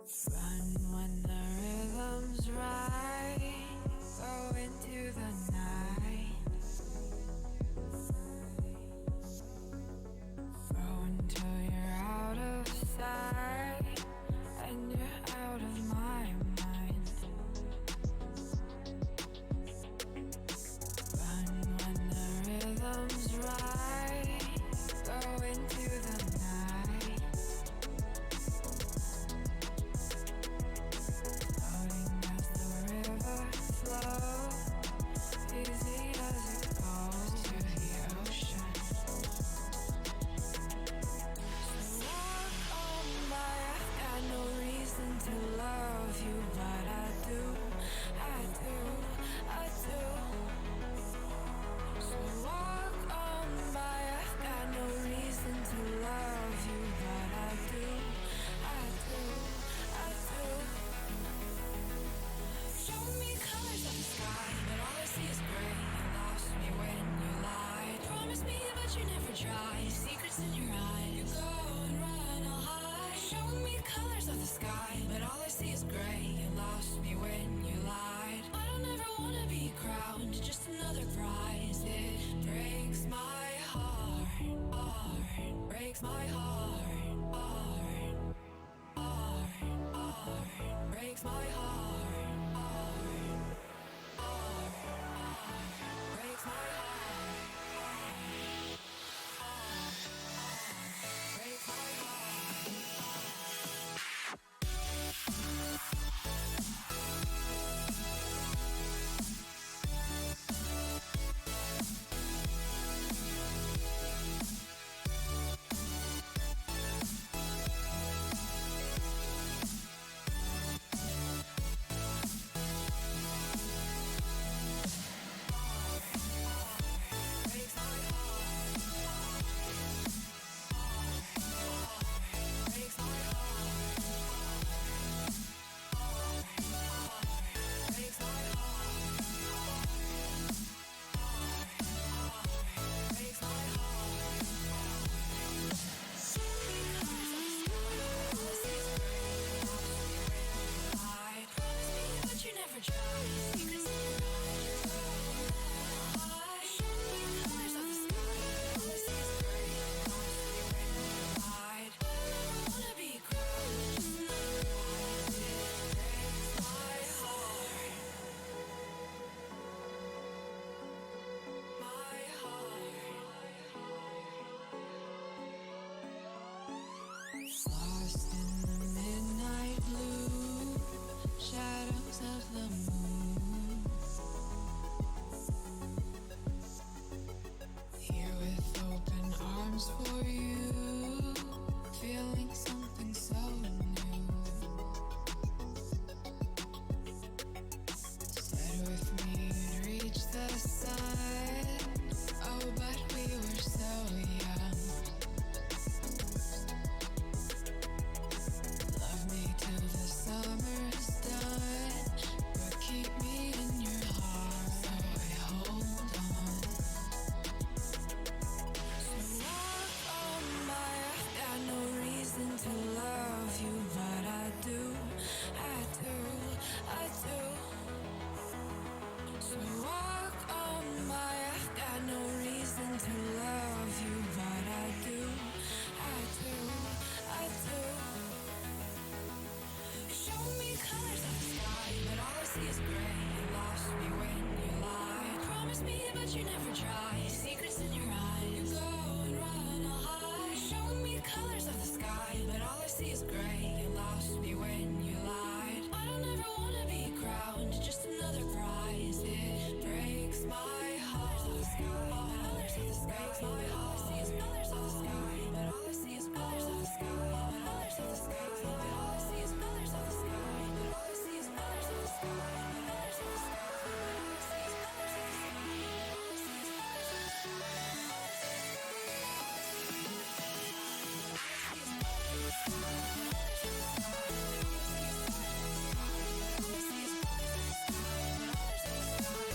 Run when the rhythm's right. Go into the night. Go until you're out of sight and you're out of my mind. Run when the rhythm's right. Go into the night. Floating as the river flows, easy as it goes to the ocean. So walk on by, I've got no reason to love you, but I do, I do, I do. So walk on by, I've got no reason to love you, but I do, I do, I do. Show me colors of the sky, but all I see is gray. You lost me when you lied. Promise me, but you never tried. Secrets in your eyes. You go and run, I'll hide. Show me colors of the sky, but all I see is gray. You lost me when you lied. I don't ever wanna be crowned, just another prize. It breaks my heart, heart. Breaks my heart, heart, heart, heart. Breaks my heart, heart, heart, heart. Breaks my heart, heart, heart. Breaks my heart. Lost in the midnight blue shadows of the moon. Here with open arms for you, feeling something so new. Said with me you'd reach the sun. Oh, but we were so young. Till the summer's done, but keep me in your heart, so I hold on. So walk on by, I've got no reason to love you, but I do, I do, I do. So walk on by, I've got no reason to love you, but I do, I do, I do. Show me colors of the sky, but all I see is gray. You lost me when you lied. Promise me, but you never tried. Secrets in your eyes. You go and run, I'll hide. Show me colors of the sky, but all I see is gray. You lost me when you lied. I don't ever wanna be crowned, just another prize. It breaks my heart. Colors of the sky, breaks my heart. All I see is colors of the sky, but all I see is colors of the sky. Colors of the sky, but all I see is colors of the sky. But all I see is colors of the sky. Colors of the sky, but all I see is colors of the sky. All I see is colors of the sky.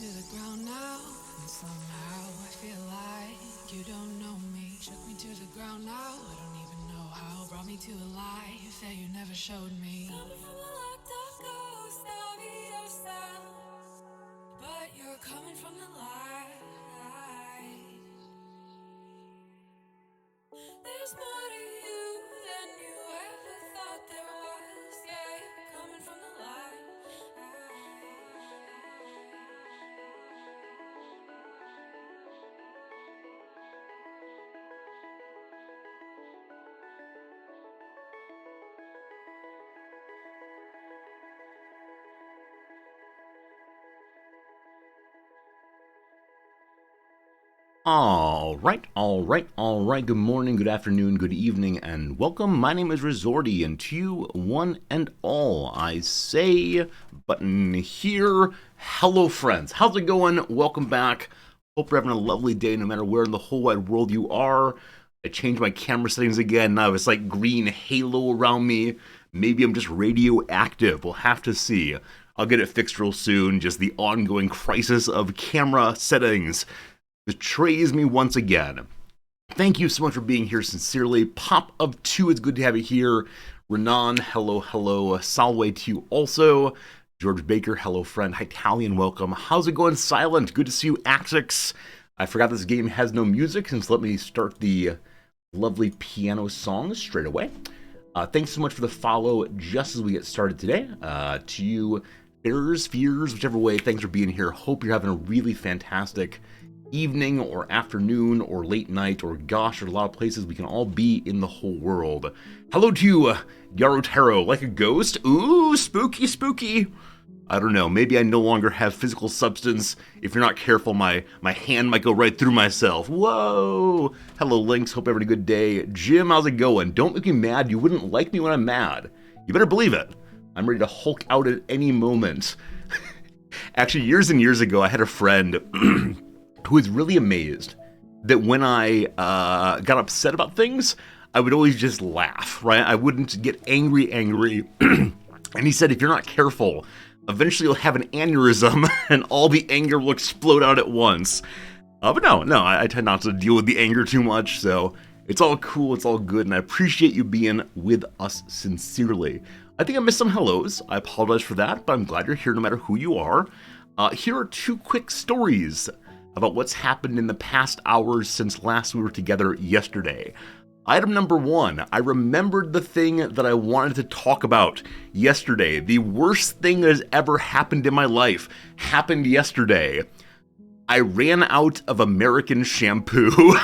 to the ground now, and somehow I feel like you don't know me. Shook me to the ground now, I don't even know how. Brought me to a life that you never showed me. Coming from the locked up ghost of yourself, but you're coming from the light. There's more to you than you ever thought there was. Yeah, you're coming from the light. All right. Good morning, good afternoon, good evening, and welcome. My name is Resorty, and to you, one and all, I say, button here. Hello, friends. How's it going? Welcome back. Hope you're having a lovely day no matter where in the whole wide world you are. I changed my camera settings again. Now it's like green halo around me. Maybe I'm just radioactive. We'll have to see. I'll get it fixed real soon. Just the ongoing crisis of camera settings betrays me once again. Thank you so much for being here sincerely. Pop of 2, it's good to have you here. Renan, hello. Salway to you also. George Baker, hello friend. Italian, welcome. How's it going, Silent? Good to see you, Axix. I forgot this game has no music, so let me start the lovely piano song straight away. Thanks so much for the follow just as we get started today. To you, Fears, whichever way, thanks for being here. Hope you're having a really fantastic evening or afternoon or late night or gosh, there's a lot of places we can all be in the whole world. Hello to you, Yarotaro, like a ghost. Ooh, spooky. I don't know, maybe I no longer have physical substance. If you're not careful, my hand might go right through myself. Whoa! Hello, Lynx, hope you're having a good day. Jim, how's it going? Don't make me mad, you wouldn't like me when I'm mad. You better believe it. I'm ready to Hulk out at any moment. Actually, years and years ago, I had a friend who was really amazed that when I got upset about things, I would always just laugh, right? I wouldn't get angry. And he said, if you're not careful, eventually you'll have an aneurysm and all the anger will explode out at once. But no, I tend not to deal with the anger too much, so it's all cool, it's all good, and I appreciate you being with us sincerely. I think I missed some hellos. I apologize for that, but I'm glad you're here no matter who you are. Here are 2 quick stories about what's happened in the past hours since last we were together yesterday. Item number 1, I remembered the thing that I wanted to talk about yesterday. The worst thing that has ever happened in my life happened yesterday. I ran out of American shampoo.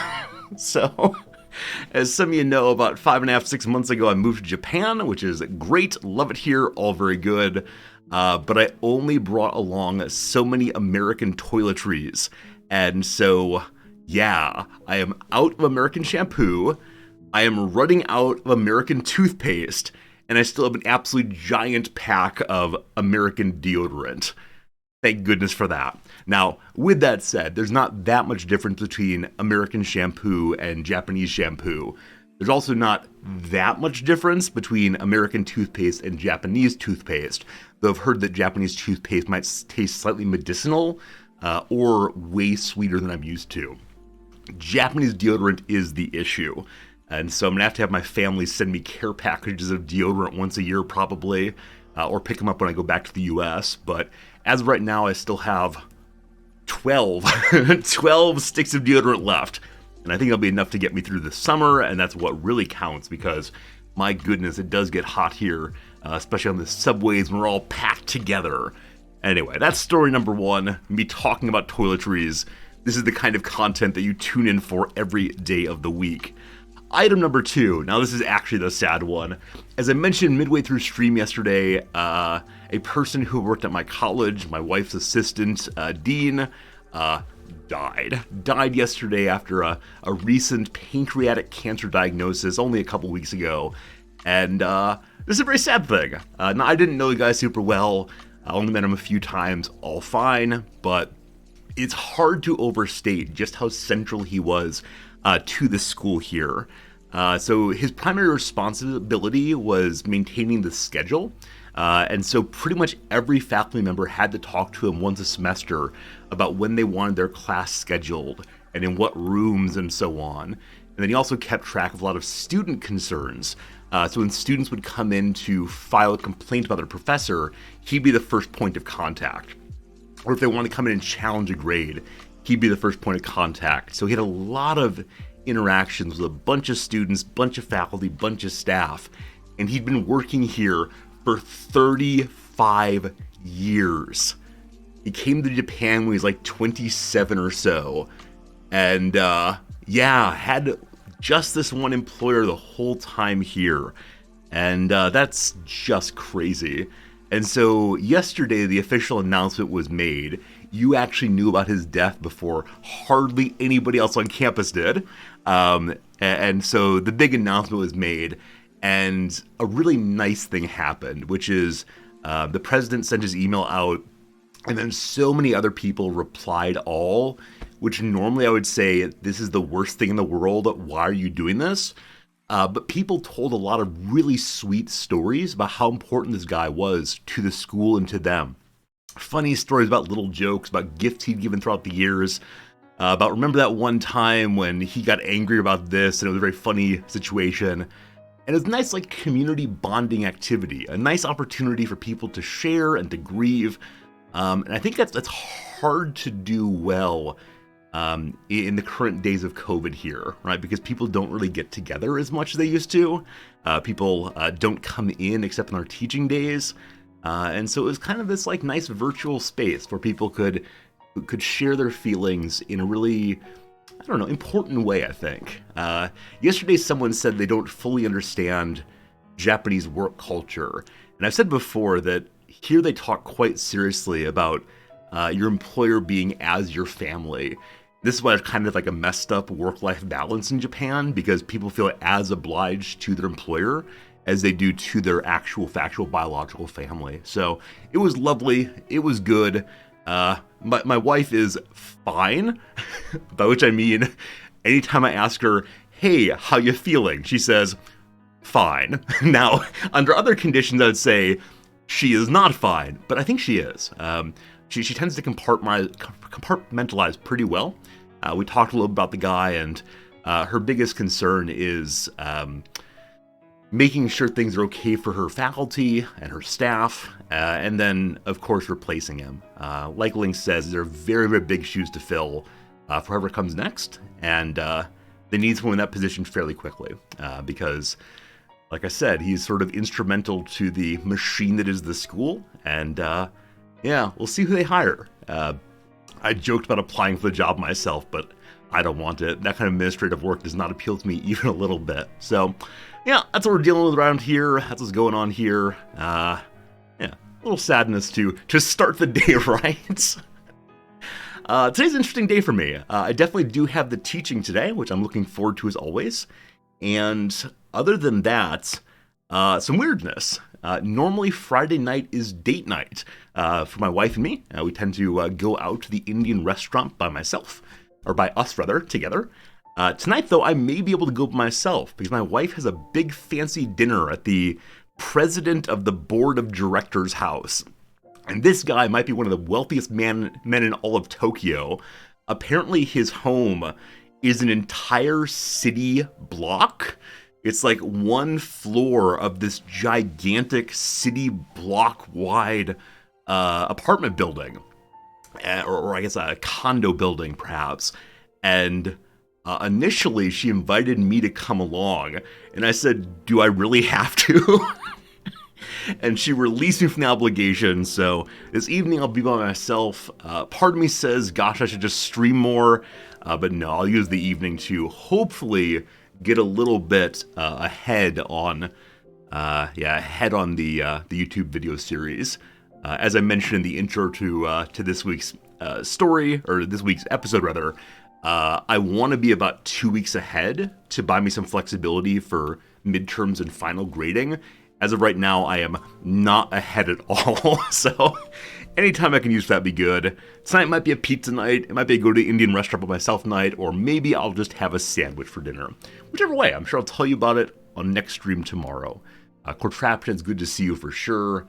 So, as some of you know, about 5.5, 6 months ago, I moved to Japan, which is great. Love it here, all very good. But I only brought along so many American toiletries. And so, yeah, I am out of American shampoo, I am running out of American toothpaste, and I still have an absolute giant pack of American deodorant. Thank goodness for that. Now, with that said, there's not that much difference between American shampoo and Japanese shampoo. There's also not that much difference between American toothpaste and Japanese toothpaste, though I've heard that Japanese toothpaste might taste slightly medicinal, or way sweeter than I'm used to. Japanese deodorant is the issue, and so I'm going to have my family send me care packages of deodorant once a year probably, or pick them up when I go back to the US, but as of right now I still have 12 sticks of deodorant left, and I think that'll be enough to get me through the summer, and that's what really counts, because my goodness, it does get hot here, especially on the subways when we're all packed together. Anyway, that's story number 1, me talking about toiletries. This is the kind of content that you tune in for every day of the week. Item number 2, now this is actually the sad one. As I mentioned midway through stream yesterday, a person who worked at my college, my wife's assistant, Dean, died yesterday after a recent pancreatic cancer diagnosis only a couple weeks ago. And this is a very sad thing. Now, I didn't know the guy super well. I only met him a few times, all fine, but it's hard to overstate just how central he was to the school here. So his primary responsibility was maintaining the schedule. And so pretty much every faculty member had to talk to him once a semester about when they wanted their class scheduled and in what rooms and so on. And then he also kept track of a lot of student concerns. So when students would come in to file a complaint about their professor, he'd be the first point of contact. Or if they wanted to come in and challenge a grade, he'd be the first point of contact. So he had a lot of interactions with a bunch of students, bunch of faculty, bunch of staff. And he'd been working here for 35 years. He came to Japan when he was like 27 or so. And had just this one employer the whole time here. And that's just crazy. And so yesterday, the official announcement was made. You actually knew about his death before hardly anybody else on campus did. And so the big announcement was made, and a really nice thing happened, which is the president sent his email out, and then so many other people replied all, which normally I would say, this is the worst thing in the world. Why are you doing this? But people told a lot of really sweet stories about how important this guy was to the school and to them. Funny stories about little jokes, about gifts he'd given throughout the years, about remember that one time when he got angry about this and it was a very funny situation. And it was a nice like community bonding activity, a nice opportunity for people to share and to grieve. And I think that's hard to do well in the current days of COVID here, right? Because people don't really get together as much as they used to. People don't come in except on our teaching days. And so it was kind of this like nice virtual space where people could share their feelings in a really, I don't know, important way, I think. Yesterday someone said they don't fully understand Japanese work culture. And I've said before that here they talk quite seriously about your employer being as your family. This is why there's kind of like a messed up work-life balance in Japan, because people feel as obliged to their employer as they do to their actual factual biological family. So it was lovely. It was good. My wife is fine, by which I mean anytime I ask her, hey, how you feeling? She says, fine. Now, under other conditions, I would say she is not fine, but I think she is. She tends to compartmentalize pretty well. We talked a little about the guy, and her biggest concern is making sure things are okay for her faculty and her staff, and then, of course, replacing him. Like Link says, there are very, very big shoes to fill for whoever comes next, and they need someone in that position fairly quickly, because, like I said, he's sort of instrumental to the machine that is the school, and we'll see who they hire. I joked about applying for the job myself, but I don't want it. That kind of administrative work does not appeal to me even a little bit. So, yeah, that's what we're dealing with around here. That's what's going on here. A little sadness to start the day right. Today's an interesting day for me. I definitely do have the teaching today, which I'm looking forward to as always. And other than that, some weirdness. Normally Friday night is date night for my wife and me. We tend to go out to the Indian restaurant by myself, or by us rather, together. Tonight though, I may be able to go by myself because my wife has a big fancy dinner at the president of the board of directors house. And this guy might be one of the wealthiest men in all of Tokyo. Apparently his home is an entire city block. It's like one floor of this gigantic city block wide apartment building, or I guess a condo building perhaps. And initially she invited me to come along, and I said, do I really have to? And she released me from the obligation, so this evening I'll be by myself. Part of me says, gosh, I should just stream more, but no, I'll use the evening to hopefully get a little bit ahead on the YouTube video series. As I mentioned in the intro to this week's story, or this week's episode rather, I want to be about 2 weeks ahead to buy me some flexibility for midterms and final grading. As of right now, I am not ahead at all, so anytime I can use that be good. Tonight might be a pizza night, it might be a go to the Indian restaurant by myself night, or maybe I'll just have a sandwich for dinner. Whichever way, I'm sure I'll tell you about it on next stream tomorrow. Contraption, it's good to see you for sure.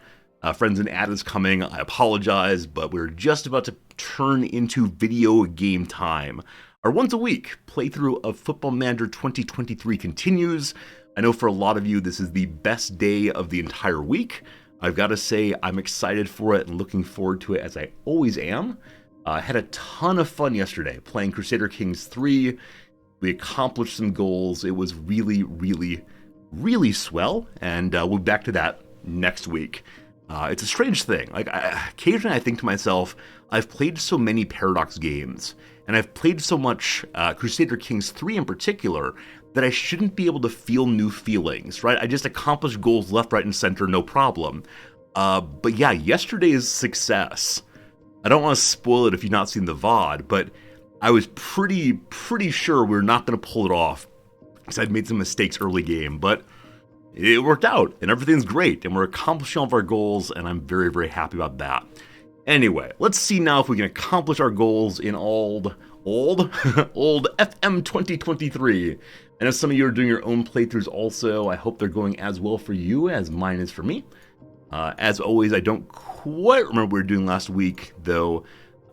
Friends, an ad is coming. I apologize, but we're just about to turn into video game time. Our once a week playthrough of Football Manager 2023 continues. I know for a lot of you, this is the best day of the entire week. I've got to say, I'm excited for it and looking forward to it as I always am. I had a ton of fun yesterday playing Crusader Kings 3. We accomplished some goals. It was really, really, really swell, and we'll be back to that next week. It's a strange thing. Occasionally I think to myself, I've played so many Paradox games, and I've played so much Crusader Kings 3 in particular, that I shouldn't be able to feel new feelings, right? I just accomplished goals left, right, and center, no problem. But yeah, yesterday's success, I don't want to spoil it if you've not seen the VOD, but I was pretty sure we were not going to pull it off, because I'd made some mistakes early game, but it worked out, and everything's great, and we're accomplishing all of our goals, and I'm very, very happy about that. Anyway, let's see now if we can accomplish our goals in old FM 2023. I know some of you are doing your own playthroughs also. I hope they're going as well for you as mine is for me. As always, I don't quite remember what we were doing last week, though.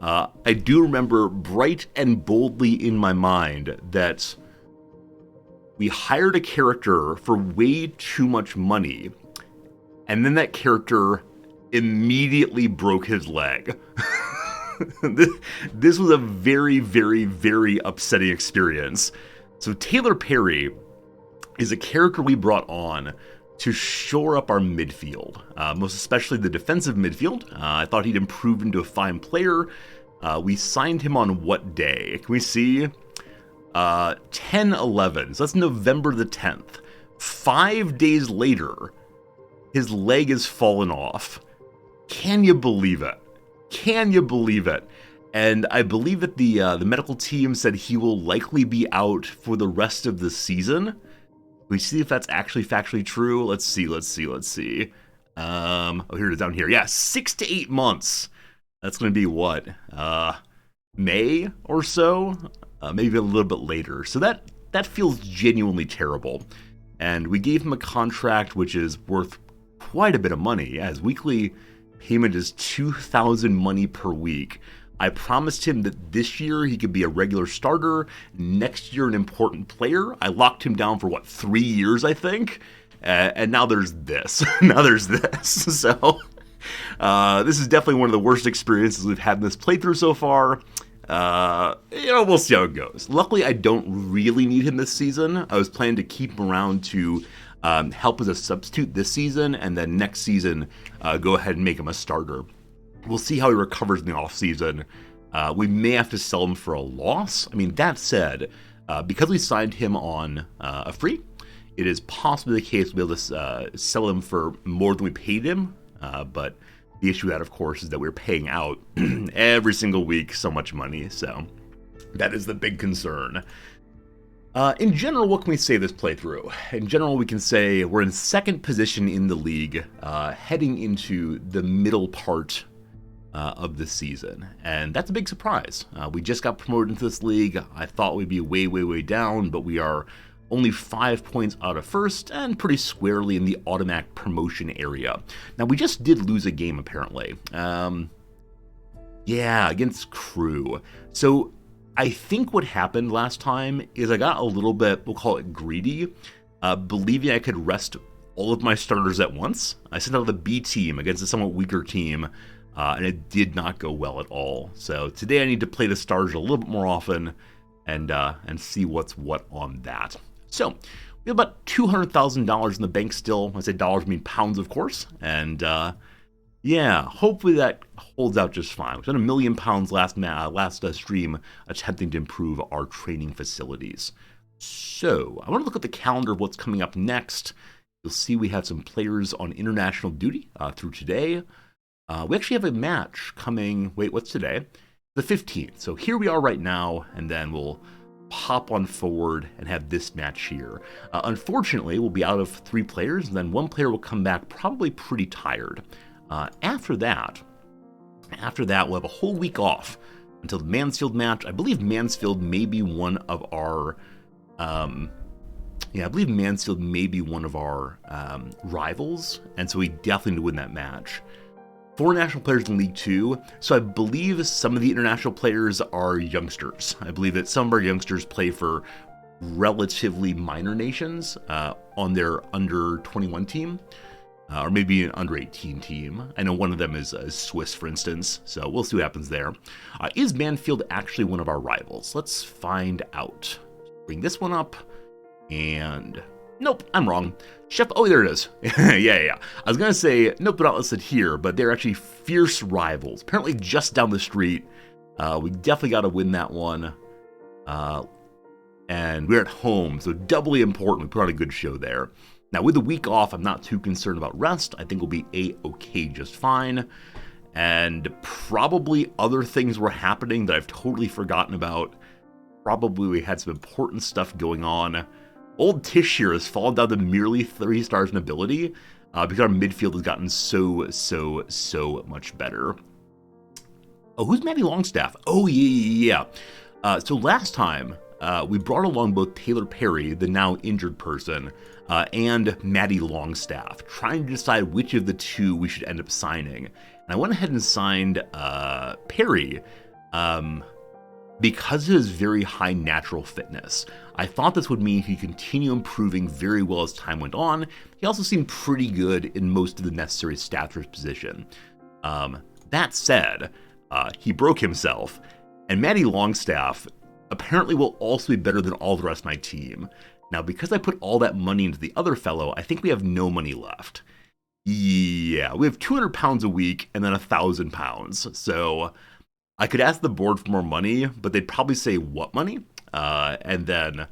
I do remember bright and boldly in my mind that we hired a character for way too much money, and then that character immediately broke his leg. This was a very, very, very upsetting experience. So Taylor Perry is a character we brought on to shore up our midfield, most especially the defensive midfield. I thought he'd improve into a fine player. We signed him on what day? Can we see? 10/11, so that's November the 10th. 5 days later, his leg has fallen off. Can you believe it? Can you believe it? And I believe that the medical team said he will likely be out for the rest of the season. We see if that's actually factually true. Let's see. Oh, here it is down here. Yeah, 6 to 8 months. That's going to be what? May or so? Maybe a little bit later. So that feels genuinely terrible. And we gave him a contract which is worth quite a bit of money. His weekly payment is $2,000 money per week. I promised him that this year he could be a regular starter, next year an important player. I locked him down for 3 years, I think. And now there's this. So this is definitely one of the worst experiences we've had in this playthrough so far. We'll see how it goes. Luckily, I don't really need him this season. I was planning to keep him around to help as a substitute this season, and then next season, go ahead and make him a starter. We'll see how he recovers in the offseason. We may have to sell him for a loss. I mean, that said, because we signed him on a free, it is possibly the case we'll be able to sell him for more than we paid him, but the issue with that, of course, is that we're paying out every single week so much money, so that is the big concern. In general, what can we say this playthrough? In general, we can say we're in second position in the league, heading into the middle part of the season, and that's a big surprise. We just got promoted into this league. I thought we'd be way, way, way down, but we are only 5 points out of first, and pretty squarely in the automatic promotion area. Now, we just did lose a game, apparently. Yeah, against Crew. So, I think what happened last time is I got a little bit, we'll call it greedy, believing I could rest all of my starters at once. I sent out the B team against a somewhat weaker team, and it did not go well at all. So, today I need to play the starters a little bit more often and see what's what on that. So, we have about $200,000 in the bank still. I say dollars, I mean pounds, of course. And, yeah, hopefully that holds out just fine. We spent £1 million last stream attempting to improve our training facilities. So, I want to look at the calendar of what's coming up next. You'll see we have some players on international duty through today. We actually have a match coming, what's today? The 15th. So here we are right now, and then we'll hop on forward and have this match here. Unfortunately, we'll be out of 3 players, and then 1 player will come back probably pretty tired. After that, we'll have a whole week off until the Mansfield match. I believe Mansfield may be one of our Yeah, I believe Mansfield may be one of our rivals, and so we definitely need to win that match. 4 national players in League 2, so I believe some of the international players are youngsters. I believe that some of our youngsters play for relatively minor nations on their under-21 team, or maybe an under-18 team. I know one of them is Swiss, for instance, so we'll see what happens there. Is Mansfield actually one of our rivals? Let's find out. Bring this one up, and nope, I'm wrong. Oh, there it is. yeah. I was going to say, nope, they're not listed here, but they're actually fierce rivals. Apparently just down the street. We definitely got to win that one. And we're at home, so doubly important. We put on a good show there. Now, with the week off, I'm not too concerned about rest. I think we'll be A-okay just fine. And probably other things were happening that I've totally forgotten about. Probably we had some important stuff going on. Old Tish here has fallen down to merely 3 stars in ability because our midfield has gotten so much better. Oh, who's Maddie Longstaff? Oh, yeah. So last time, we brought along both Taylor Perry, the now injured person, and Maddie Longstaff, trying to decide which of the 2 we should end up signing. And I went ahead and signed Perry because of his very high natural fitness. I thought this would mean he'd continue improving very well as time went on. He also seemed pretty good in most of the necessary stats for his position. That said, he broke himself, and Maddie Longstaff apparently will also be better than all the rest of my team. Now, because I put all that money into the other fellow, I think we have no money left. Yeah, we have 200 pounds a week and then 1,000 pounds. So I could ask the board for more money, but they'd probably say, what money? And then,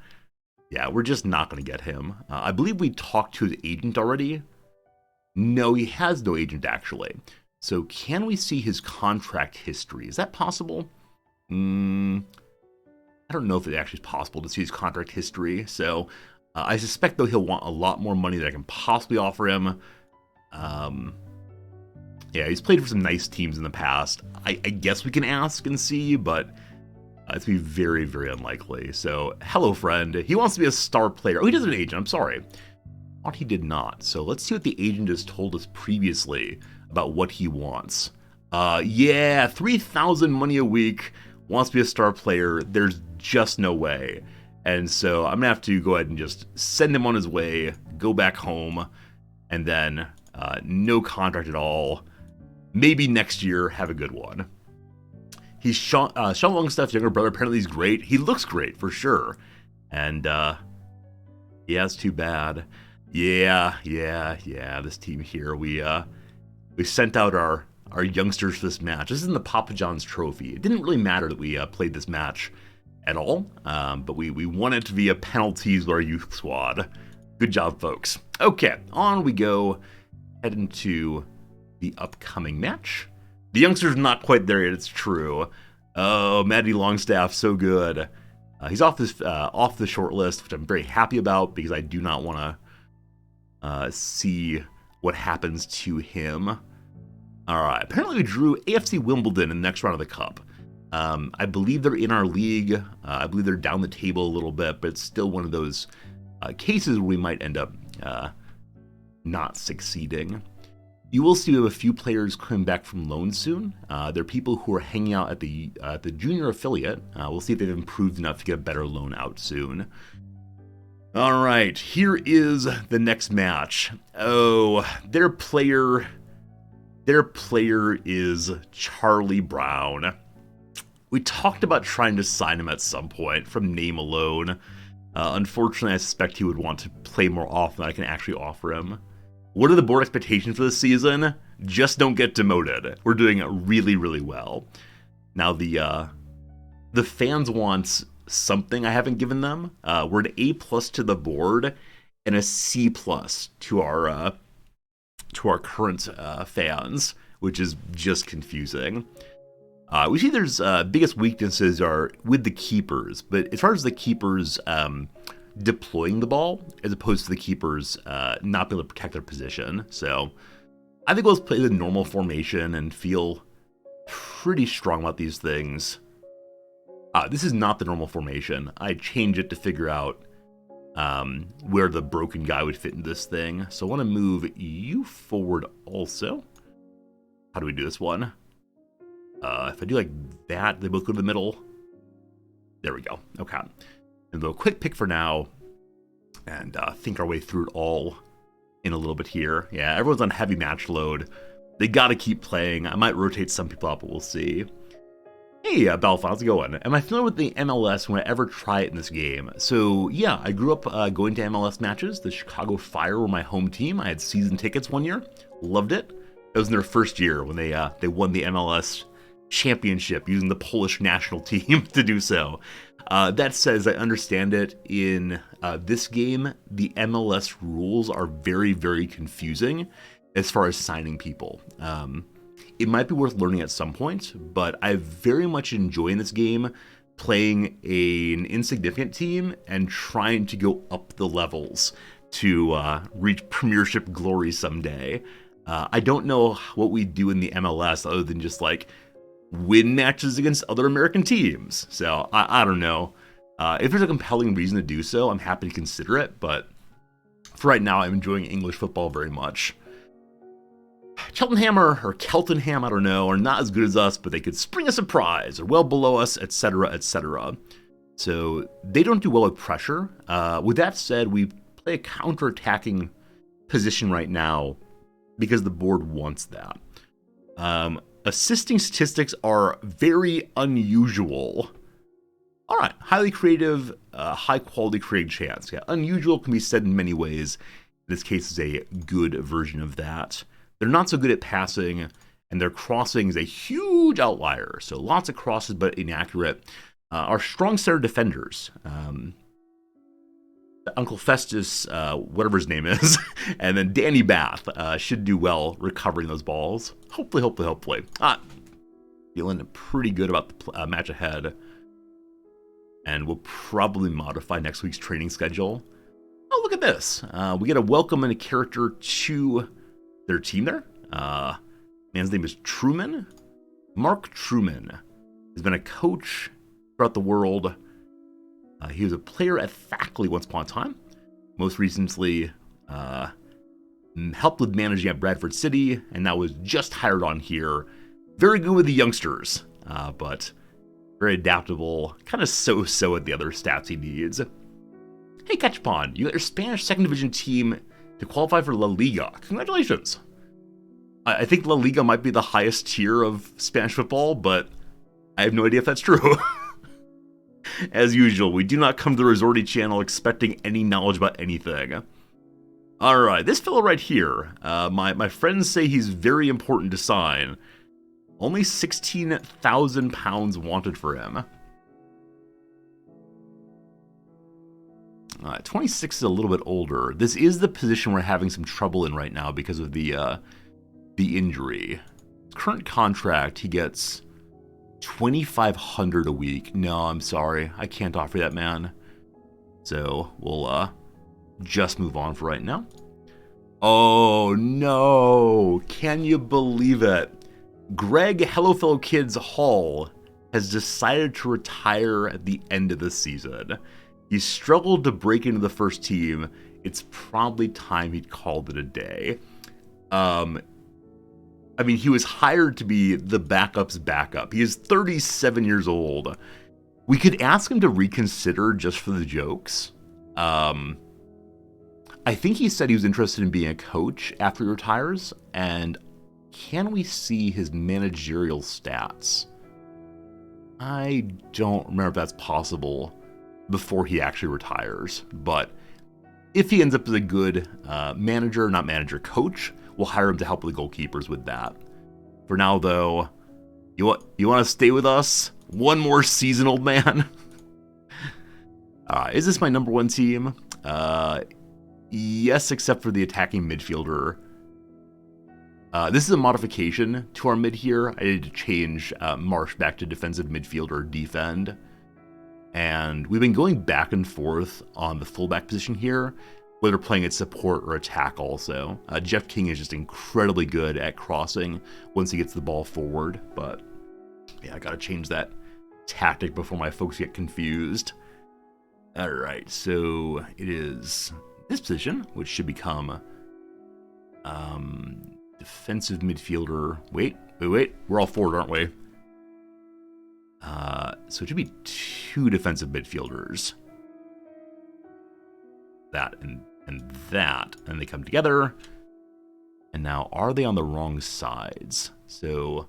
yeah, we're just not going to get him. I believe we talked to his agent already. No, he has no agent, actually. So can we see his contract history? Is that possible? I don't know if it actually is possible to see his contract history. So I suspect, though, he'll want a lot more money than I can possibly offer him. Yeah, he's played for some nice teams in the past. I guess we can ask and see, but it's be very, very unlikely. So, hello, friend. He wants to be a star player. Oh, he doesn't have an agent. I'm sorry. Thought he did not. So let's see what the agent has told us previously about what he wants. Yeah, 3,000 money a week. Wants to be a star player. There's just no way. And so I'm going to have to go ahead and just send him on his way, go back home, and then no contract at all. Maybe next year, have a good one. He's Sean Longstaff's younger brother. Apparently he's great. He looks great, for sure. And, yeah, it's too bad. Yeah, this team here, we sent out our youngsters for this match. This isn't the Papa John's Trophy. It didn't really matter that we played this match at all, but we won it via penalties with our youth squad. Good job, folks. Okay, on we go. Head into the upcoming match. The youngster's not quite there yet, it's true. Oh, Maddie Longstaff, so good. He's off the short list, which I'm very happy about because I do not want to see what happens to him. All right, apparently we drew AFC Wimbledon in the next round of the Cup. I believe they're in our league. I believe they're down the table a little bit, but it's still one of those cases where we might end up not succeeding. You will see we have a few players coming back from loan soon. They're people who are hanging out at the junior affiliate. We'll see if they've improved enough to get a better loan out soon. All right, here is the next match. Oh, their player is Charlie Brown. We talked about trying to sign him at some point from name alone. Unfortunately, I suspect he would want to play more often than I can actually offer him. What are the board expectations for this season? Just don't get demoted. We're doing really, really well. Now, the fans want something I haven't given them. We're an A+ to the board and a C+ to our current fans, which is just confusing. We see there's biggest weaknesses are with the keepers, but as far as the keepers deploying the ball as opposed to the keepers not being able to protect their position. So I think we'll play the normal formation and feel pretty strong about these things. This is not the normal formation. I changed it to figure out where the broken guy would fit in this thing. So I want to move you forward also. How do we do this one? If I do like that, they both go to the middle. There we go. Okay. And do a quick pick for now and think our way through it all in a little bit here. Yeah, everyone's on heavy match load. They got to keep playing. I might rotate some people out, but we'll see. Hey, Balfour, how's it going? Am I familiar with the MLS when I ever try it in this game? So, yeah, I grew up going to MLS matches. The Chicago Fire were my home team. I had season tickets one year. Loved it. It was in their first year when they won the MLS championship using the Polish national team to do so. That says, I understand it. In this game, the MLS rules are very, very confusing as far as signing people. It might be worth learning at some point, but I very much enjoy in this game playing an insignificant team and trying to go up the levels to reach premiership glory someday. I don't know what we do in the MLS other than just like win matches against other American teams. So I don't know. If there's a compelling reason to do so, I'm happy to consider it. But for right now, I'm enjoying English football very much. Cheltenham or Keltenham, I don't know, are not as good as us, but they could spring a surprise, or well below us, etc., etc. So they don't do well with pressure. With that said, we play a counter-attacking position right now because the board wants that. Assisting statistics are very unusual. All right, highly creative, high-quality creating chance. Yeah, unusual can be said in many ways. In this case, is a good version of that. They're not so good at passing, and their crossing is a huge outlier. So lots of crosses, but inaccurate. Our strong center defenders, Uncle Festus, whatever his name is, and then Danny Bath should do well recovering those balls. Hopefully. Feeling pretty good about the match ahead. And we'll probably modify next week's training schedule. Oh, look at this. We get a welcome and a character to their team there. Man's name is Truman. Mark Truman has been a coach throughout the world. He was a player at Thackley once upon a time. Most recently, helped with managing at Bradford City, and that was just hired on here. Very good with the youngsters, but very adaptable. Kind of so-so at the other stats he needs. Hey, Catchpond, you got your Spanish second division team to qualify for La Liga. Congratulations. I think La Liga might be the highest tier of Spanish football, but I have no idea if that's true. As usual, we do not come to the Resorty channel expecting any knowledge about anything. Alright, this fellow right here, my friends say he's very important to sign. Only £16,000 wanted for him. 26 is a little bit older. This is the position we're having some trouble in right now because of the injury. Current contract, he gets $2,500 a week. No, I'm sorry. I can't offer that, man. So we'll just move on for right now. Oh, no. Can you believe it? Greg Hello Fellow Kids Hall has decided to retire at the end of the season. He struggled to break into the first team. It's probably time he'd called it a day. I mean, he was hired to be the backup's backup. He is 37 years old. We could ask him to reconsider just for the jokes. I think he said he was interested in being a coach after he retires. And can we see his managerial stats? I don't remember if that's possible before he actually retires. But if he ends up as a good coach, we'll hire him to help the goalkeepers with that. For now, though, you want to stay with us? One more season, old man? Is this my number one team? Yes, except for the attacking midfielder. This is a modification to our mid here. I need to change Marsh back to defensive midfielder defend. And we've been going back and forth on the fullback position here, whether playing at support or attack also. Jeff King is just incredibly good at crossing once he gets the ball forward. But yeah, I got to change that tactic before my folks get confused. All right, so it is this position, which should become defensive midfielder. Wait. We're all forward, aren't we? So it should be 2 defensive midfielders. That and that, and they come together. And now, are they on the wrong sides? So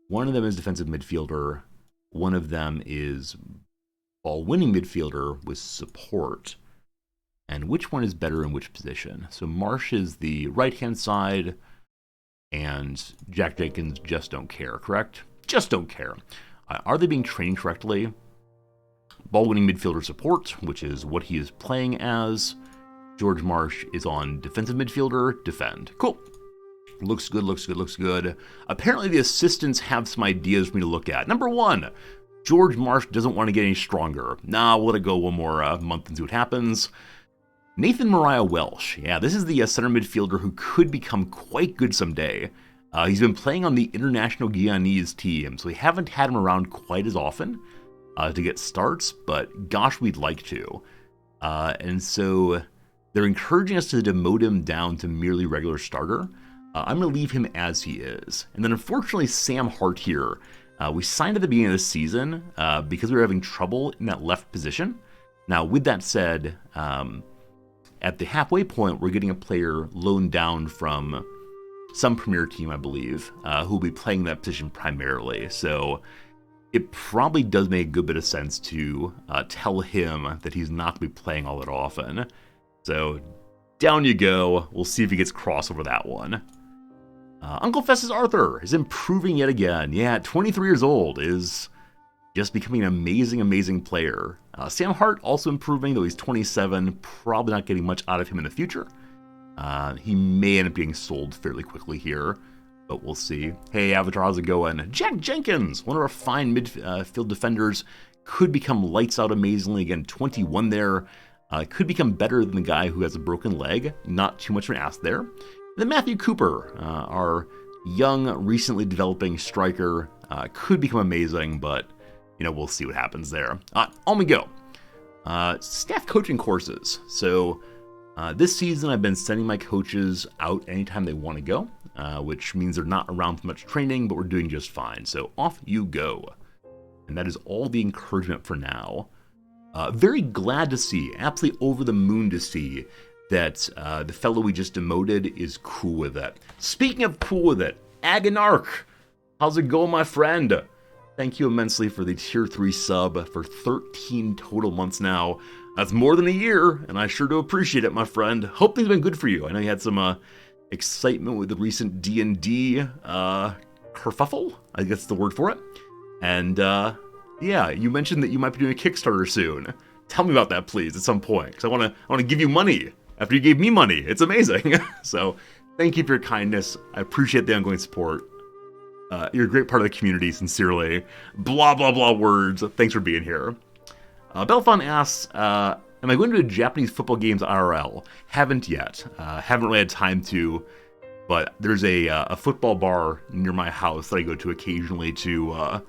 one of them is defensive midfielder. One of them is ball-winning midfielder with support. And which one is better in which position? So Marsh is the right-hand side, and Jack Jenkins just don't care, correct? Just don't care. Are they being trained correctly? Ball-winning midfielder support, which is what he is playing as. George Marsh is on defensive midfielder, defend. Cool. Looks good. Apparently the assistants have some ideas for me to look at. Number 1, George Marsh doesn't want to get any stronger. Nah, we'll let it go one more month and see what happens. Nathan Mariah Welsh. Yeah, this is the center midfielder who could become quite good someday. He's been playing on the International Guyanese team, so we haven't had him around quite as often to get starts, but gosh, we'd like to. And so they're encouraging us to demote him down to merely regular starter. I'm going to leave him as he is. And then unfortunately, Sam Hart here. We signed at the beginning of the season because we were having trouble in that left position. Now, with that said, at the halfway point, we're getting a player loaned down from some premier team, I believe, who will be playing that position primarily. So it probably does make a good bit of sense to tell him that he's not going to be playing all that often. So down you go. We'll see if he gets cross over that one. Uncle Fess's Arthur is improving yet again. Yeah, at 23 years old, is just becoming an amazing player. Sam Hart also improving, though he's 27. Probably not getting much out of him in the future. He may end up being sold fairly quickly here, but we'll see. Hey, Avatar, how's it going? Jack Jenkins, one of our fine midfield defenders, could become lights out amazingly. Again, 21 there. Could become better than the guy who has a broken leg. Not too much of an ask there. And then Matthew Cooper, our young, recently developing striker, could become amazing, but we'll see what happens there. On we go. Staff coaching courses. So this season, I've been sending my coaches out anytime they want to go, which means they're not around for much training, but we're doing just fine. So off you go. And that is all the encouragement for now. Very glad to see, absolutely over the moon to see, that the fellow we just demoted is cool with it. Speaking of cool with it, Agonarch, how's it going, my friend? Thank you immensely for the tier 3 sub for 13 total months now. That's more than a year, and I sure do appreciate it, my friend. Hope things have been good for you. I know you had some excitement with the recent D&D kerfuffle, I guess that's the word for it. And yeah, you mentioned that you might be doing a Kickstarter soon. Tell me about that, please, at some point, because I want to give you money after you gave me money. It's amazing. So thank you for your kindness. I appreciate the ongoing support. You're a great part of the community, sincerely. Blah, blah, blah words. Thanks for being here. Belfon asks, am I going to a Japanese football games IRL? Haven't yet. Haven't really had time to, but there's a football bar near my house that I go to occasionally to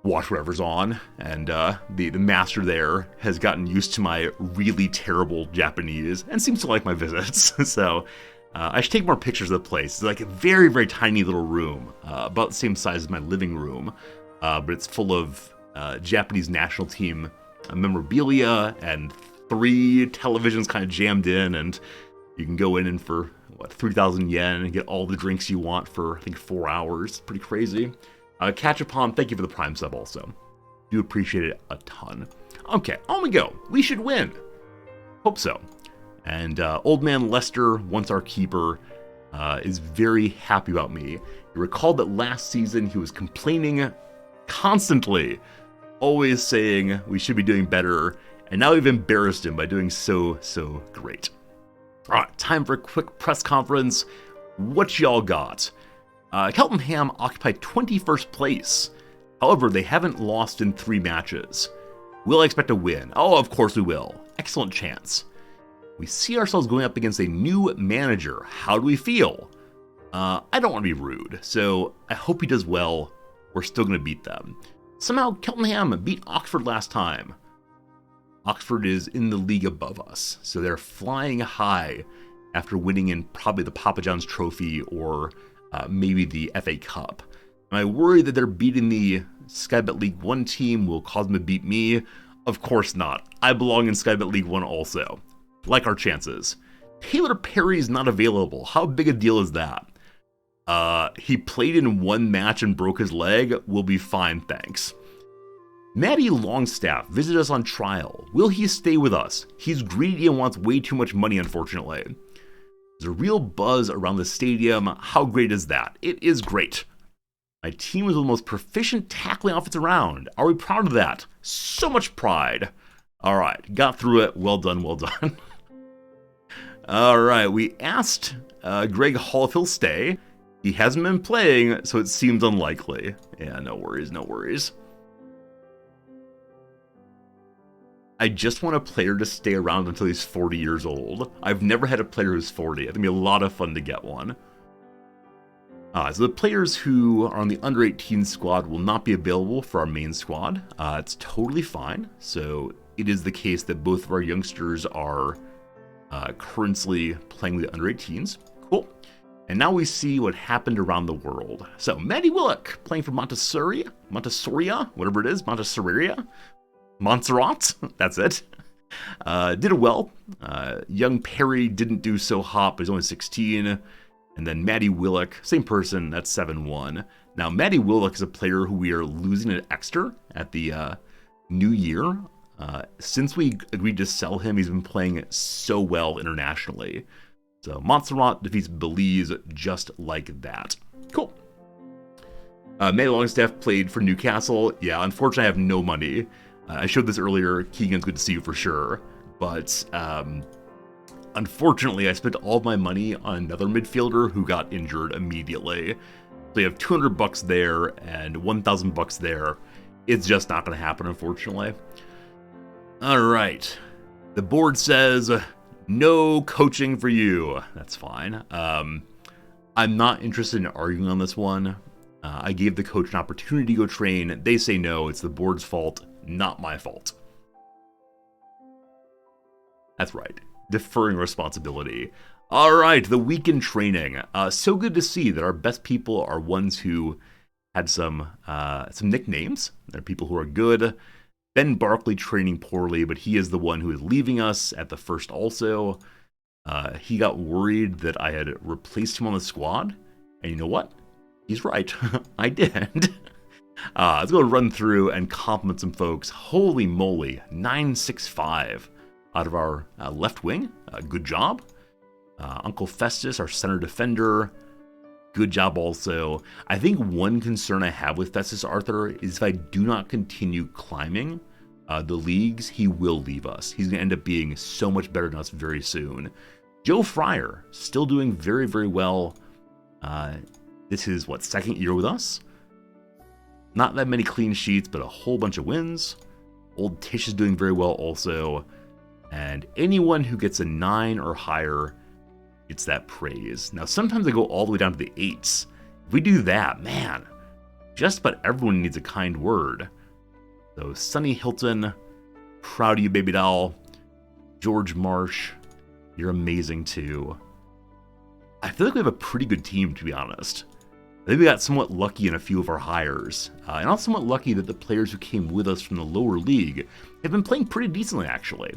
watch whatever's on, and the master there has gotten used to my really terrible Japanese and seems to like my visits. So I should take more pictures of the place. It's like a very, very tiny little room, about the same size as my living room, but it's full of Japanese national team memorabilia and 3 televisions kind of jammed in, and you can go in and for 3,000 yen and get all the drinks you want for I think 4 hours. Pretty crazy. Catchupon, thank you for the Prime sub also. Do appreciate it a ton. Okay, on we go. We should win. Hope so. And Old Man Lester, once our keeper, is very happy about me. You recall that last season he was complaining constantly, always saying we should be doing better, and now we've embarrassed him by doing so great. All right, time for a quick press conference. What y'all got? Cheltenham occupied 21st place. However, they haven't lost in 3 matches. Will I expect a win? Oh, of course we will. Excellent chance. We see ourselves going up against a new manager. How do we feel? I don't want to be rude, so I hope he does well. We're still going to beat them. Somehow, Cheltenham beat Oxford last time. Oxford is in the league above us, so they're flying high after winning in probably the Papa John's Trophy or maybe the FA Cup. Am I worried that they're beating the Skybet League 1 team will cause them to beat me? Of course not. I belong in Skybet League 1 also. Like our chances. Taylor Perry's not available. How big a deal is that? He played in one match and broke his leg. We'll be fine, thanks. Matty Longstaff visited us on trial. Will he stay with us? He's greedy and wants way too much money, unfortunately. There's a real buzz around the stadium. How great is that? It is great. My team was the most proficient tackling offense around. Are we proud of that? So much pride. All right, got through it. Well done, well done. All right, we asked Greg Hall if he'll stay. He hasn't been playing, so it seems unlikely. Yeah, no worries, no worries. I just want a player to stay around until he's 40 years old. I've never had a player who's 40. I think it'd be a lot of fun to get one. So the players who are on the under-18 squad will not be available for our main squad. It's totally fine. So it is the case that both of our youngsters are currently playing with the under-18s. Cool. And now we see what happened around the world. So Matty Willock playing for Montessori, whatever it is, Montserrat, that's it. Did it well. Young Perry didn't do so hot, but he's only 16. And then Matty Willock, same person, that's 7-1. Now, Matty Willock is a player who we are losing at Exeter at the new year. Since we agreed to sell him, he's been playing so well internationally. So Montserrat defeats Belize just like that. Cool. Matty Longstaff played for Newcastle. Yeah, unfortunately, I have no money. I showed this earlier. Keegan's good to see you for sure. But unfortunately, I spent all of my money on another midfielder who got injured immediately. So you have $200 there and $1,000 there. It's just not going to happen, unfortunately. All right. The board says no coaching for you. That's fine. I'm not interested in arguing on this one. I gave the coach an opportunity to go train. They say no. It's the board's fault, not my fault. That's right. Deferring responsibility. All right, the weekend training. So good to see that our best people are ones who had some nicknames. They're people who are good. Ben Barkley training poorly, but he is the one who is leaving us at the first also. He got worried that I had replaced him on the squad. And you know what? He's right. I did. Let's go run through and compliment some folks. Holy moly, 965 out of our left wing. Good job. Uncle Festus, our center defender. Good job also. I think one concern I have with Festus Arthur is if I do not continue climbing the leagues, he will leave us. He's going to end up being so much better than us very soon. Joe Fryer, still doing very, very well. This is, second year with us? Not that many clean sheets, but a whole bunch of wins. Old Tish is doing very well also. And anyone who gets a 9 or higher gets that praise. Now, sometimes I go all the way down to the 8s. If we do that, man, just about everyone needs a kind word. So, Sonny Hilton, proud of you, baby doll. George Marsh, you're amazing too. I feel like we have a pretty good team, to be honest. I think we got somewhat lucky in a few of our hires. And also somewhat lucky that the players who came with us from the lower league have been playing pretty decently, actually.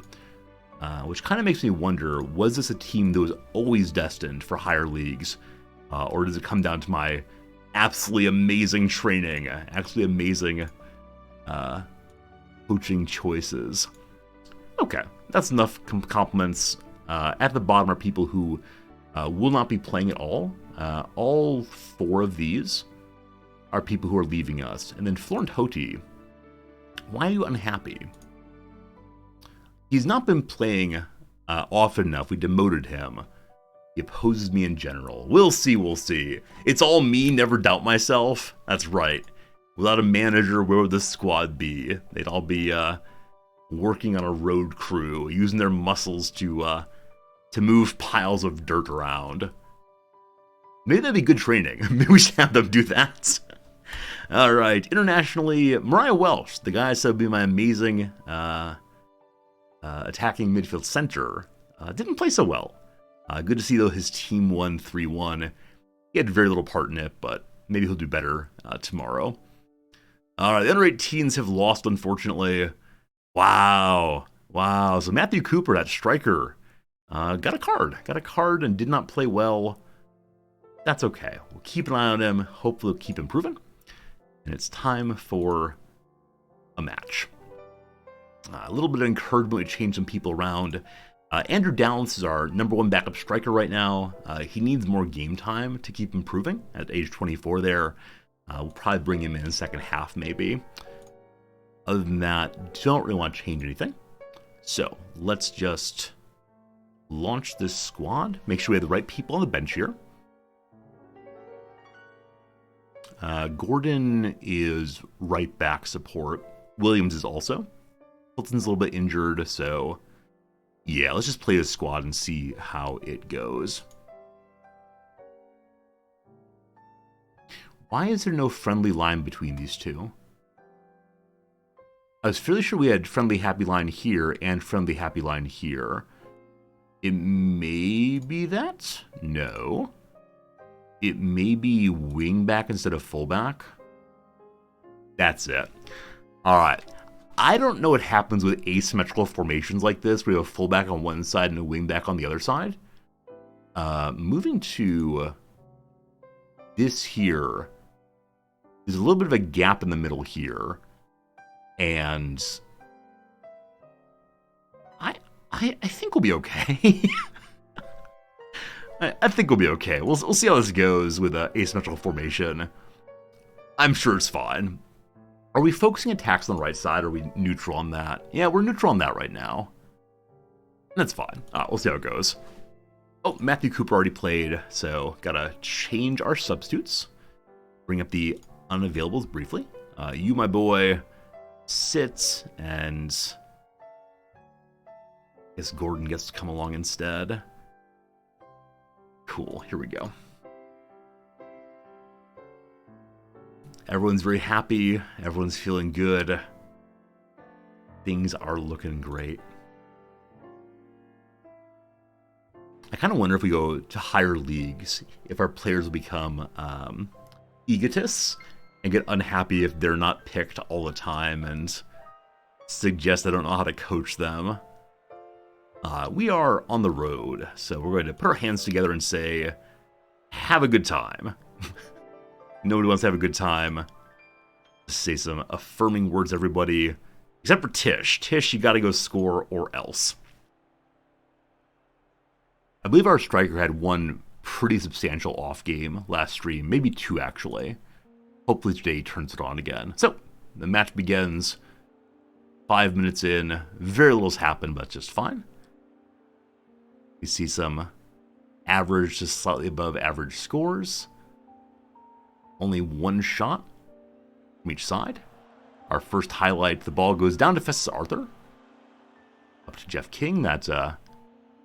Which kind of makes me wonder, was this a team that was always destined for higher leagues? Or does it come down to my absolutely amazing training, absolutely amazing coaching choices? Okay, that's enough compliments. At the bottom are people who will not be playing at all. All 4 of these are people who are leaving us. And then Florent Hoti, why are you unhappy? He's not been playing often enough. We demoted him. He opposes me in general. We'll see, we'll see. It's all me, never doubt myself. That's right. Without a manager, where would this squad be? They'd all be working on a road crew, using their muscles to move piles of dirt around. Maybe that'd be good training. Maybe we should have them do that. All right, internationally, Mariah Welsh, the guy said would be my amazing attacking midfield center, didn't play so well. Good to see, though, his team won 3-1. He had very little part in it, but maybe he'll do better tomorrow. All right, the under 18s have lost, unfortunately. Wow. So Matthew Cooper, that striker, got a card and did not play well. That's okay. We'll keep an eye on him. Hopefully he'll keep improving. And it's time for a match. A little bit of encouragement to change some people around. Andrew Dallas is our number one backup striker right now. He needs more game time to keep improving at age 24 there. We'll probably bring him in the second half, maybe. Other than that, don't really want to change anything. So let's just launch this squad. Make sure we have the right people on the bench here. Gordon is right back support. Williams is also. Hilton's a little bit injured, so yeah, let's just play this squad and see how it goes. Why is there no friendly line between these two? I was fairly sure we had friendly happy line here and friendly happy line here. It may be that? No. It may be wing back instead of fullback. That's it. All right. I don't know what happens with asymmetrical formations like this, where you have a fullback on one side and a wing back on the other side. Moving to this here, there's a little bit of a gap in the middle here, and I think we'll be okay. I think we'll be okay. We'll see how this goes with asymmetrical formation. I'm sure it's fine. Are we focusing attacks on the right side, or are we neutral on that? Yeah, we're neutral on that right now. That's fine. We'll see how it goes. Oh, Matthew Cooper already played, so gotta change our substitutes. Bring up the unavailables briefly. You, my boy, sit, and I guess Gordon gets to come along instead. Cool, here we go. Everyone's very happy. Everyone's feeling good. Things are looking great. I kind of wonder if we go to higher leagues, if our players will become egotists and get unhappy if they're not picked all the time and suggest I don't know how to coach them. We are on the road, so we're going to put our hands together and say, have a good time. Nobody wants to have a good time. Just say some affirming words, everybody. Except for Tish. Tish, you gotta go score or else. I believe our striker had one pretty substantial off game last stream. Maybe two, actually. Hopefully today he turns it on again. So, the match begins. 5 minutes in. Very little's happened, but just fine. We see some average, just slightly above average scores. Only one shot from each side. Our first highlight, the ball goes down to Festus Arthur. Up to Jeff King, that's a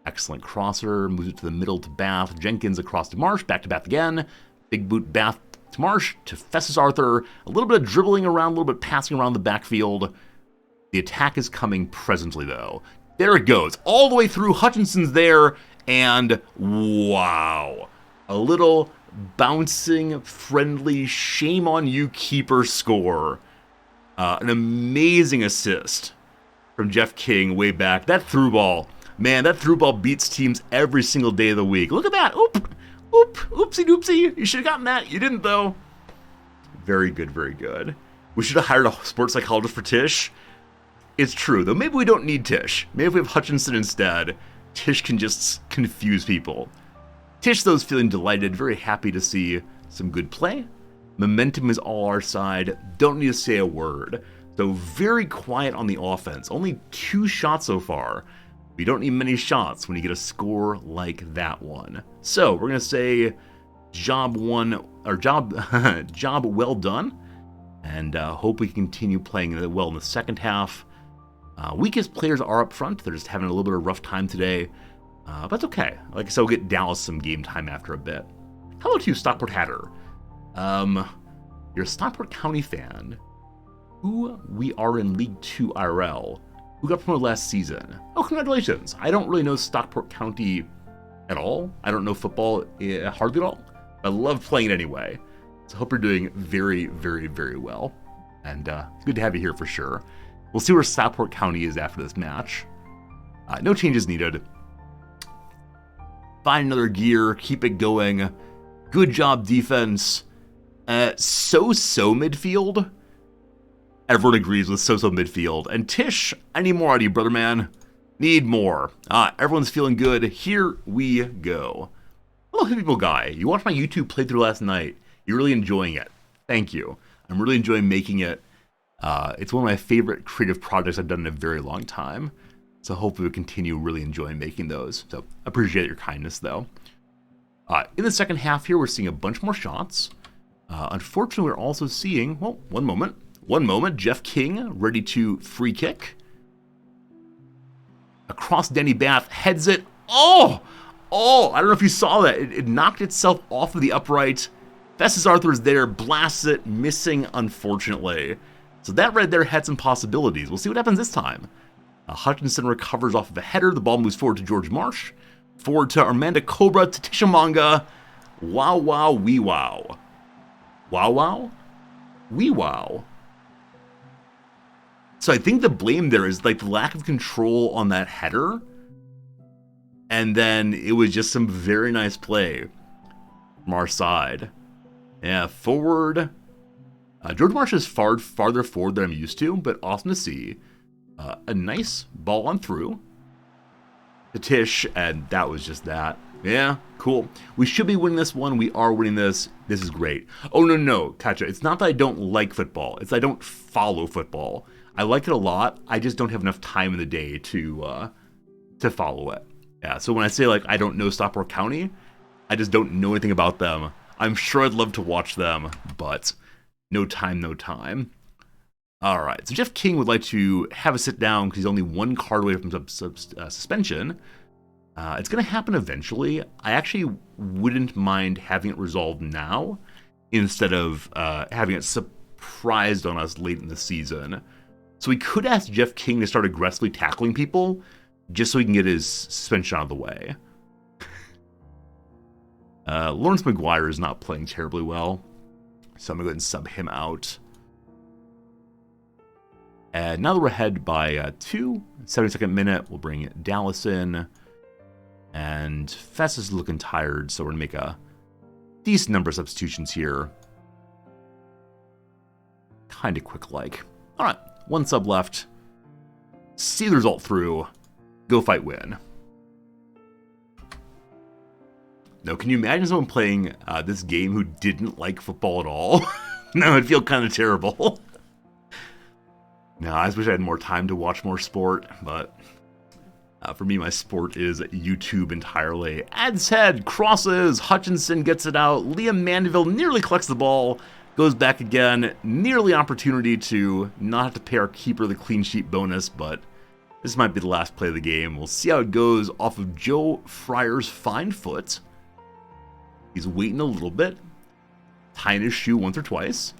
excellent crosser. Moves it to the middle to Bath. Jenkins across to Marsh, back to Bath again. Big boot Bath to Marsh, to Festus Arthur. A little bit of dribbling around, a little bit passing around the backfield. The attack is coming presently, though. There it goes, all the way through. Hutchinson's there, and wow. A little bouncing, friendly, shame on you keeper score. An amazing assist from Jeff King way back. That through ball, man, that through ball beats teams every single day of the week. Look at that. Oopsie doopsie. You should have gotten that. You didn't, though. Very good, very good. We should have hired a sports psychologist for Tish. It's true, though. Maybe we don't need Tish. Maybe if we have Hutchinson instead, Tish can just confuse people. Tish, though, is feeling delighted, very happy to see some good play. Momentum is all our side. Don't need to say a word. So very quiet on the offense. Only 2 shots so far. We don't need many shots when you get a score like that one. So we're going to say job well done. And hope we continue playing well in the second half. Weakest players are up front. They're just having a little bit of a rough time today. But that's okay. Like I said, we'll get Dallas some game time after a bit. Hello to you, Stockport Hatter. You're a Stockport County fan. Who we are in League 2 IRL. who got promoted last season. Oh, congratulations. I don't really know Stockport County at all. I don't know football hardly at all. I love playing it anyway. So I hope you're doing very, very, very well. And it's good to have you here for sure. We'll see where Stockport County is after this match. No changes needed. Find another gear. Keep it going. Good job, defense. So-so midfield. Everyone agrees with so-so midfield. And Tish, I need more out of you, brother man. Need more. Everyone's feeling good. Here we go. Hello, Hippie People Guy. You watched my YouTube playthrough last night. You're really enjoying it. Thank you. I'm really enjoying making it. It's one of my favorite creative projects I've done in a very long time. So hopefully we'll continue really enjoying making those. So appreciate your kindness, though. In the second half here, we're seeing a bunch more shots. Unfortunately, we're also seeing, well, one moment, Jeff King ready to free kick. Across Danny Bath, heads it. Oh, I don't know if you saw that. It knocked itself off of the upright. Festus Arthur's there, blasts it, missing, unfortunately. So that right there had some possibilities. We'll see what happens this time. Hutchinson recovers off of a header. The ball moves forward to George Marsh. Forward to Armanda Cobra, to Tishamanga. Wow, wow, wee wow. Wow, wow, wee wow. So I think the blame there is like the lack of control on that header. And then it was just some very nice play from our side. Yeah, forward. George Marsh is farther forward than I'm used to, but awesome to see. A nice ball on through to Tish, and that was just that. Yeah, cool. We should be winning this one. We are winning this. This is great. Oh, no, Katja. It's not that I don't like football. It's that I don't follow football. I like it a lot. I just don't have enough time in the day to follow it. Yeah, so when I say, like, I don't know Stockport County, I just don't know anything about them. I'm sure I'd love to watch them, but no time. All right, so Jeff King would like to have a sit down because he's only one card away from suspension. It's going to happen eventually. I actually wouldn't mind having it resolved now instead of having it surprised on us late in the season. So we could ask Jeff King to start aggressively tackling people just so he can get his suspension out of the way. Lawrence McGuire is not playing terribly well, so I'm going to go ahead and sub him out. And now that we're ahead by 2, 72nd minute, we'll bring Dallas in. And Festus is looking tired, so we're going to make a decent number of substitutions here. Kind of quick-like. All right, 1 sub left. See the result through. Go fight win. Now, can you imagine someone playing this game who didn't like football at all? No, it'd feel kind of terrible. No, I just wish I had more time to watch more sport, but for me, my sport is YouTube entirely. Ad's head crosses, Hutchinson gets it out, Liam Mandeville nearly collects the ball, goes back again, nearly opportunity to not have to pay our keeper the clean sheet bonus, but this might be the last play of the game. We'll see how it goes off of Joe Fryer's fine foot. He's waiting a little bit, tying his shoe once or twice.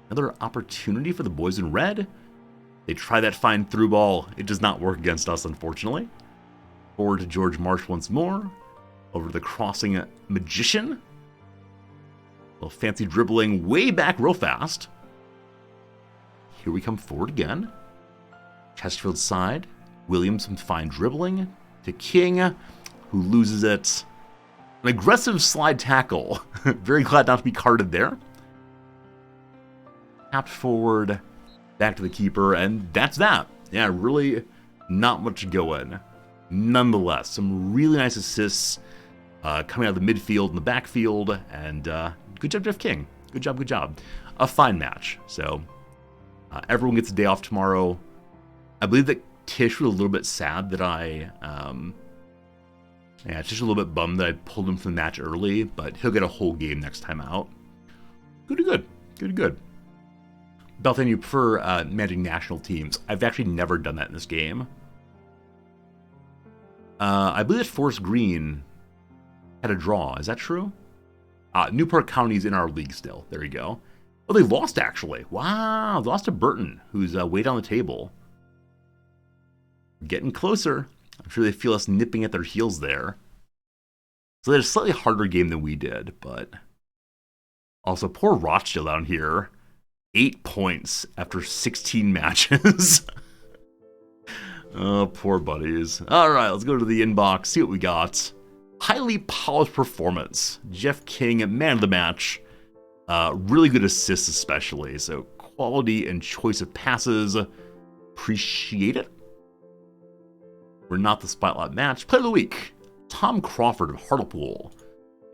Another opportunity for the boys in red. They try that fine through ball. It does not work against us, unfortunately. Forward to George Marsh once more. Over to the crossing magician. A little fancy dribbling way back real fast. Here we come forward again. Chesterfield side. Williams some fine dribbling to King, who loses it. An aggressive slide tackle. Very glad not to be carded there. Tapped forward, back to the keeper, and that's that. Yeah, really not much going. Nonetheless, some really nice assists coming out of the midfield and the backfield, and good job, Jeff King. Good job. A fine match. So everyone gets a day off tomorrow. I believe that Tish was a little bit sad that Tish was a little bit bummed that I pulled him from the match early, but he'll get a whole game next time out. Good. Belthan, you prefer managing national teams. I've actually never done that in this game. I believe that Forest Green had a draw. Is that true? Newport County's in our league still. There you go. Oh, they lost, actually. Wow, they lost to Burton, who's way down the table. Getting closer. I'm sure they feel us nipping at their heels there. So they had a slightly harder game than we did, but... Also, poor Rochdale down here. 8 points after 16 matches. Oh, poor buddies. All right, let's go to the inbox, see what we got. Highly polished performance. Jeff King, man of the match. Really good assists especially, so quality and choice of passes. Appreciate it. We're not the spotlight match. Player of the week, Tom Crawford of Hartlepool.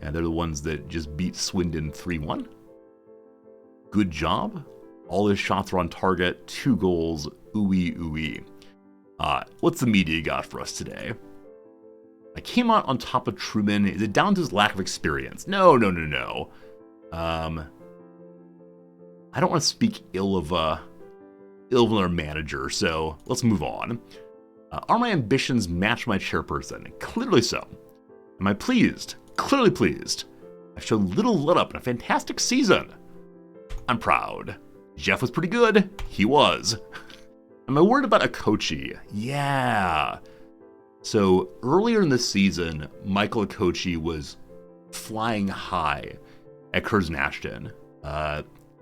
Yeah, they're the ones that just beat Swindon 3-1. Good job. All his shots were on target. 2 goals. Ooey, ooey. What's the media got for us today? I came out on top of Truman. Is it down to his lack of experience? No. I don't want to speak ill of our manager, so let's move on. Are my ambitions match my chairperson? Clearly so. Am I pleased? Clearly pleased. I've shown little let up in a fantastic season. I'm proud. Jeff was pretty good. He was. Am I worried about Okochi? Yeah. So earlier in the season, Michael Okochi was flying high at Curzon Ashton.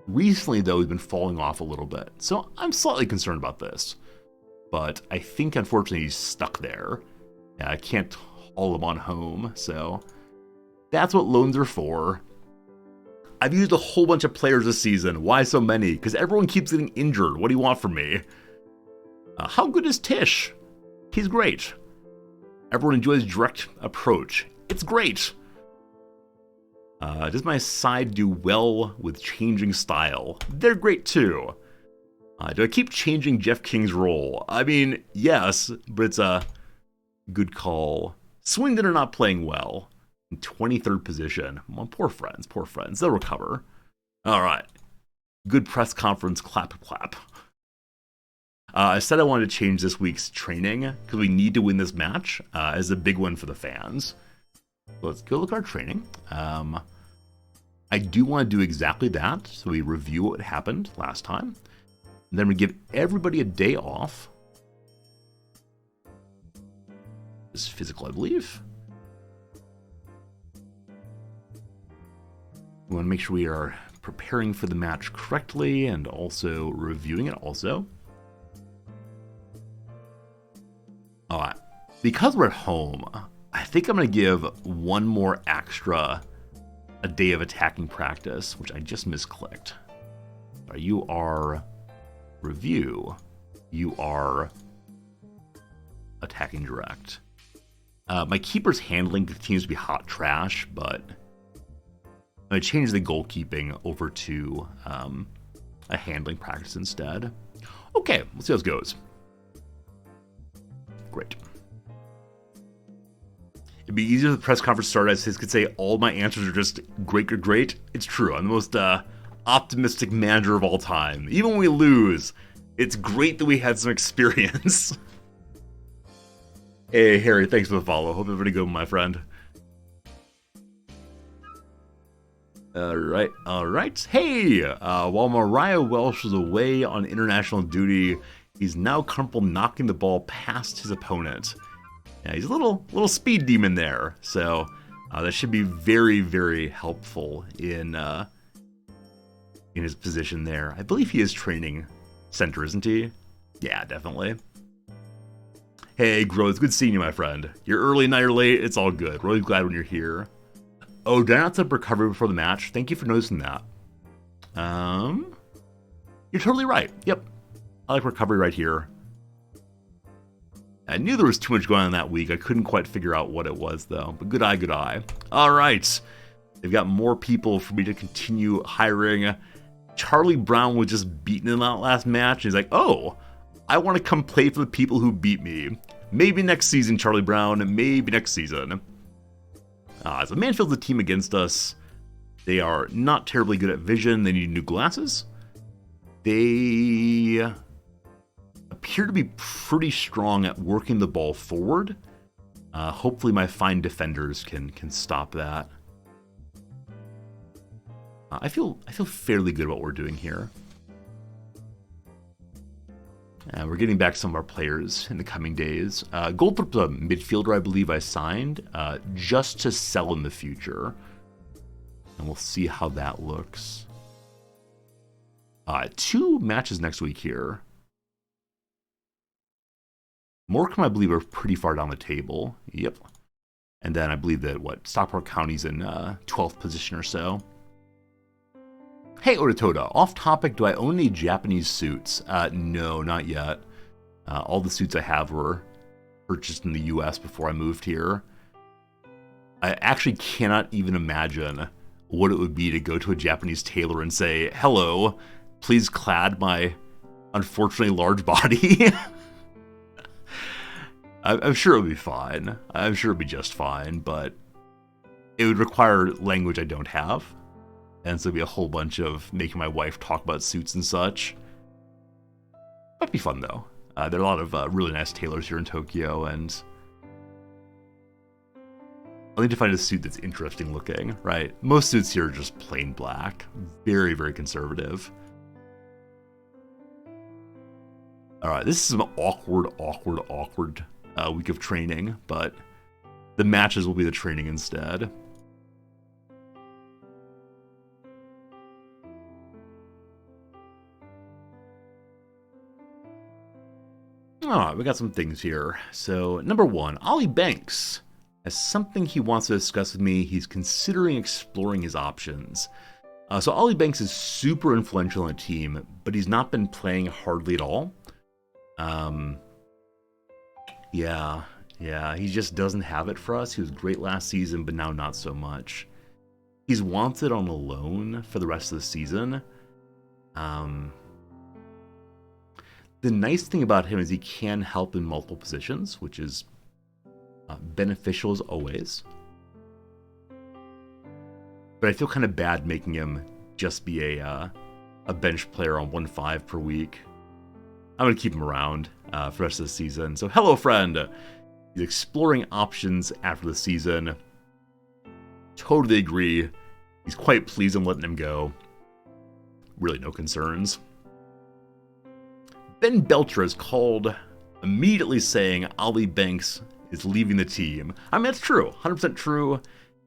Recently, though, he's been falling off a little bit. So I'm slightly concerned about this. But I think, unfortunately, he's stuck there. Yeah, I can't haul him on home, so that's what loans are for. I've used a whole bunch of players this season. Why so many? Because everyone keeps getting injured. What do you want from me? How good is Tish? He's great. Everyone enjoys direct approach. It's great. Does my side do well with changing style? They're great too. Do I keep changing Jeff King's role? I mean, yes, but it's a good call. Swindon are not playing well. In 23rd position. Well, poor friends. They'll recover. All right. Good press conference. Clap, clap. I said I wanted to change this week's training because we need to win this match as a big one for the fans. Let's go look at our training. I do want to do exactly that. So we review what happened last time. And then we give everybody a day off. It's physical, I believe. We want to make sure we are preparing for the match correctly and also reviewing it also. All right. Because we're at home, I think I'm going to give one more extra a day of attacking practice, which I just misclicked. You are review. You are attacking direct. My keeper's handling continues to be hot trash, but I'm going to change the goalkeeping over to a handling practice instead. Okay, let's see how this goes. Great. It'd be easier if the press conference started. I could say all my answers are just great. It's true. I'm the most optimistic manager of all time. Even when we lose, it's great that we had some experience. Hey, Harry, thanks for the follow. Hope everybody good, my friend. All right. Hey, while Mariah Welsh was away on international duty, he's now comfortable knocking the ball past his opponent. Yeah, he's a little speed demon there, so that should be very, very helpful in his position there. I believe he is training center, isn't he? Yeah, definitely. Hey, Gro, it's good seeing you, my friend. You're early, now you're late. It's all good. Really glad when you're here. Oh, did I not set up recovery before the match? Thank you for noticing that. You're totally right. Yep. I like recovery right here. I knew there was too much going on that week. I couldn't quite figure out what it was, though. But good eye. All right. They've got more people for me to continue hiring. Charlie Brown was just beaten in that last match. He's like, oh, I want to come play for the people who beat me. Maybe next season, Charlie Brown. Maybe next season. So Manfield's the team against us. They are not terribly good at vision. They need new glasses. They appear to be pretty strong at working the ball forward. Hopefully my fine defenders can stop that. I feel fairly good about what we're doing here. We're getting back some of our players in the coming days. Goldthorpe's a midfielder, I believe I signed, just to sell in the future. And we'll see how that looks. 2 matches next week here. Morecambe, I believe, are pretty far down the table. Yep. And then I believe that, Stockport County's in 12th position or so. Hey, Otatoda, off topic, do I own any Japanese suits? No, not yet. All the suits I have were purchased in the US before I moved here. I actually cannot even imagine what it would be to go to a Japanese tailor and say, hello, please clad my unfortunately large body. I'm sure it would be fine. I'm sure it would be just fine, but it would require language I don't have. And so it'd be a whole bunch of making my wife talk about suits and such. Might be fun, though. There are a lot of really nice tailors here in Tokyo, and I'll need to find a suit that's interesting looking, right? Most suits here are just plain black. Very, very conservative. Alright, this is an awkward week of training, but the matches will be the training instead. Alright, we got some things here. So, number 1, Ollie Banks has something he wants to discuss with me. He's considering exploring his options. So Ollie Banks is super influential in the team, but he's not been playing hardly at all. Yeah, he just doesn't have it for us. He was great last season, but now not so much. He's wanted on a loan for the rest of the season. The nice thing about him is he can help in multiple positions, which is beneficial as always. But I feel kind of bad making him just be a bench player on 1.5 per week. I'm going to keep him around for the rest of the season. So, hello, friend. He's exploring options after the season. Totally agree. He's quite pleased in letting him go. Really no concerns. Ben Belcher is called, immediately saying Ollie Banks is leaving the team. I mean, that's true. 100% true.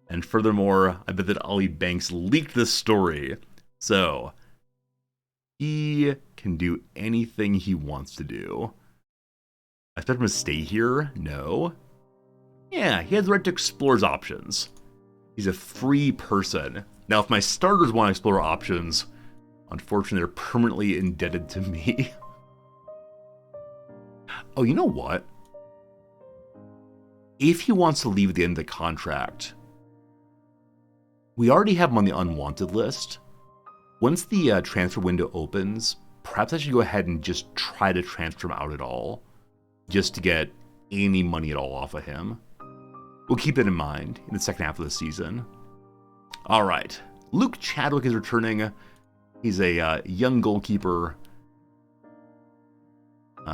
And furthermore, I bet that Ollie Banks leaked this story. So, he can do anything he wants to do. I expect him to stay here? No. Yeah, he has the right to explore his options. He's a free person. Now, if my starters want to explore options, unfortunately, they're permanently indebted to me. Oh, you know what? If he wants to leave at the end of the contract, we already have him on the unwanted list. Once the transfer window opens, perhaps I should go ahead and just try to transfer him out at all, just to get any money at all off of him. We'll keep it in mind in the second half of the season. All right, Luke Chadwick is returning. He's a young goalkeeper.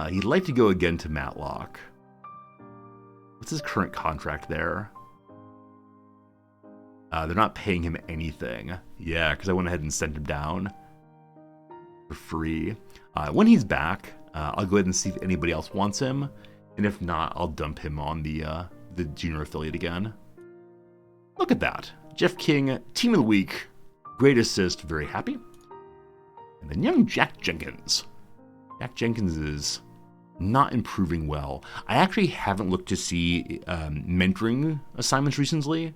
He'd like to go again to Matlock. What's his current contract there? They're not paying him anything. Yeah, because I went ahead and sent him down for free. When he's back, I'll go ahead and see if anybody else wants him. And if not, I'll dump him on the junior affiliate again. Look at that. Jeff King, Team of the Week. Great assist, very happy. And then young Jack Jenkins. Jack Jenkins is not improving well. I actually haven't looked to see mentoring assignments recently.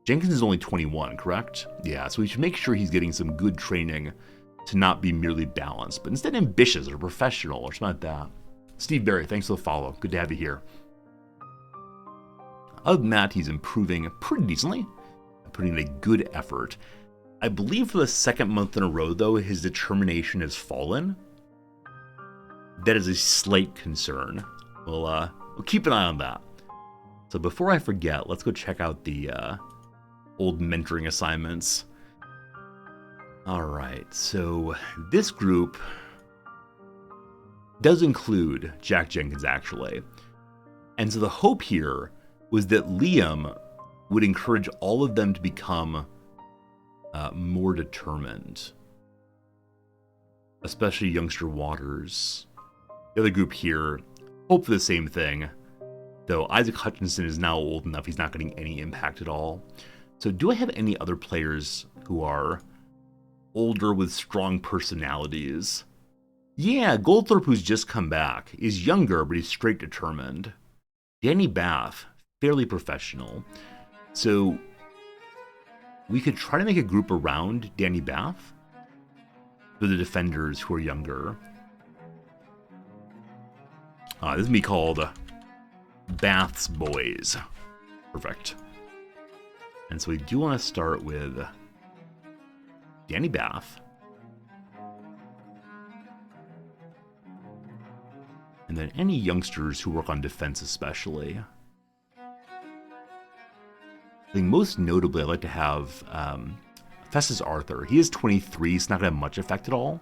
Jenkins is only 21, correct? Yeah, so we should make sure he's getting some good training to not be merely balanced, but instead ambitious or professional or something like that. Steve Berry, thanks for the follow. Good to have you here. Other than that, he's improving pretty decently, putting in a good effort. I believe for the second month in a row, though, his determination has fallen. That is a slight concern. We'll keep an eye on that. So before I forget, let's go check out the old mentoring assignments. Alright, so this group does include Jack Jenkins, actually. And so the hope here was that Liam would encourage all of them to become more determined. Especially youngster Waters. The other group here hope for the same thing, though Isaac Hutchinson is now old enough he's not getting any impact at all. So do I have any other players who are older with strong personalities? Yeah, Goldthorpe, who's just come back, is younger, but he's straight determined. Danny Bath, fairly professional. So we could try to make a group around Danny Bath for the defenders who are younger. This is going to be called Bath's Boys. Perfect. And so we do want to start with Danny Bath. And then any youngsters who work on defense especially. I think most notably I'd like to have Festus Arthur. He is 23, he's not going to have much effect at all.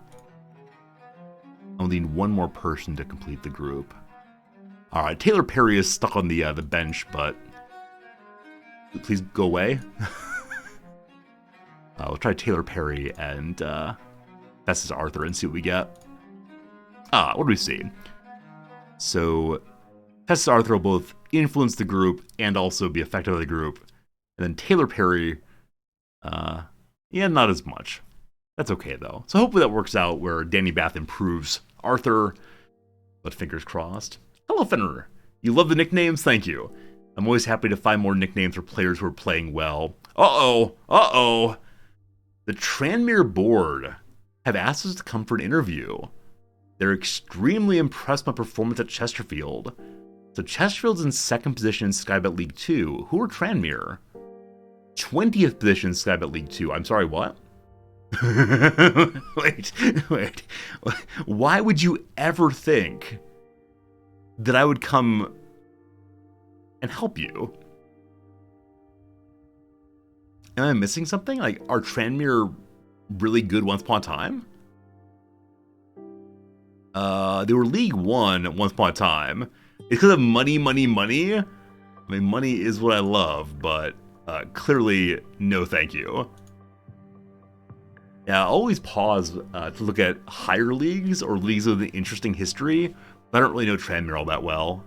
I'll need one more person to complete the group. Alright, Taylor Perry is stuck on the bench, but please go away. We'll try Taylor Perry and Festus Arthur and see what we get. What do we see? So, Festus Arthur will both influence the group and also be effective by the group. And then Taylor Perry, not as much. That's okay, though. So hopefully that works out where Danny Bath improves Arthur, but fingers crossed. Hello, Fenrir. You love the nicknames? Thank you. I'm always happy to find more nicknames for players who are playing well. Uh-oh. The Tranmere board have asked us to come for an interview. They're extremely impressed by my performance at Chesterfield. So Chesterfield's in second position in Skybet League 2. Who are Tranmere? 20th position in Skybet League 2. I'm sorry, what? Wait. Why would you ever think that I would come and help you? Am I missing something? Like, are Tranmere really good once upon a time? They were League 1 once upon a time. It's because of money. I mean, money is what I love, but clearly, no thank you. Yeah, I always pause to look at higher leagues or leagues with an interesting history, but I don't really know Tranmere all that well.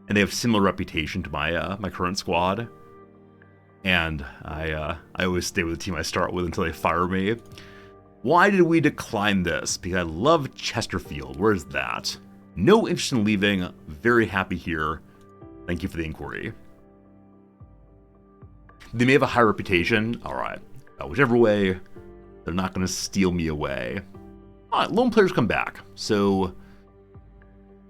And they have similar reputation to my my current squad. And I always stay with the team I start with until they fire me. Why did we decline this? Because I love Chesterfield. Where's that? No interest in leaving. Very happy here. Thank you for the inquiry. They may have a high reputation. Alright. Whichever way, they're not going to steal me away. Alright, lone players come back. So,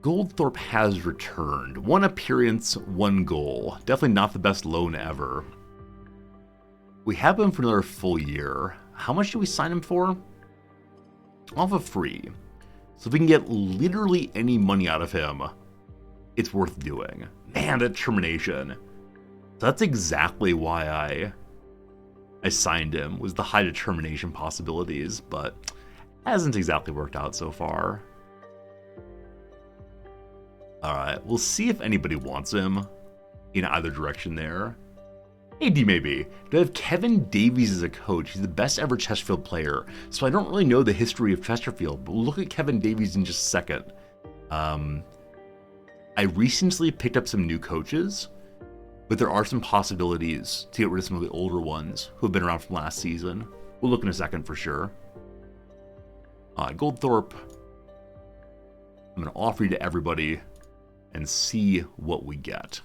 Goldthorpe has returned. 1 appearance, 1 goal. Definitely not the best loan ever. We have him for another full year. How much do we sign him for? Off of free. So if we can get literally any money out of him, it's worth doing. Man, that determination. So that's exactly why I signed him, was the high determination possibilities, but hasn't exactly worked out so far. Alright, we'll see if anybody wants him in either direction there. Hey, D maybe. Do I have Kevin Davies as a coach? He's the best ever Chesterfield player. So I don't really know the history of Chesterfield, but we'll look at Kevin Davies in just a second. I recently picked up some new coaches, but there are some possibilities to get rid of some of the older ones who have been around from last season. We'll look in a second for sure. Goldthorpe. I'm going to offer you to everybody and see what we get.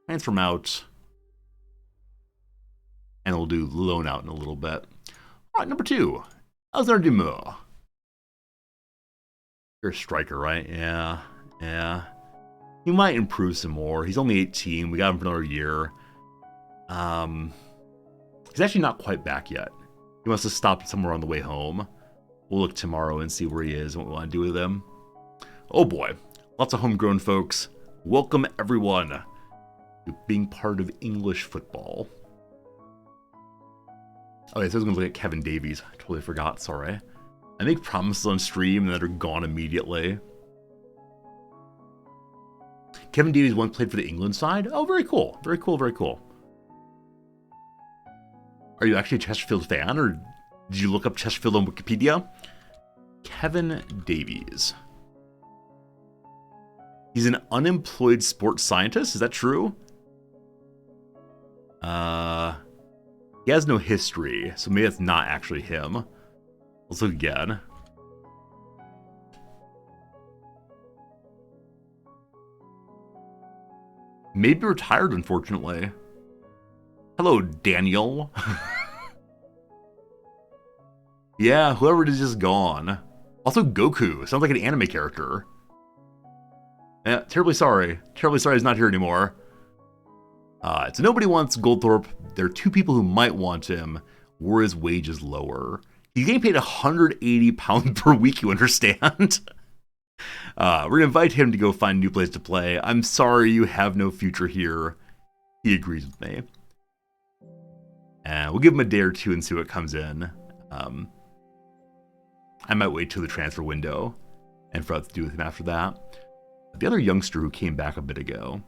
Transfer him out. And we'll do loan out in a little bit. All right, number 2. Alexander Dumas. You're a striker, right? Yeah. He might improve some more. He's only 18. We got him for another year. He's actually not quite back yet. He wants to stop somewhere on the way home. We'll look tomorrow and see where he is and what we want to do with him. Oh boy. Lots of homegrown folks. Welcome, everyone, to being part of English football. Okay, so I was going to look at Kevin Davies. I totally forgot, sorry. I make promises on stream that are gone immediately. Kevin Davies once played for the England side? Oh, very cool. Very cool. Are Are you actually a Chesterfield fan, or did you look up Chesterfield on Wikipedia? Kevin Davies. He's an unemployed sports scientist. Is that true? He has no history, so maybe that's not actually him. Let's look again. Maybe retired, unfortunately. Hello, Daniel. Yeah, whoever it is just gone. Also, Goku. Sounds like an anime character. Yeah, terribly sorry. Terribly sorry he's not here anymore. So nobody wants Goldthorpe. There are two people who might want him. Were his wages lower? He's getting paid £180 per week, you understand? We're going to invite him to go find a new place to play. I'm sorry you have no future here. He agrees with me. And we'll give him a day or two and see what comes in. I might wait till the transfer window and for us to do with him after that. The other youngster who came back a bit ago.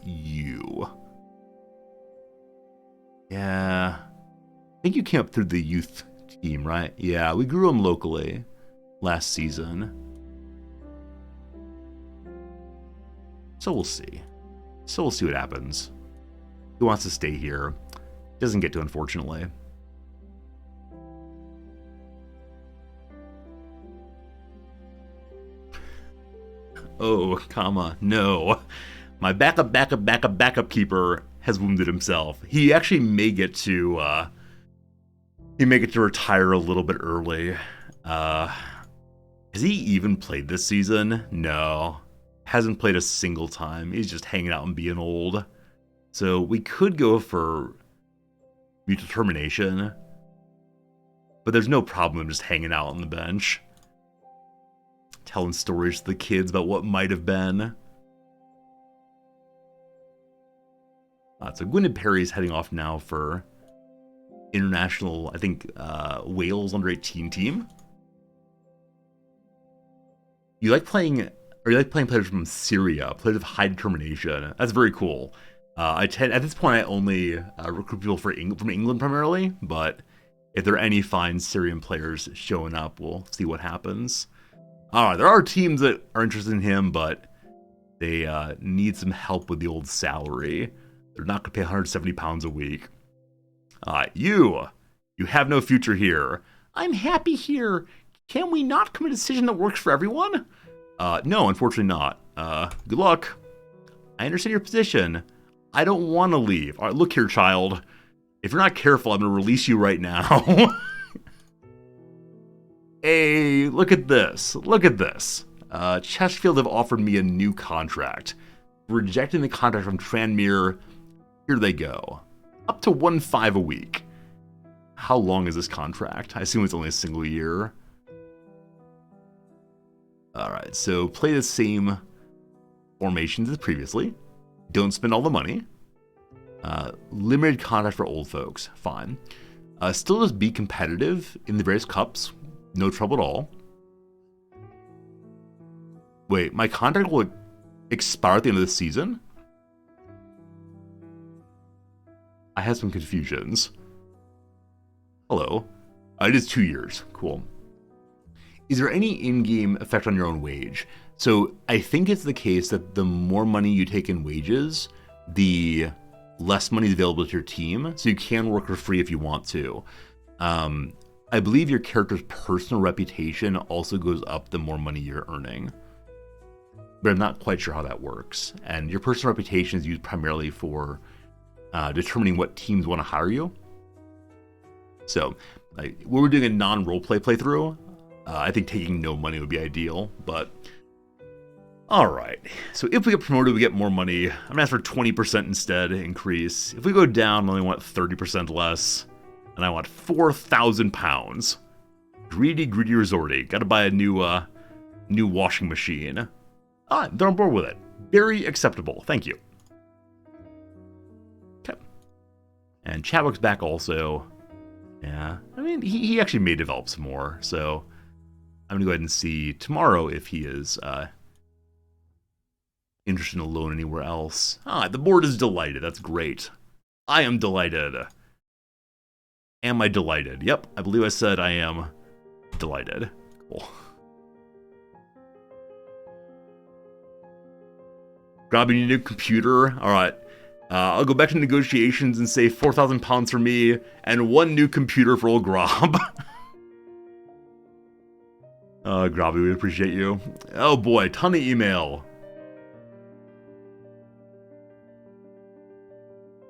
You. Yeah. I think you came up through the youth team, right? Yeah, we grew him locally last season. So we'll see. So we'll see what happens. He wants to stay here. Doesn't get to, unfortunately. Oh, comma, no. My backup keeper has wounded himself. He actually may get to, retire a little bit early. Has he even played this season? No. Hasn't played a single time. He's just hanging out and being old. So we could go for mutual termination. But there's no problem just hanging out on the bench. Telling stories to the kids about what might have been. So Gwynedd Perry's heading off now for international, I think, Wales under-18 team. Are you like playing players from Syria, players of high determination? That's very cool. At this point, I only recruit people from England primarily, but if there are any fine Syrian players showing up, we'll see what happens. There are teams that are interested in him, but they need some help with the old salary. They're not going to pay £170 a week. You have no future here. I'm happy here. Can we not come to a decision that works for everyone? No, unfortunately not. Good luck. I understand your position. I don't want to leave. All right, look here, child. If you're not careful, I'm going to release you right now. Hey, look at this. Look at this. Chesterfield have offered me a new contract. Rejecting the contract from Tranmere. Here they go. Up to 1.5 a week. How long is this contract? I assume it's only a single year. Alright, so play the same formations as previously. Don't spend all the money. Limited contract for old folks. Fine. Still just be competitive in the various cups. No trouble at all. Wait, my contract will expire at the end of the season? I had some confusions. Hello. It is 2 years. Cool. Is there any in-game effect on your own wage? So I think it's the case that the more money you take in wages, the less money is available to your team. So you can work for free if you want to. I believe your character's personal reputation also goes up the more money you're earning. But I'm not quite sure how that works. And your personal reputation is used primarily for determining what teams want to hire you. So, when we're doing a non-roleplay playthrough, I think taking no money would be ideal, but... Alright, so if we get promoted, we get more money. I'm going to ask for 20% instead increase. If we go down, I only want 30% less. And I want £4,000. Greedy resorty. Gotta buy a new washing machine. They're on board with it. Very acceptable. Thank you. Okay. And Chadwick's back also. Yeah. I mean, he actually may develop some more. So I'm gonna go ahead and see tomorrow if he is interested in a loan anywhere else. The board is delighted. That's great. I am delighted. Am I delighted? Yep, I believe I said I am delighted. Cool. Grabbing a new computer. All right. I'll go back to negotiations and say 4,000 pounds for me and one new computer for old Grob. Grobby, we appreciate you. Oh boy, ton of email.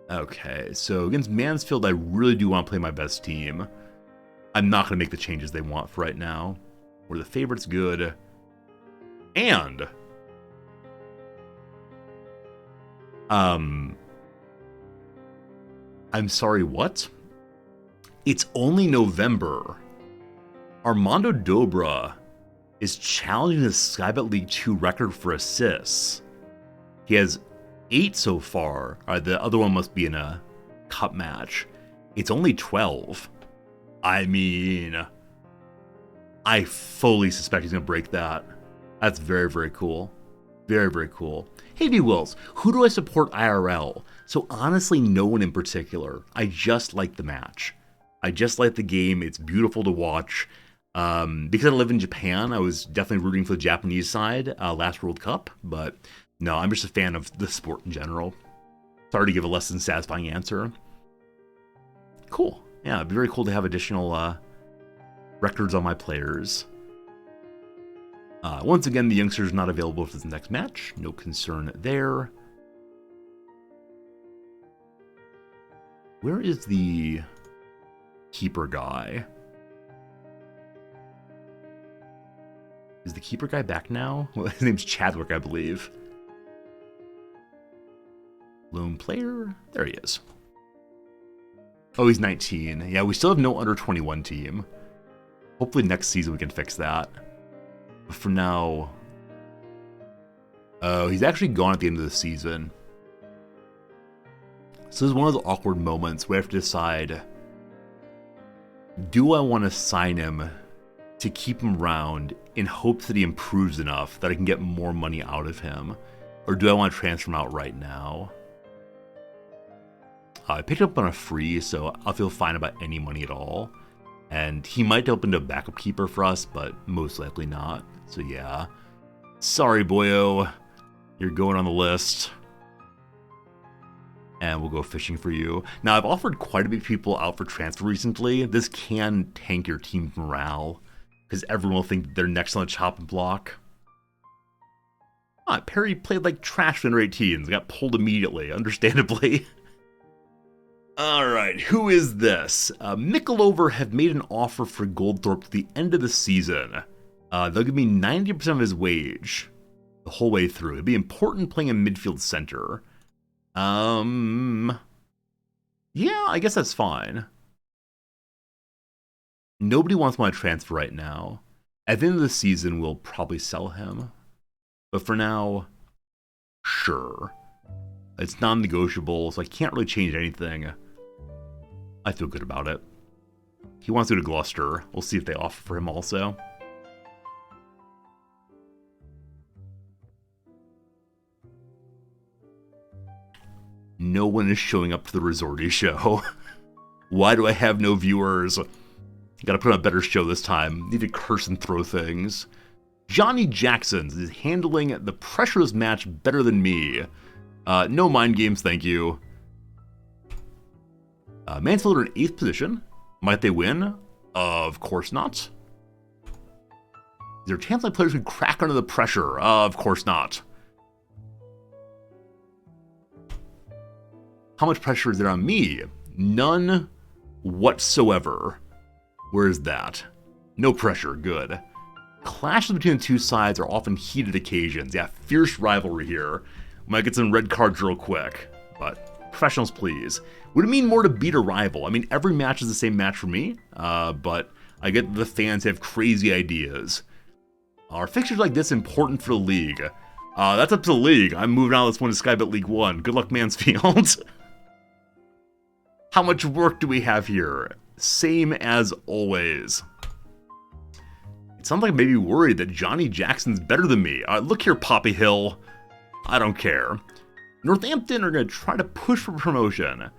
Okay, so against Mansfield, I really do want to play my best team. I'm not going to make the changes they want for right now. We're the favorites, good. And I'm sorry, what? It's only November. Armando Dobra is challenging the Skybet League 2 record for assists. He has 8 so far. The other one must be in a cup match. It's only 12. I mean, I fully suspect he's going to break that. That's very, very cool. Very, very cool. Hey, D. Wills, who do I support IRL? So honestly, no one in particular. I just like the match. I just like the game. It's beautiful to watch. Because I live in Japan, I was definitely rooting for the Japanese side last World Cup. But no, I'm just a fan of the sport in general. Sorry to give a less than satisfying answer. Cool. Yeah, it'd be very cool to have additional records on my players. Once again, the youngster's not available for the next match. No concern there. Where is the keeper guy? Is the keeper guy back now? Well, his name's Chadwick, I believe. Lone player? There he is. Oh, he's 19. Yeah, we still have no under 21 team. Hopefully next season we can fix that. But for now... Oh, he's actually gone at the end of the season. So this is one of the awkward moments where I have to decide, do I want to sign him to keep him around in hopes that he improves enough that I can get more money out of him? Or do I want to transfer him out right now? I picked up on a free, so I'll feel fine about any money at all. And he might open to a backup keeper for us, but most likely not. So yeah. Sorry, boyo. You're going on the list. And we'll go fishing for you. Now, I've offered quite a few people out for transfer recently. This can tank your team's morale, because everyone will think they're next on the chopping block. Perry played like trash under 18s. Got pulled immediately, understandably. Alright, who is this? Mickleover have made an offer for Goldthorpe to the end of the season. They'll give me 90% of his wage the whole way through. It'd be important playing a midfield center. Yeah, I guess that's fine. Nobody wants my transfer right now. At the end of the season, we'll probably sell him. But for now, sure. It's non-negotiable, so I can't really change anything. I feel good about it. He wants to go to Gloucester. We'll see if they offer for him also. No one is showing up to the Resorty show. Why do I have no viewers? Gotta put on a better show this time. Need to curse and throw things. Johnny Jackson is handling the pressureless match better than me. No mind games, thank you. Mansfield are in 8th position. Might they win? Of course not. Is there a chance my players could crack under the pressure? Of course not. How much pressure is there on me? None whatsoever. Where is that? No pressure, good. Clashes between the two sides are often heated occasions. Yeah, fierce rivalry here. Might get some red cards real quick, but professionals please. Would it mean more to beat a rival? I mean, every match is the same match for me, but I get the fans have crazy ideas. Are fixtures like this important for the league? That's up to the league. I'm moving out of this one to Skybet League 1. Good luck, Mansfield. How much work do we have here? Same as always. It sounds like maybe worried that Johnny Jackson's better than me. Look here, Poppy Hill. I don't care. Northampton are going to try to push for promotion.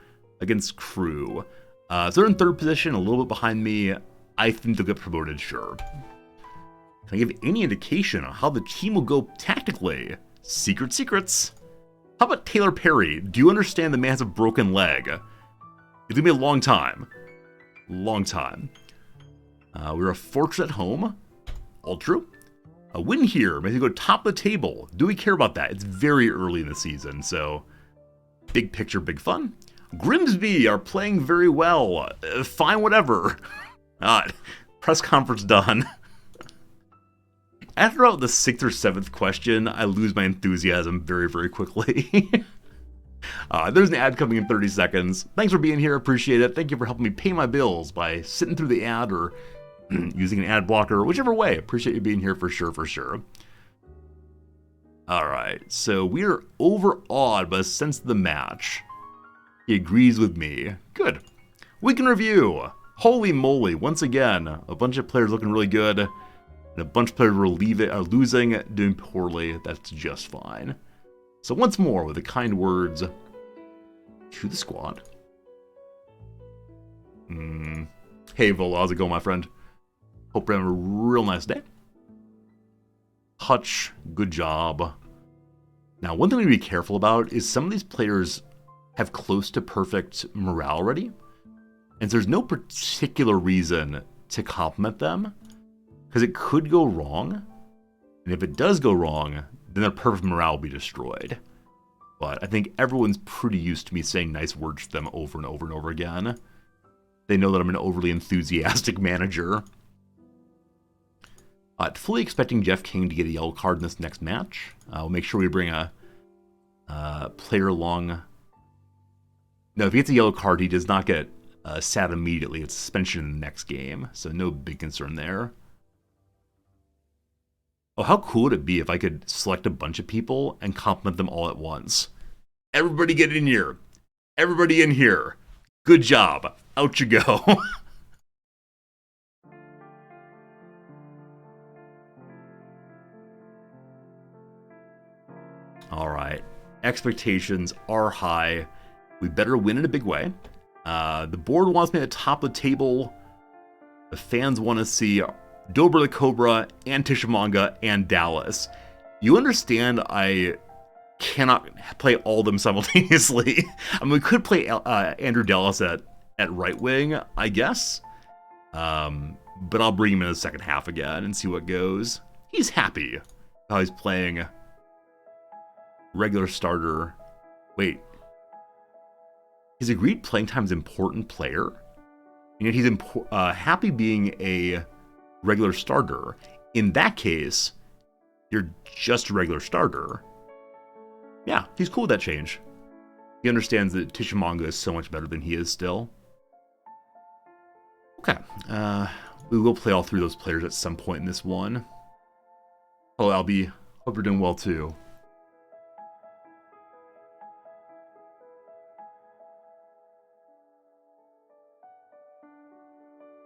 against Crew. So they're in third position, a little bit behind me. I think they'll get promoted, sure. Can I give any indication on how the team will go tactically? Secrets. How about Taylor Perry? Do you understand the man has a broken leg? It's gonna be a long time. We're a fortress at home. All true. A win here makes you go top of the table. Do we care about that? It's very early in the season, so big picture, big fun. Grimsby are playing very well. Fine, whatever. Press conference done. After about the 6th or 7th question, I lose my enthusiasm very, very quickly. There's an ad coming in 30 seconds. Thanks for being here. Appreciate it. Thank you for helping me pay my bills by sitting through the ad or using an ad blocker, whichever way. Appreciate you being here for sure. Alright, so we are overawed by the sense of the match. He agrees with me. Good. We can review. Holy moly, once again, a bunch of players looking really good, and a bunch of players are losing, doing poorly. That's just fine. So once more, with the kind words to the squad. Hey, Volo, how's it going, my friend? Hope you're having a real nice day. Hutch, good job. Now, one thing we need to be careful about is some of these players have close to perfect morale already, and so there's no particular reason to compliment them, because it could go wrong, and if it does go wrong, then their perfect morale will be destroyed. But I think everyone's pretty used to me saying nice words to them over and over and over again. They know that I'm an overly enthusiastic manager. Fully expecting Jeff King to get a yellow card in this next match. We'll make sure we bring a player along. No, if he gets a yellow card, he does not get sat immediately. It's suspension in the next game, so no big concern there. Oh, how cool would it be if I could select a bunch of people and compliment them all at once? Everybody get in here. Everybody in here. Good job. Out you go. All right. Expectations are high. We better win in a big way. The board wants me at the top of the table. The fans want to see Dobra the Cobra and Tishamanga and Dallas. You understand I cannot play all of them simultaneously. I mean, we could play Andrew Dallas at right wing, I guess. But I'll bring him in the second half again and see what goes. He's happy how he's playing regular starter. Wait. He's agreed playing time's important player? And yet he's happy being a regular starter. In that case, you're just a regular starter. Yeah, he's cool with that change. He understands that Tishamanga is so much better than he is still. Okay. We will play all three of those players at some point in this one. Hello, Albie. Hope you're doing well, too.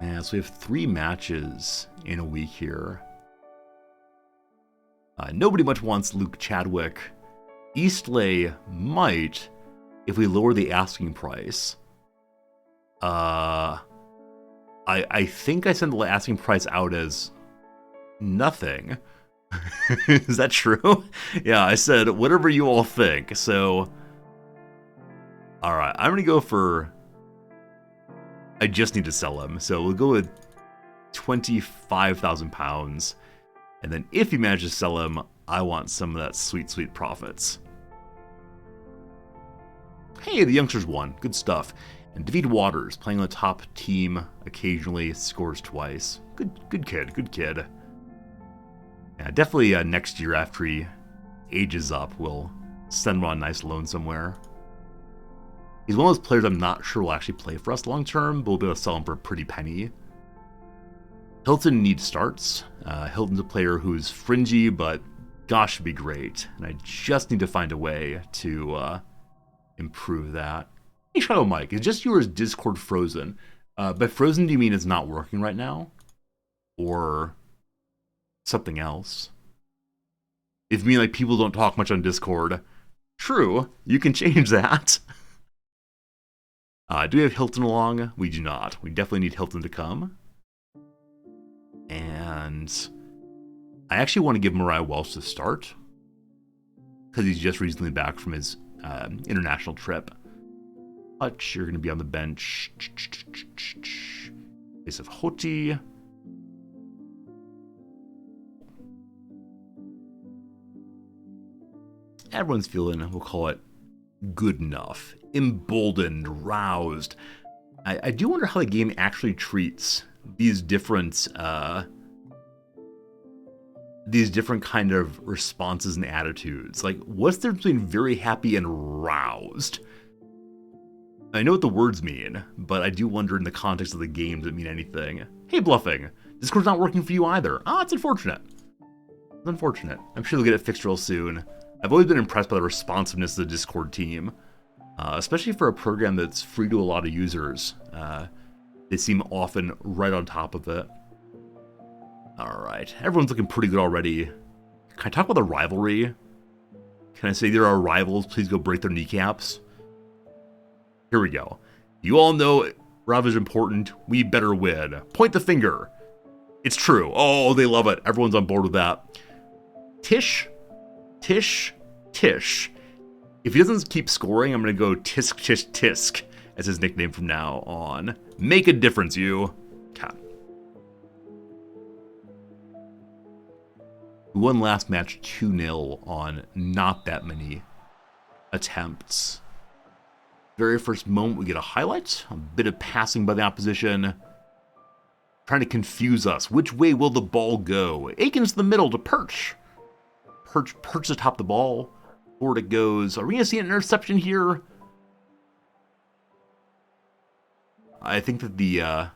Yeah, so we have 3 matches in a week here. Nobody much wants Luke Chadwick. Eastlay might if we lower the asking price. I think I sent the asking price out as nothing. Is that true? Yeah, I said whatever you all think. So, alright, I'm going to go for... I just need to sell him. So we'll go with £25,000. And then if you manage to sell him, I want some of that sweet, sweet profits. Hey, the youngsters won. Good stuff. And David Waters, playing on the top team, occasionally scores twice. Good kid. Yeah, definitely next year after he ages up, we'll send him on a nice loan somewhere. He's one of those players I'm not sure will actually play for us long term, but we'll be able to sell him for a pretty penny. Hilton needs starts. Hilton's a player who's fringy, but gosh, should be great. And I just need to find a way to improve that. Hey, Shadow Mike, is just yours Discord frozen? By frozen, do you mean it's not working right now? Or something else? If you mean like people don't talk much on Discord, true, you can change that. Do we have Hilton along? We do not. We definitely need Hilton to come. And I actually want to give Mariah Welsh the start because he's just recently back from his international trip. Hutch, you're going to be on the bench. Place of Hoti. Everyone's feeling, we'll call it, good enough, emboldened, roused. I do wonder how the game actually treats these different kind of responses and attitudes. Like, what's the difference between very happy and roused? I know what the words mean, but I do wonder in the context of the game, does it mean anything? Hey, Bluffing, Discord's not working for you either. It's unfortunate. It's unfortunate. I'm sure they'll get it fixed real soon. I've always been impressed by the responsiveness of the Discord team, especially for a program that's free to a lot of users. They seem often right on top of it. Alright, everyone's looking pretty good already. Can I talk about the rivalry? Can I say there are rivals, please go break their kneecaps? Here we go. You all know rivalry's important, we better win. Point the finger. It's true. Oh, they love it. Everyone's on board with that. Tish. If he doesn't keep scoring, I'm going to go Tisk as his nickname from now on. Make a difference, you. Okay. We won last match 2-0 on not that many attempts. Very first moment, we get a highlight. A bit of passing by the opposition. Trying to confuse us. Which way will the ball go? Aikens to the middle to Perch. Perch atop the ball. Forward it goes. Are we going to see an interception here? I think that the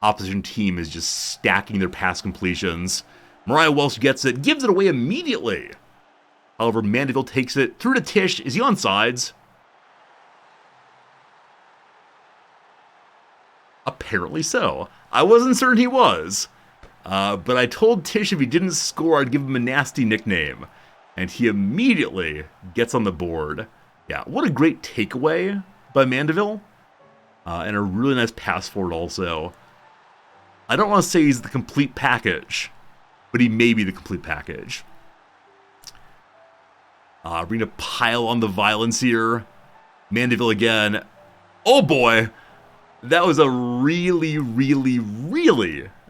opposition team is just stacking their pass completions. Mariah Welsh gets it, gives it away immediately. However, Mandeville takes it through to Tish. Is he on sides? Apparently so. I wasn't certain he was. But I told Tish if he didn't score, I'd give him a nasty nickname. And he immediately gets on the board. Yeah, what a great takeaway by Mandeville. And a really nice pass forward also. I don't want to say he's the complete package, but he may be the complete package. We're going to pile on the violence here. Mandeville again. Oh boy! That was a really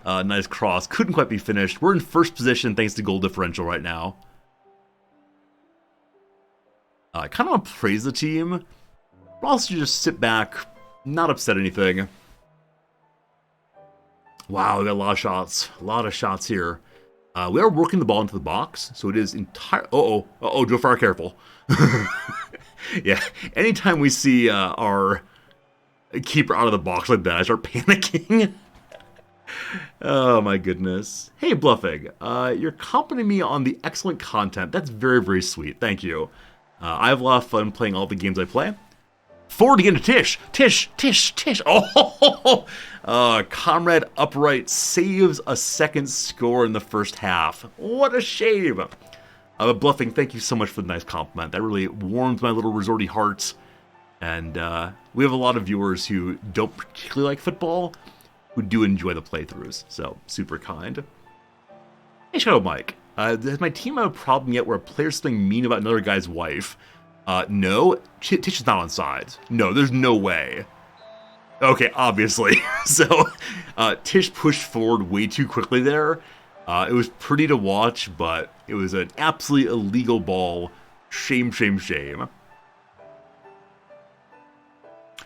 nice cross. Couldn't quite be finished. We're in first position thanks to goal differential right now. I kind of want to praise the team, but also just sit back, not upset anything. Wow, we got a lot of shots. A lot of shots here. We are working the ball into the box, so it is entire... Uh-oh, Joe Farr, careful. Yeah, anytime we see our keeper out of the box like that, I start panicking. Oh my goodness. Hey, Bluffing, you're complimenting me on the excellent content. That's very sweet. Thank you. I have a lot of fun playing all the games I play. Forward again to Tish. Tish. Oh, Comrade Upright saves a second score in the first half. What a shame. Bluffing, thank you so much for the nice compliment. That really warms my little resorty heart. And we have a lot of viewers who don't particularly like football, who do enjoy the playthroughs. So, super kind. Hey, Shadow Mike. Has my team had a problem yet where a player's something mean about another guy's wife? No. Tish is not on sides. No, there's no way. Okay, obviously. So, Tish pushed forward way too quickly there. It was pretty to watch, but it was an absolutely illegal ball. Shame.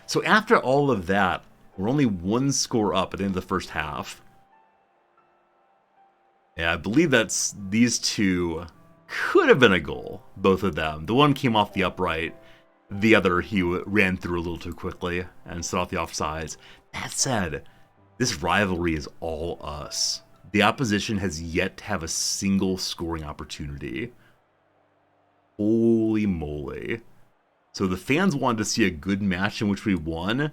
So after all of that, we're only one score up at the end of the first half. Yeah, I believe that's these two could have been a goal, both of them. The one came off the upright. The other, he ran through a little too quickly and set off the offsides. That said, this rivalry is all us. The opposition has yet to have a single scoring opportunity. Holy moly. So the fans wanted to see a good match in which we won.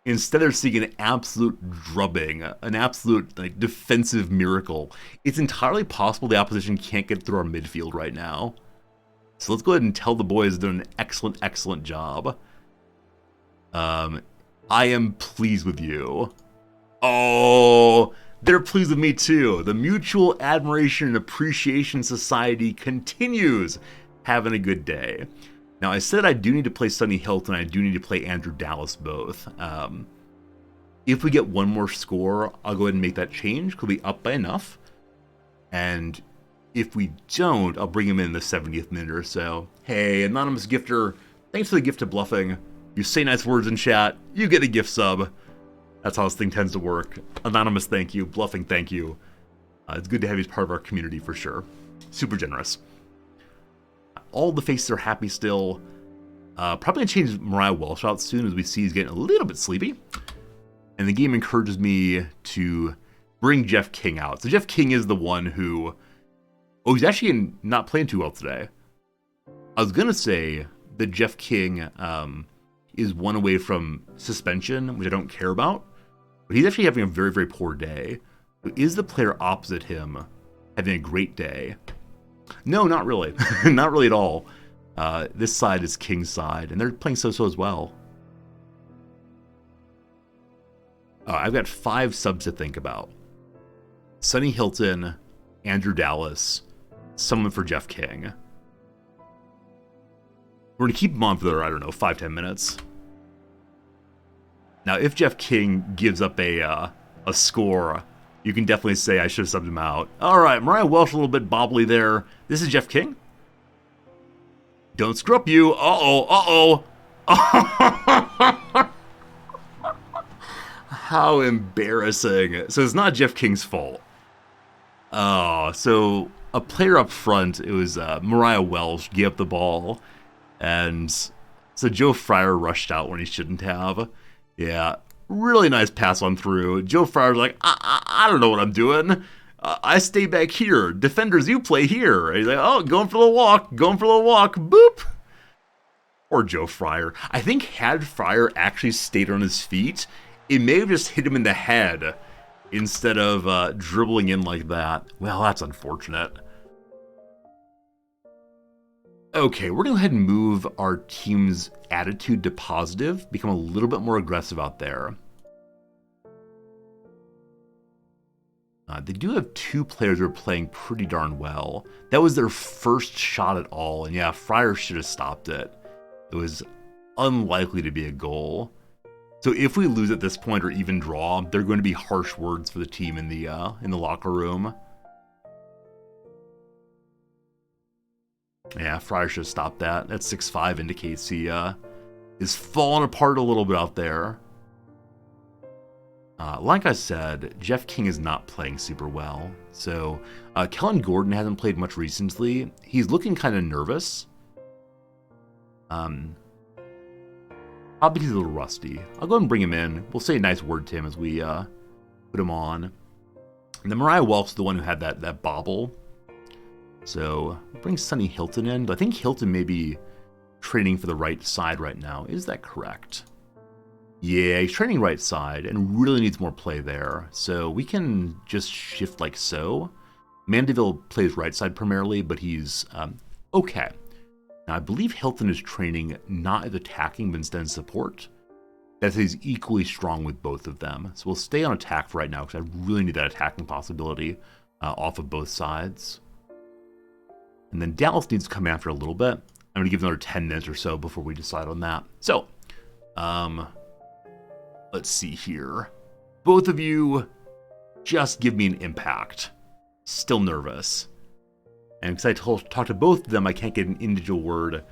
Instead, they're seeing an absolute drubbing, an absolute defensive miracle. It's entirely possible the opposition can't get through our midfield right now. So let's go ahead and tell the boys they're doing an excellent job. I am pleased with you. Oh, they're pleased with me too. The Mutual Admiration and Appreciation Society continues having a good day. Now, I said I do need to play Sonny Hilton. I do need to play Andrew Dallas both. If we get one more score, I'll go ahead and make that change. Could be up by enough. And if we don't, I'll bring him in the 70th minute or so. Hey, anonymous gifter, thanks for the gift of bluffing. You say nice words in chat, you get a gift sub. That's how this thing tends to work. Anonymous, thank you. Bluffing, thank you. It's good to have you as part of our community for sure. Super generous. All the faces are happy still. Probably going to change Mariah Welsh out soon as we see he's getting a little bit sleepy. And the game encourages me to bring Jeff King out. So Jeff King is the one who... Oh, he's actually not playing too well today. I was going to say that Jeff King is one away from suspension, which I don't care about. But he's actually having a very, very poor day. So is the player opposite him having a great day? No, not really. Not really at all. This side is King's side, and they're playing so-so as well. I've got 5 subs to think about. Sonny Hilton, Andrew Dallas, someone for Jeff King. We're going to keep him on for, I don't know, 5-10 minutes. Now, if Jeff King gives up a score, you can definitely say I should have subbed him out. All right, Mariah Welsh a little bit bobbly there. This is Jeff King. Don't screw up, you. Uh-oh, uh-oh. How embarrassing. So it's not Jeff King's fault. Oh, so a player up front, it was Mariah Welsh, gave up the ball. And so Joe Fryer rushed out when he shouldn't have. Yeah, really nice pass on through. Joe Fryer's like, I don't know what I'm doing. I stay back here. Defenders, you play here. And he's like, oh, going for the walk. Boop. Or Joe Fryer. I think had Fryer actually stayed on his feet, it may have just hit him in the head instead of dribbling in like that. Well, that's unfortunate. Okay, we're going to go ahead and move our team's attitude to positive, become a little bit more aggressive out there. They do have 2 players who are playing pretty darn well. That was their first shot at all, and yeah, Fryer should have stopped it. It was unlikely to be a goal. So if we lose at this point or even draw, there are going to be harsh words for the team in the locker room. Yeah, Fryer should have stopped that. That 6-5 indicates he is falling apart a little bit out there. Like I said, Jeff King is not playing super well. So Kellen Gordon hasn't played much recently. He's looking kind of nervous. Probably he's a little rusty. I'll go ahead and bring him in. We'll say a nice word to him as we put him on. And then Mariah Welch is the one who had that bobble. So bring Sonny Hilton in. But I think Hilton may be training for the right side right now. Is that correct? Yeah, he's training right side and really needs more play there. So we can just shift like so. Mandeville plays right side primarily, but he's okay. Now, I believe Hilton is training not as attacking, but instead in support. That he's equally strong with both of them. So we'll stay on attack for right now because I really need that attacking possibility off of both sides. And then Dallas needs to come after a little bit. I'm going to give another 10 minutes or so before we decide on that. So, let's see here. Both of you, just give me an impact. Still nervous. And because I talked to both of them, I can't get an individual word.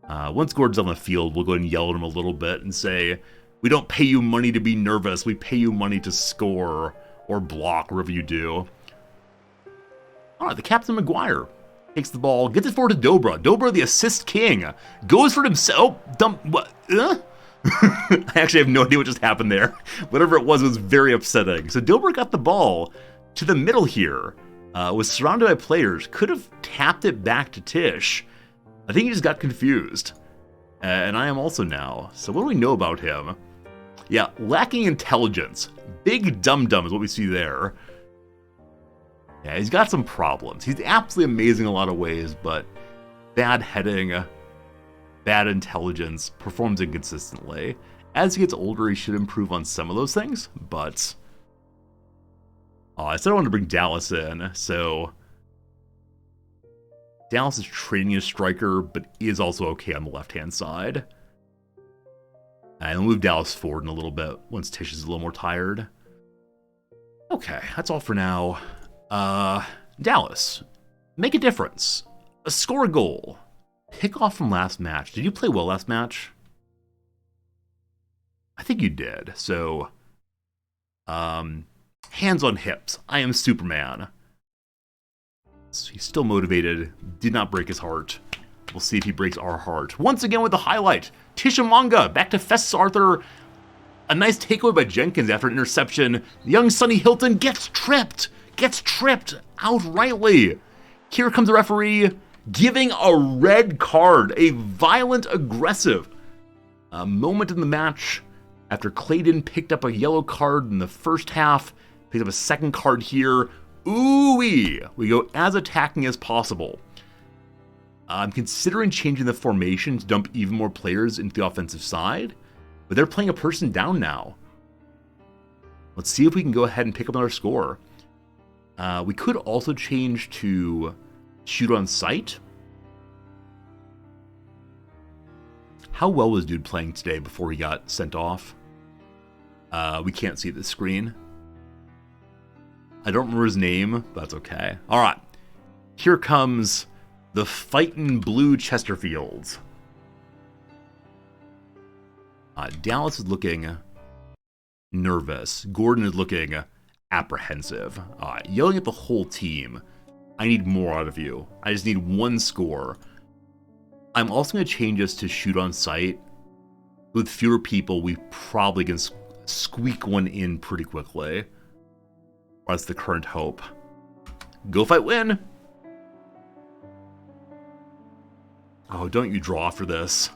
Once Gordon's on the field, we'll go ahead and yell at him a little bit and say, we don't pay you money to be nervous. We pay you money to score or block, whatever you do. All right, the Captain McGuire takes the ball, gets it forward to Dobra. Dobra, the assist king, goes for himself. What? I actually have no idea what just happened there. Whatever it was very upsetting. So Dobra got the ball to the middle here. Was surrounded by players. Could have tapped it back to Tish. I think he just got confused. And I am also now. So what do we know about him? Yeah, lacking intelligence. Big dum-dum is what we see there. Yeah, he's got some problems. He's absolutely amazing in a lot of ways, but bad heading, bad intelligence, performs inconsistently. As he gets older, he should improve on some of those things, but... I said I wanted to bring Dallas in, so... Dallas is training a striker, but is also okay on the left-hand side. And we'll move Dallas forward in a little bit once Tish is a little more tired. Okay, that's all for now. Dallas, make a difference. Score a goal. Pick off from last match. Did you play well last match? I think you did. So, hands on hips. I am Superman. So he's still motivated. Did not break his heart. We'll see if he breaks our heart. Once again with the highlight. Tishamanga back to Festus Arthur. A nice takeaway by Jenkins after an interception. Young Sonny Hilton gets tripped. Gets tripped outrightly. Here comes the referee giving a red card. A violent, aggressive moment in the match after Clayton picked up a yellow card in the first half. Picked up a second card here. Ooh-wee. We go as attacking as possible. I'm considering changing the formation to dump even more players into the offensive side, but they're playing a person down now. Let's see if we can go ahead and pick up another score. We could also change to shoot on sight. How well was dude playing today before he got sent off? We can't see the screen. I don't remember his name, but that's okay. All right, here comes the fightin' blue Chesterfields. Dallas is looking nervous. Gordon is looking apprehensive. Yelling at the whole team. I need more out of you. I just need one score. I'm also going to change us to shoot on sight. With fewer people, we probably can squeak one in pretty quickly. That's the current hope. Go fight win! Oh, don't you draw for this.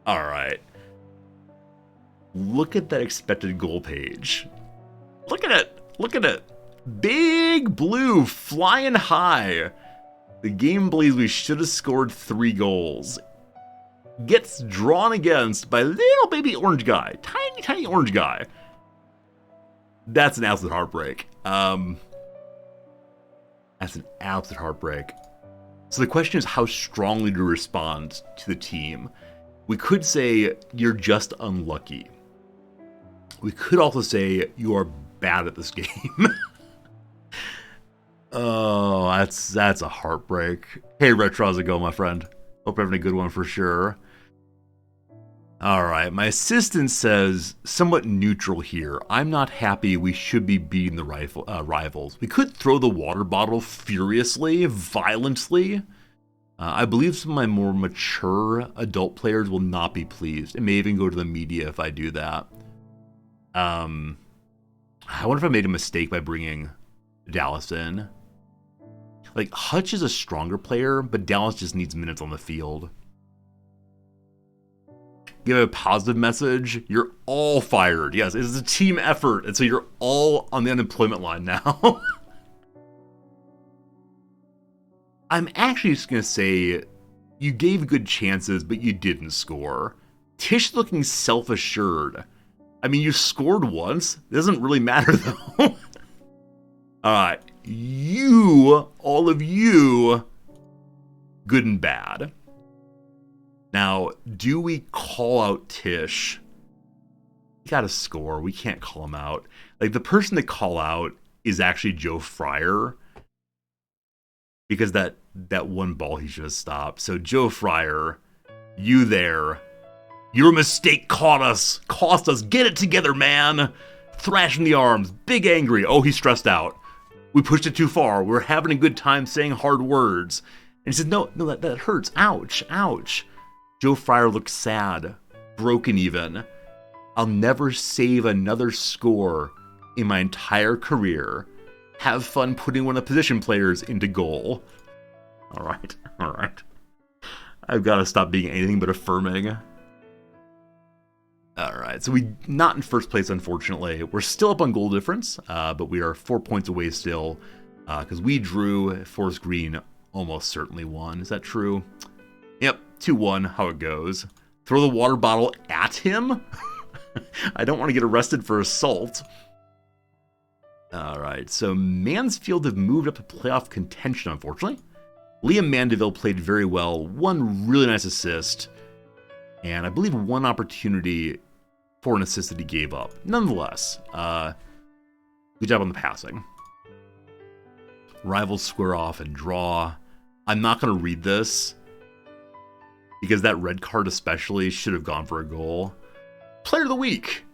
Alright. Look at that expected goal page. Look at it! Look at it! Big blue flying high. The game believes we should have scored 3 goals. Gets drawn against by little baby orange guy. Tiny, tiny orange guy. That's an absolute heartbreak. That's an absolute heartbreak. So the question is, how strongly to respond to the team? We could say, you're just unlucky. We could also say, you are bad at this game. Oh, that's a heartbreak. Hey, Retro, how's it going, my friend? Hope you're having a good one for sure. Alright, my assistant says, somewhat neutral here. I'm not happy. We should be beating the rivals. We could throw the water bottle furiously, violently. I believe some of my more mature adult players will not be pleased. It may even go to the media if I do that. I wonder if I made a mistake by bringing Dallas in. Like, Hutch is a stronger player, but Dallas just needs minutes on the field. Give a positive message. You're all fired. Yes, it is a team effort, and so you're all on the unemployment line now. I'm actually just going to say you gave good chances, but you didn't score. Tish looking self-assured. I mean, you scored once. It doesn't really matter, though. Alright, all of you, good and bad. Now, do we call out Tish? We gotta score. We can't call him out. Like, the person to call out is actually Joe Fryer. Because that one ball he should have stopped. So, Joe Fryer, you there. Your mistake cost us. Get it together, man. Thrashing the arms. Big angry. Oh, he's stressed out. We pushed it too far. We're having a good time saying hard words. And he said, no, that hurts. Ouch, ouch. Joe Fryer looked sad, broken even. I'll never save another score in my entire career. Have fun putting one of the position players into goal. All right. I've got to stop being anything but affirming. All right, so we not in first place, unfortunately. We're still up on goal difference, but we are 4 points away still because we drew. Forest Green almost certainly won. Is that true? 2-1, how it goes. Throw the water bottle at him? I don't want to get arrested for assault. All right, so Mansfield have moved up to playoff contention, unfortunately. Liam Mandeville played very well, one really nice assist, and I believe one opportunity for an assist that he gave up. Nonetheless, good job on the passing. Rivals square off and draw. I'm not going to read this, because that red card especially should have gone for a goal. Player of the week,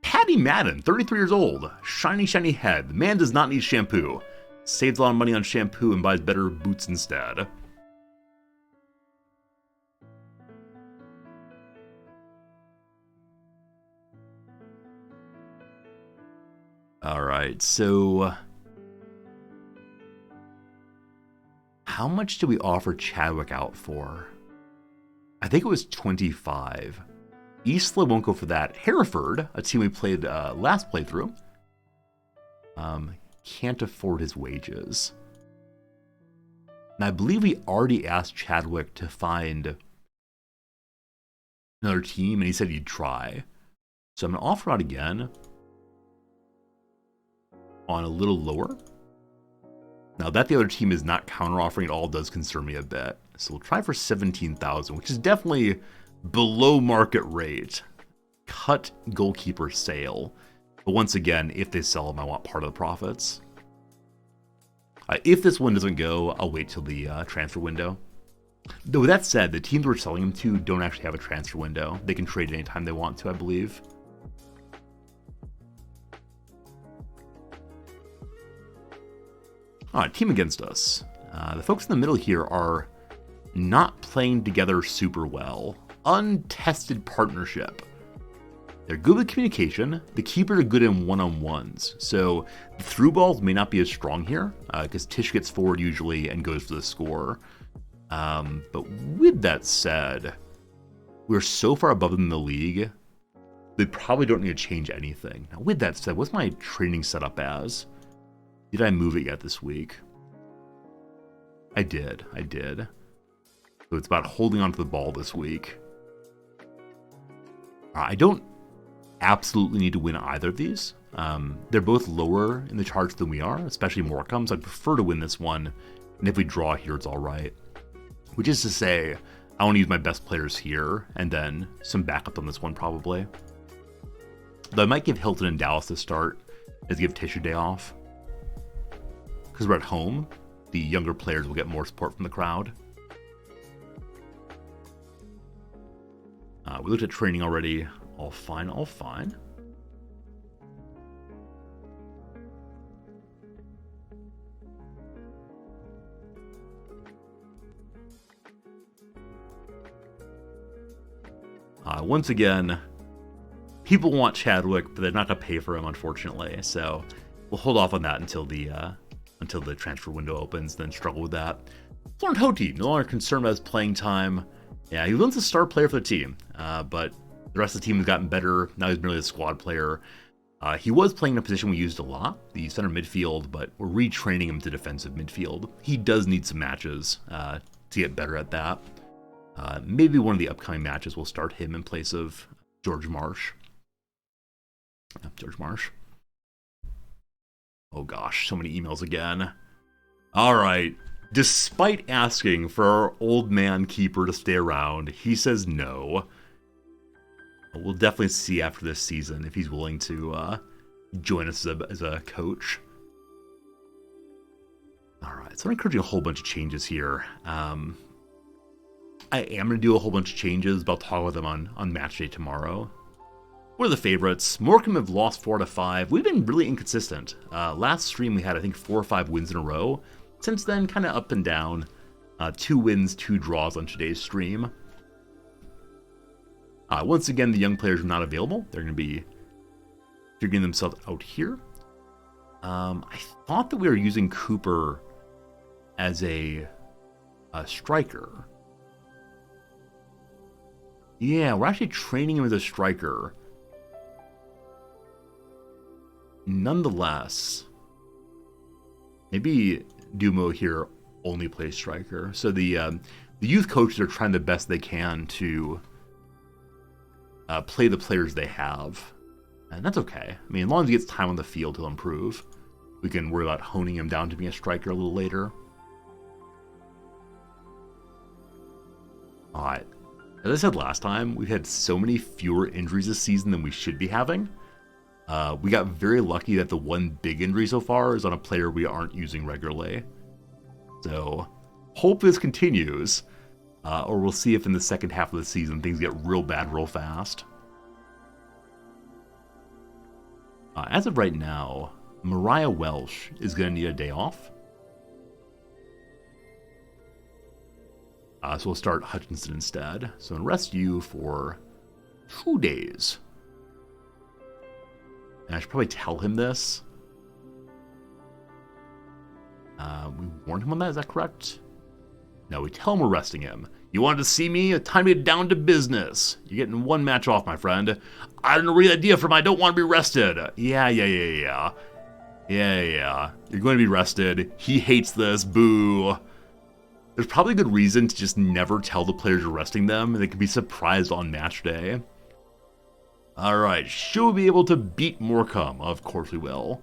Paddy Madden, 33 years old. Shiny, shiny head. The man does not need shampoo. Saves a lot of money on shampoo and buys better boots instead. All right, so how much did we offer Chadwick out for? I think it was 25. Eastleigh won't go for that. Hereford, a team we played last playthrough, can't afford his wages. And I believe we already asked Chadwick to find another team, and he said he'd try. So I'm going to offer out again on a little lower. Now that the other team is not counter-offering at all does concern me a bit. So we'll try for 17,000, which is definitely below market rate. Cut goalkeeper sale. But once again, if they sell him, I want part of the profits. If this one doesn't go, I'll wait till the transfer window. Though with that said, the teams we're selling him to don't actually have a transfer window. They can trade anytime they want to, I believe. Alright, team against us. The folks in the middle here are not playing together super well. Untested partnership. They're good with communication. The keepers are good in one-on-ones. So the through balls may not be as strong here, because Tish gets forward usually and goes for the score. But with that said, we're so far above them in the league, they probably don't need to change anything. Now with that said, what's my training set up as? Did I move it yet this week? I did. So it's about holding onto the ball this week. I don't absolutely need to win either of these. They're both lower in the charts than we are, especially Morecambe's. I'd prefer to win this one, and if we draw here, it's all right. Which is to say, I want to use my best players here, and then some backup on this one probably. Though I might give Hilton and Dallas to start, as give Tish a day off. Because we're at home, the younger players will get more support from the crowd. We looked at training already. All fine, all fine. Once again, people want Chadwick, but they're not going to pay for him, unfortunately. So we'll hold off on that until the transfer window opens, then struggle with that. Florent Hoti, no longer concerned about his playing time. Yeah, he was a star player for the team, but the rest of the team has gotten better. Now he's merely a squad player. He was playing in a position we used a lot, the center midfield, but we're retraining him to defensive midfield. He does need some matches to get better at that. Maybe one of the upcoming matches will start him in place of George Marsh. George Marsh. Oh gosh, so many emails again. All right. Despite asking for our old man keeper to stay around, he says no. We'll definitely see after this season if he's willing to join us as a coach. All right, so I'm encouraging a whole bunch of changes here. I am going to do a whole bunch of changes, but I'll talk about them on match day tomorrow. What are the favorites? Morecambe have lost 4 out of 5. We've been really inconsistent. Last stream we had, I think, 4 or 5 wins in a row. Since then, kind of up and down. 2 wins, 2 draws on today's stream. Once again, the young players are not available. They're going to be figuring themselves out here. I thought that we were using Cooper as a striker. Yeah, we're actually training him as a striker. Nonetheless, maybe Dumo here only plays striker. So the the youth coaches are trying the best they can to play the players they have. And that's okay. I mean, as long as he gets time on the field, he'll improve. We can worry about honing him down to being a striker a little later. Alright. As I said last time, we've had so many fewer injuries this season than we should be having. We got very lucky that the one big injury so far is on a player we aren't using regularly. So, hope this continues. Or we'll see if in the second half of the season things get real bad real fast. As of right now, Mariah Welsh is going to need a day off. So we'll start Hutchinson instead. So I'll rest you for 2 days. And I should probably tell him this. We warned him on that, is that correct? No, we tell him we're resting him. You wanted to see me? Time to get down to business. You're getting 1 match off, my friend. I don't know where the idea from I don't want to be rested. Yeah. You're going to be rested. He hates this. Boo. There's probably a good reason to just never tell the players you're resting them, and they can be surprised on match day. Alright, should we be able to beat Morecambe? Of course we will.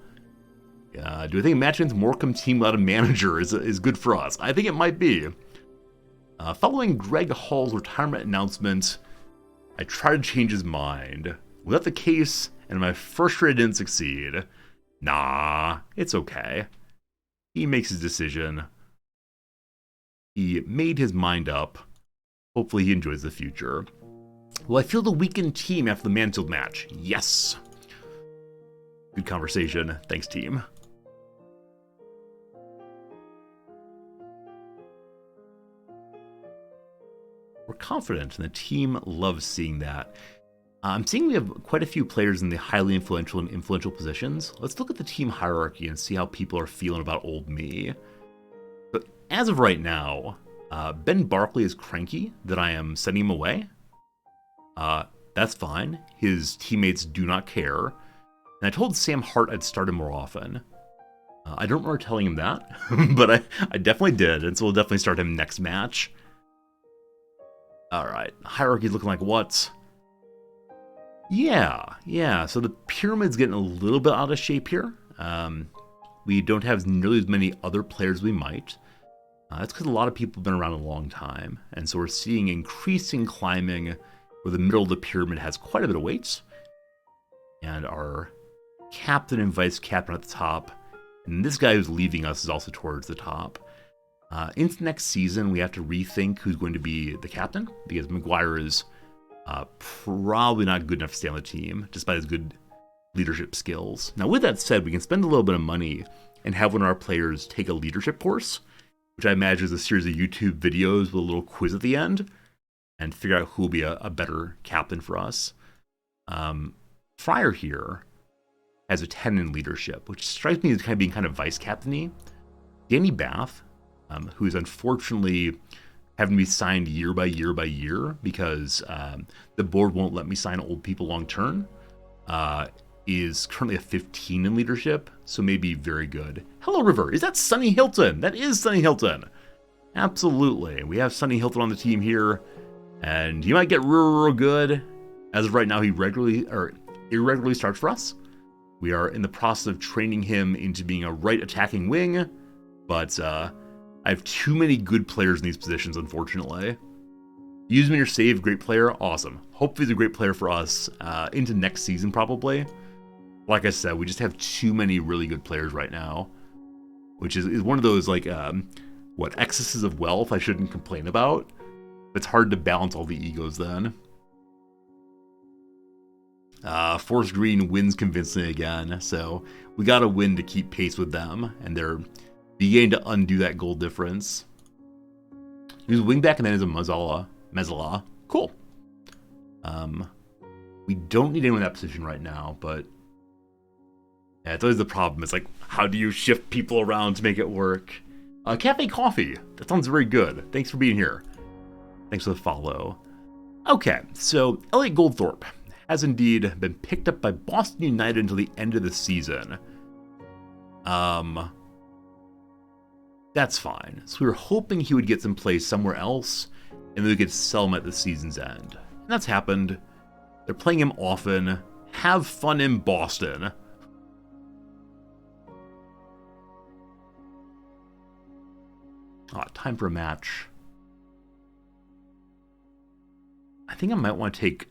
Do I think match against Morecambe team without a manager is good for us? I think it might be. Following Greg Hall's retirement announcement, I tried to change his mind. Was that the case? And my first try didn't succeed. Nah, it's okay. He makes his decision. He made his mind up. Hopefully he enjoys the future. Will I feel the weakened team after the Mansfield match? Yes. Good conversation. Thanks, team. We're confident, and the team loves seeing that. I'm seeing we have quite a few players in the highly influential and influential positions. Let's look at the team hierarchy and see how people are feeling about old me. But as of right now, Ben Barkley is cranky that I am sending him away. That's fine. His teammates do not care. And I told Sam Hart I'd start him more often. I don't remember telling him that, but I definitely did, and so we'll definitely start him next match. Alright, hierarchy's looking like what? Yeah, so the pyramid's getting a little bit out of shape here. We don't have nearly as many other players as we might. That's because a lot of people have been around a long time, and so we're seeing increasing climbing where the middle of the pyramid has quite a bit of weight. And our captain and vice captain at the top, and this guy who's leaving us is also towards the top. Into next season, we have to rethink who's going to be the captain, because Maguire is probably not good enough to stay on the team, despite his good leadership skills. Now, with that said, we can spend a little bit of money and have one of our players take a leadership course, which I imagine is a series of YouTube videos with a little quiz at the end, and figure out who will be a better captain for us. Fryer here has a 10 in leadership, which strikes me as kind of being kind of vice captain-y. Danny Bath, who is unfortunately having to be signed year by year because the board won't let me sign old people long term, is currently a 15 in leadership, so maybe very good. Hello, River. Is that Sonny Hilton? That is Sonny Hilton. Absolutely. We have Sonny Hilton on the team here, and he might get real good. As of right now, he irregularly starts for us. We are in the process of training him into being a right attacking wing, but I have too many good players in these positions, unfortunately. Use him in your save, great player, awesome. Hopefully he's a great player for us into next season, probably. Like I said, we just have too many really good players right now, which is one of those, like, excesses of wealth I shouldn't complain about. It's hard to balance all the egos then. Forest Green wins convincingly again, so we gotta win to keep pace with them, and they're beginning to undo that goal difference. Use wingback and then as a Mezzala. Cool. We don't need anyone in that position right now, but yeah, it's always the problem. It's like, how do you shift people around to make it work? Cafe Coffee. That sounds very good. Thanks for being here. Thanks for the follow. Okay, so Elliot Goldthorpe has indeed been picked up by Boston United until the end of the season. That's fine. So we were hoping he would get some play somewhere else, and then we could sell him at the season's end. And that's happened. They're playing him often. Have fun in Boston. Time for a match. I think I might want to take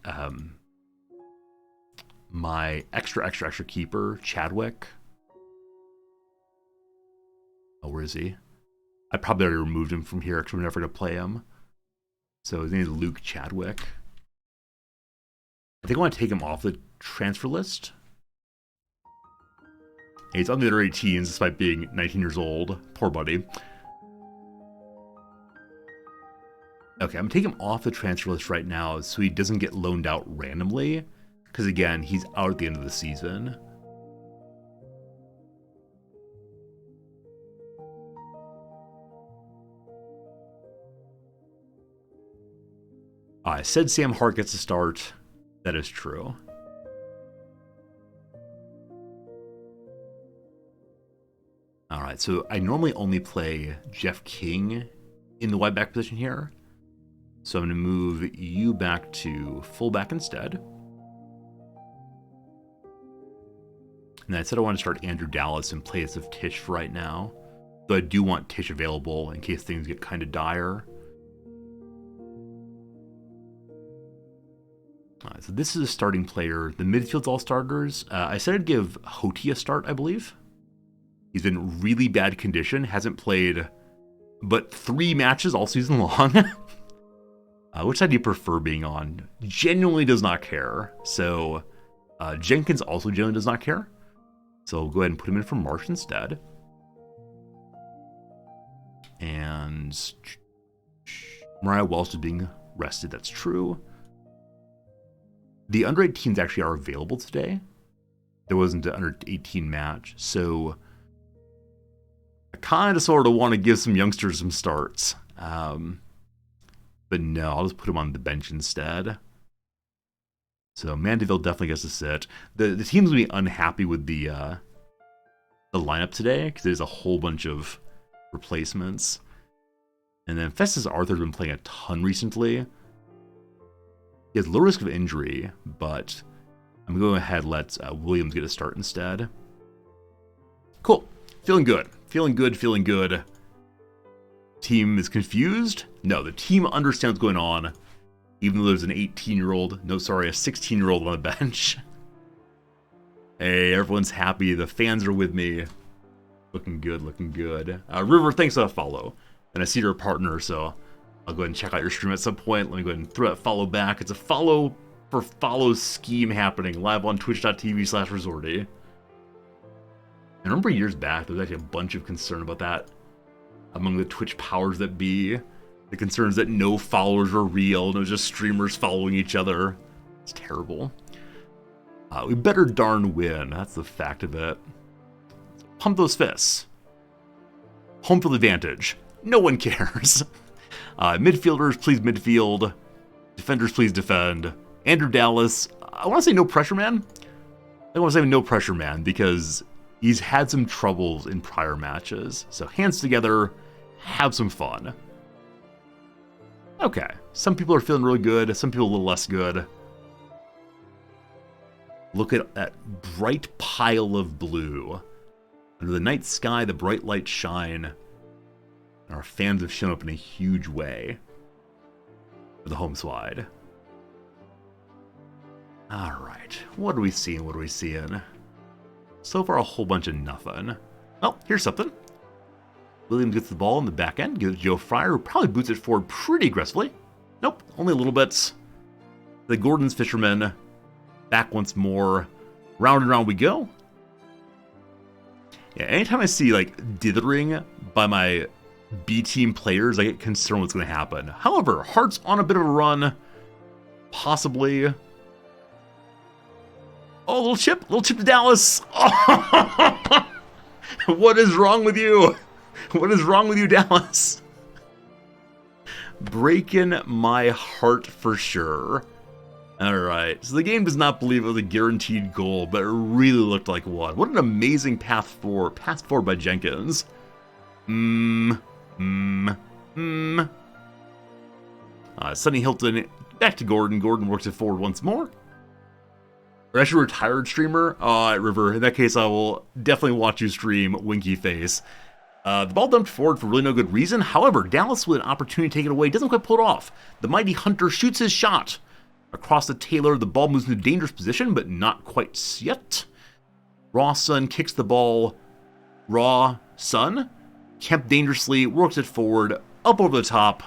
my extra keeper, Chadwick. Oh, where is he? I probably already removed him from here because we're never going to play him. So his name is Luke Chadwick. I think I want to take him off the transfer list. And he's on the under 18s despite being 19 years old. Poor buddy. Okay, I'm taking him off the transfer list right now so he doesn't get loaned out randomly. Because again, he's out at the end of the season. I said Sam Hart gets a start. That is true. Alright, so I normally only play Jeff King in the wide back position here. So I'm going to move you back to fullback instead. And I said I want to start Andrew Dallas in place of Tish for right now. Though I do want Tish available in case things get kind of dire. So this is a starting player. The midfield's all starters. I said I'd give Hoti a start, I believe. He's in really bad condition. Hasn't played but 3 matches all season long. Which side do you prefer being on? Genuinely does not care. So Jenkins also genuinely does not care. So we'll go ahead and put him in for Marsh instead. And Mariah Welsh is being rested. That's true. The under 18s actually are available today. There wasn't an under 18 match. So I kind of sort of want to give some youngsters some starts. But no, I'll just put him on the bench instead. So Mandeville definitely gets to sit. The team's going to be unhappy with the lineup today because there's a whole bunch of replacements. And then Festus Arthur's been playing a ton recently. He has low risk of injury, but I'm going to go ahead and let Williams get a start instead. Cool. Feeling good. Feeling good, feeling good. Team is confused? No, the team understands what's going on. Even though there's an 18-year-old, a 16-year-old on the bench. Hey, everyone's happy. The fans are with me. Looking good, looking good. River, thanks for that follow. And I see you're a partner, so I'll go ahead and check out your stream at some point. Let me go ahead and throw that follow back. It's a follow for follow scheme happening live on twitch.tv/Resorty. And I remember years back, there was actually a bunch of concern about that among the Twitch powers that be. The concerns that no followers were real, and it was just streamers following each other. It's terrible. We better darn win. That's the fact of it. So pump those fists. Home field advantage. No one cares. Midfielders, please midfield. Defenders, please defend. Andrew Dallas. I want to say no pressure man. I want to say no pressure man because he's had some troubles in prior matches. So hands together, have some fun. Okay, some people are feeling really good, some people a little less good. Look at that bright pile of blue. Under the night sky, the bright lights shine. And our fans have shown up in a huge way for the home slide. Alright, what are we seeing, what are we seeing? So far, a whole bunch of nothing. Oh, here's something. Williams gets the ball in the back end, gives it to Joe Fryer, who probably boots it forward pretty aggressively. Nope, only a little bit. The Gordon's Fisherman, back once more. Round and round we go. Yeah, anytime I see, like, dithering by my B-team players, I get concerned what's going to happen. However, Hart's on a bit of a run. Possibly. Oh, little chip to Dallas. Oh. What is wrong with you? What is wrong with you, Dallas? Breaking my heart for sure. Alright, so the game does not believe it was a guaranteed goal, but it really looked like one. What an amazing pass forward by Jenkins. Sonny Hilton back to Gordon. Gordon works it forward once more. Or actually, retired streamer. River. In that case, I will definitely watch you stream, winky face. The ball dumped forward for really no good reason. However, Dallas with an opportunity to take it away doesn't quite pull it off. The mighty Hunter shoots his shot. Across the Taylor, the ball moves into a dangerous position, but not quite yet. Raw Sun kicks the ball. Raw Sun, Kemp dangerously, works it forward, up over the top.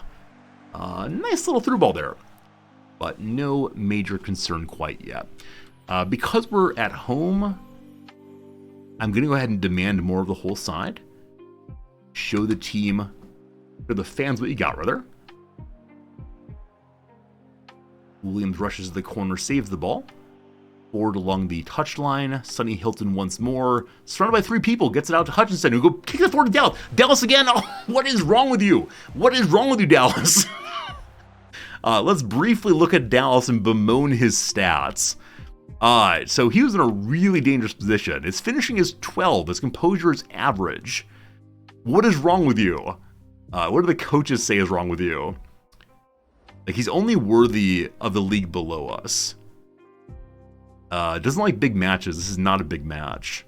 Nice little through ball there. But no major concern quite yet. Because we're at home, I'm going to go ahead and demand more of the whole side. Show the team, or the fans what you got, rather. Williams rushes to the corner, saves the ball. Forward along the touchline. Sonny Hilton once more. Surrounded by three people. Gets it out to Hutchinson, who go kick it forward to Dallas. Dallas again. Oh, what is wrong with you? What is wrong with you, Dallas? Let's briefly look at Dallas and bemoan his stats. So he was in a really dangerous position. His finishing is 12. His composure is average. What is wrong with you? What do the coaches say is wrong with you? Like, he's only worthy of the league below us. Doesn't like big matches. This is not a big match.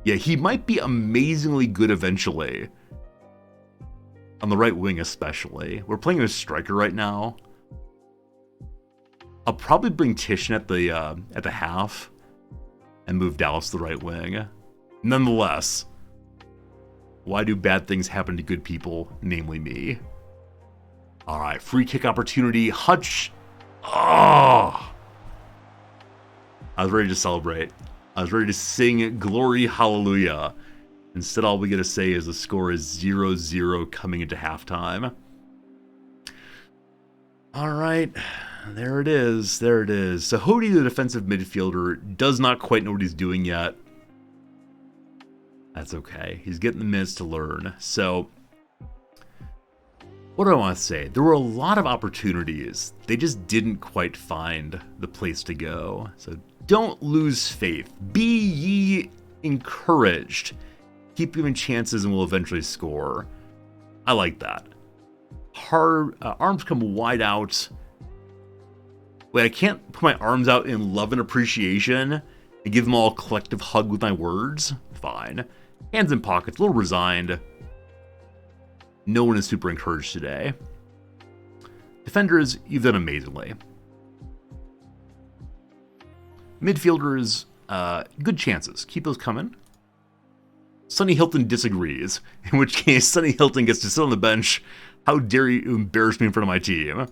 Yeah, he might be amazingly good eventually. On the right wing especially. We're playing a striker right now. I'll probably bring Tishon at the half and move Dallas to the right wing. Nonetheless, why do bad things happen to good people, namely me? All right, free kick opportunity. Hutch. Oh! I was ready to celebrate. I was ready to sing Glory Hallelujah. Instead, all we get to say is the score is 0-0 coming into halftime. All right, there it is. There it is. So Hody, the defensive midfielder, does not quite know what he's doing yet. That's okay. He's getting the minutes to learn. So, what do I want to say? There were a lot of opportunities. They just didn't quite find the place to go. So don't lose faith. Be ye encouraged. Keep giving chances and we'll eventually score. I like that. Arms come wide out. Wait, I can't put my arms out in love and appreciation and give them all a collective hug with my words? Fine. Hands in pockets, a little resigned. No one is super encouraged today. Defenders, you've done amazingly. Midfielders, good chances. Keep those coming. Sonny Hilton disagrees, in which case Sonny Hilton gets to sit on the bench. How dare you embarrass me in front of my team?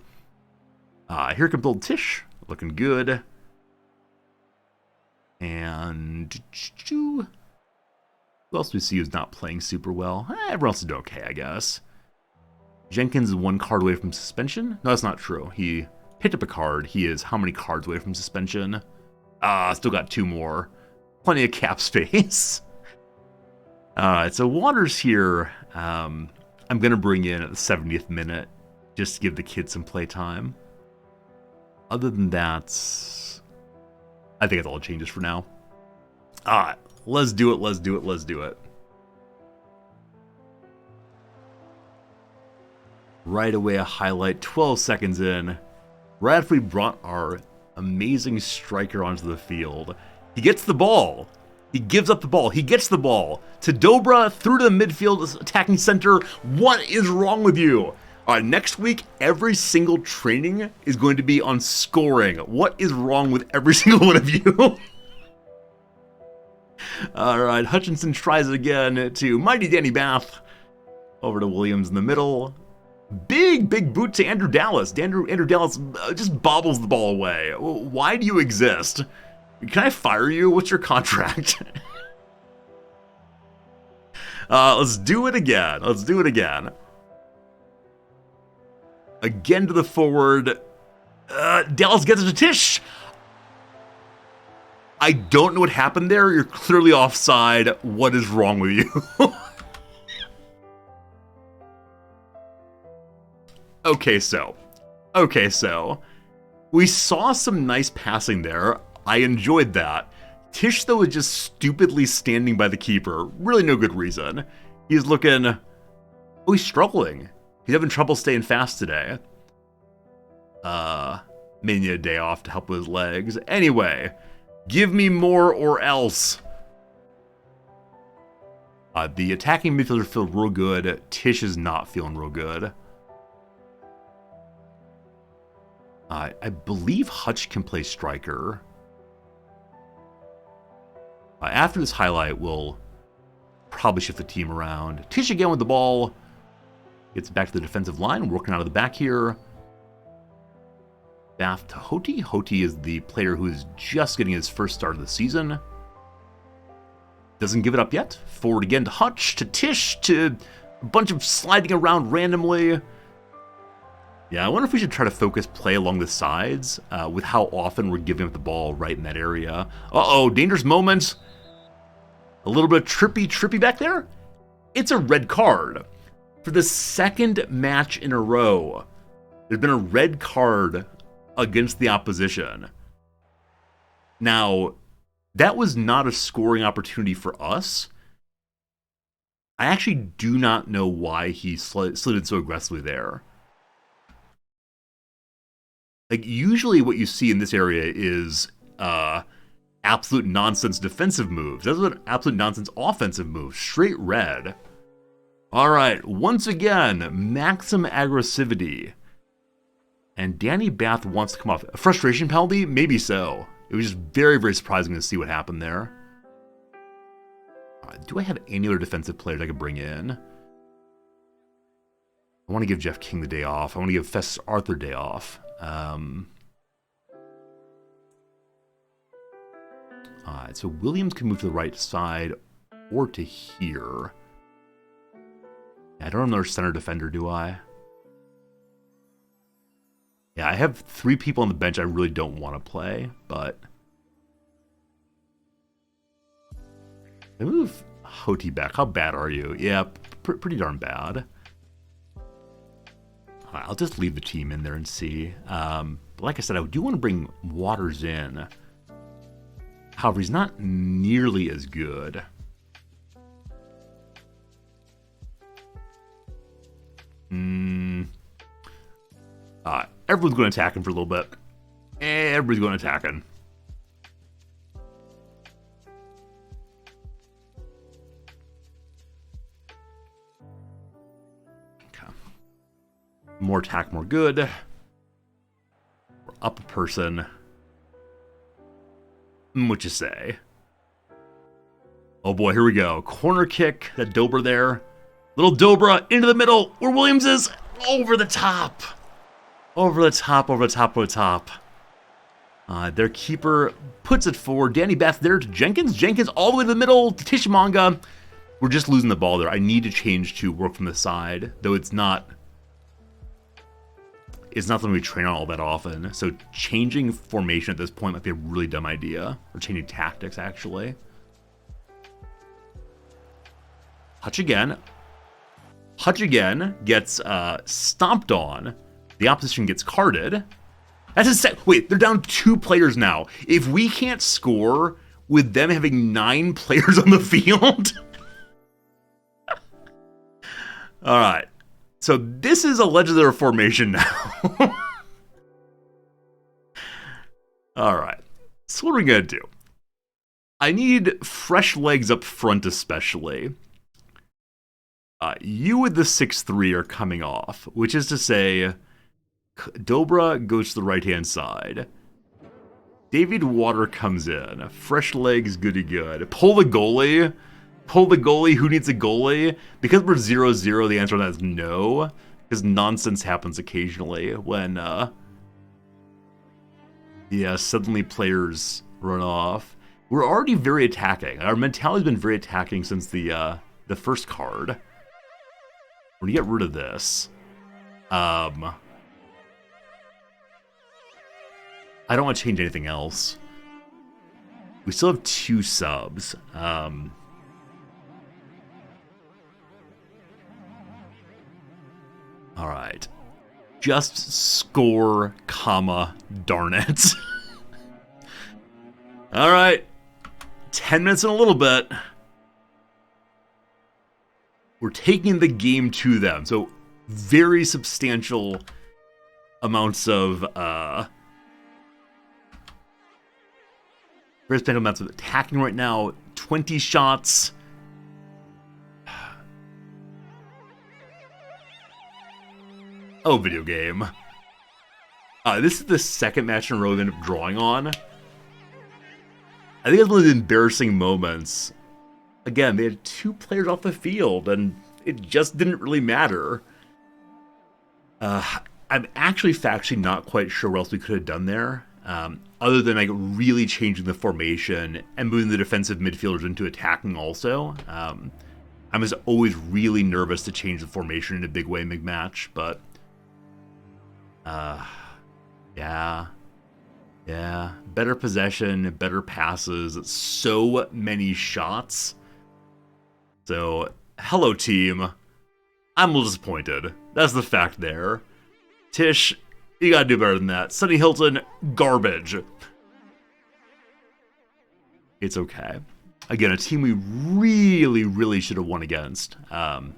Here comes old Tish, looking good. And who else do we see who's not playing super well? Everyone else is doing okay, I guess. Jenkins is 1 card away from suspension. No, that's not true. He picked up a card. He is how many cards away from suspension? Still got 2 more. Plenty of cap space. So Waters here, I'm going to bring in at the 70th minute just to give the kids some play time. Other than that, I think it's all changes for now. Let's do it, let's do it, let's do it. Right away, a highlight, 12 seconds in. Right after we brought our amazing striker onto the field, he gets the ball. He gives up the ball. He gets the ball to Dobra through to the midfield attacking center. What is wrong with you? Next week, every single training is going to be on scoring. What is wrong with every single one of you? All right, Hutchinson tries it again to mighty Danny Bath. Over to Williams in the middle. Big boot to Andrew Dallas. Andrew Dallas just bobbles the ball away. Why do you exist? Can I fire you? What's your contract? Let's do it again. Let's do it again. Again to the forward. Dallas gets it to Tish. I don't know what happened there. You're clearly offside. What is wrong with you? Okay, so. We saw some nice passing there. I enjoyed that. Tish, though, is just stupidly standing by the keeper. Really no good reason. He's looking, Oh, he's struggling. He's having trouble staying fast today. May need a day off to help with his legs. Anyway, give me more or else. The attacking midfielders feel real good. Tish is not feeling real good. I believe Hutch can play striker. After this highlight, we'll probably shift the team around. Tish again with the ball. Gets back to the defensive line, working out of the back here. Bath to Hoti. Hoti is the player who is just getting his first start of the season. Doesn't give it up yet. Forward again to Hutch, to Tish, to a bunch of sliding around randomly. Yeah, I wonder if we should try to focus play along the sides with how often we're giving up the ball right in that area. Uh-oh, dangerous moment. A little bit of trippy back there. It's a red card. For the second match in a row, there's been a red card against the opposition. Now, that was not a scoring opportunity for us. I actually do not know why he slid so aggressively there. Like, usually what you see in this area is absolute nonsense defensive moves. That's what absolute nonsense offensive moves. Straight red. All right, once again, maximum aggressivity. And Danny Bath wants to come off. A frustration penalty? Maybe so. It was just very, very surprising to see what happened there. Do I have any other defensive players I could bring in? I want to give Jeff King the day off. I want to give Festus Arthur day off. Alright, so Williams can move to the right side or to here. I don't have another center defender, do I? Yeah, I have 3 people on the bench I really don't want to play, but... I move Hoti back. How bad are you? Yeah, pretty darn bad. I'll just leave the team in there and see. But like I said, I do want to bring Waters in. However, he's not nearly as good. Everyone's going to attack him for a little bit. Everybody's going to attack him. Okay. More attack, more good. We're up a person. What you say? Oh boy, here we go. Corner kick. That Dobra there. Little Dobra into the middle where Williams is. Over the top. Over the top, over the top, over the top. Their keeper puts it forward. Danny Bath there to Jenkins. Jenkins all the way to the middle to Tishimanga. We're just losing the ball there. I need to change to work from the side, though it's not something we train on all that often. So changing formation at this point might be a really dumb idea. Or changing tactics, actually. Hutch again. Hutch again gets stomped on. The opposition gets carded. That's a set. Wait, they're down 2 players now. If we can't score with them having 9 players on the field. All right. So this is a legendary formation now. All right. So what are we going to do? I need fresh legs up front especially. You with the 6'3" are coming off, which is to say... Dobra goes to the right-hand side. David Water comes in. Fresh legs, goody good. Pull the goalie. Pull the goalie. Who needs a goalie? Because we're 0-0, the answer to that is no. Because nonsense happens occasionally when, suddenly players run off. We're already very attacking. Our mentality's been very attacking since the first card. We're gonna get rid of this. I don't want to change anything else. We still have 2 subs. Alright. Just score, comma, darn it. Alright. 10 minutes in a little bit. We're taking the game to them. So very substantial amounts of attacking right now. 20 shots. Oh, video game. This is the second match in a row we ended up drawing on. I think it's one of the embarrassing moments. Again, they had 2 players off the field, and it just didn't really matter. I'm actually factually not quite sure what else we could have done there, other than like really changing the formation and moving the defensive midfielders into attacking also. I was always really nervous to change the formation in a big way mid-match, but yeah, better possession, better passes, so many shots. So, hello team. I'm a little disappointed. That's the fact there. Tish, you gotta do better than that. Sonny Hilton, garbage. It's okay. Again, a team we really should have won against. Another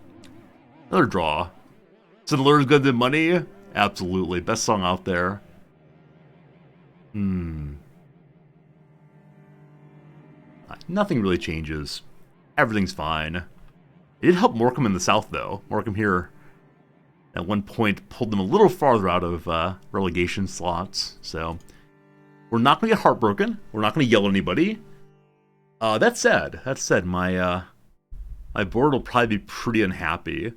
draw. So the Lure's good than money? Absolutely. Best song out there. Nothing really changes. Everything's fine. It did help Morecambe in the south, though. Morecambe here, at one point, pulled them a little farther out of relegation slots. So, we're not going to get heartbroken. We're not going to yell at anybody. That said, my board will probably be pretty unhappy.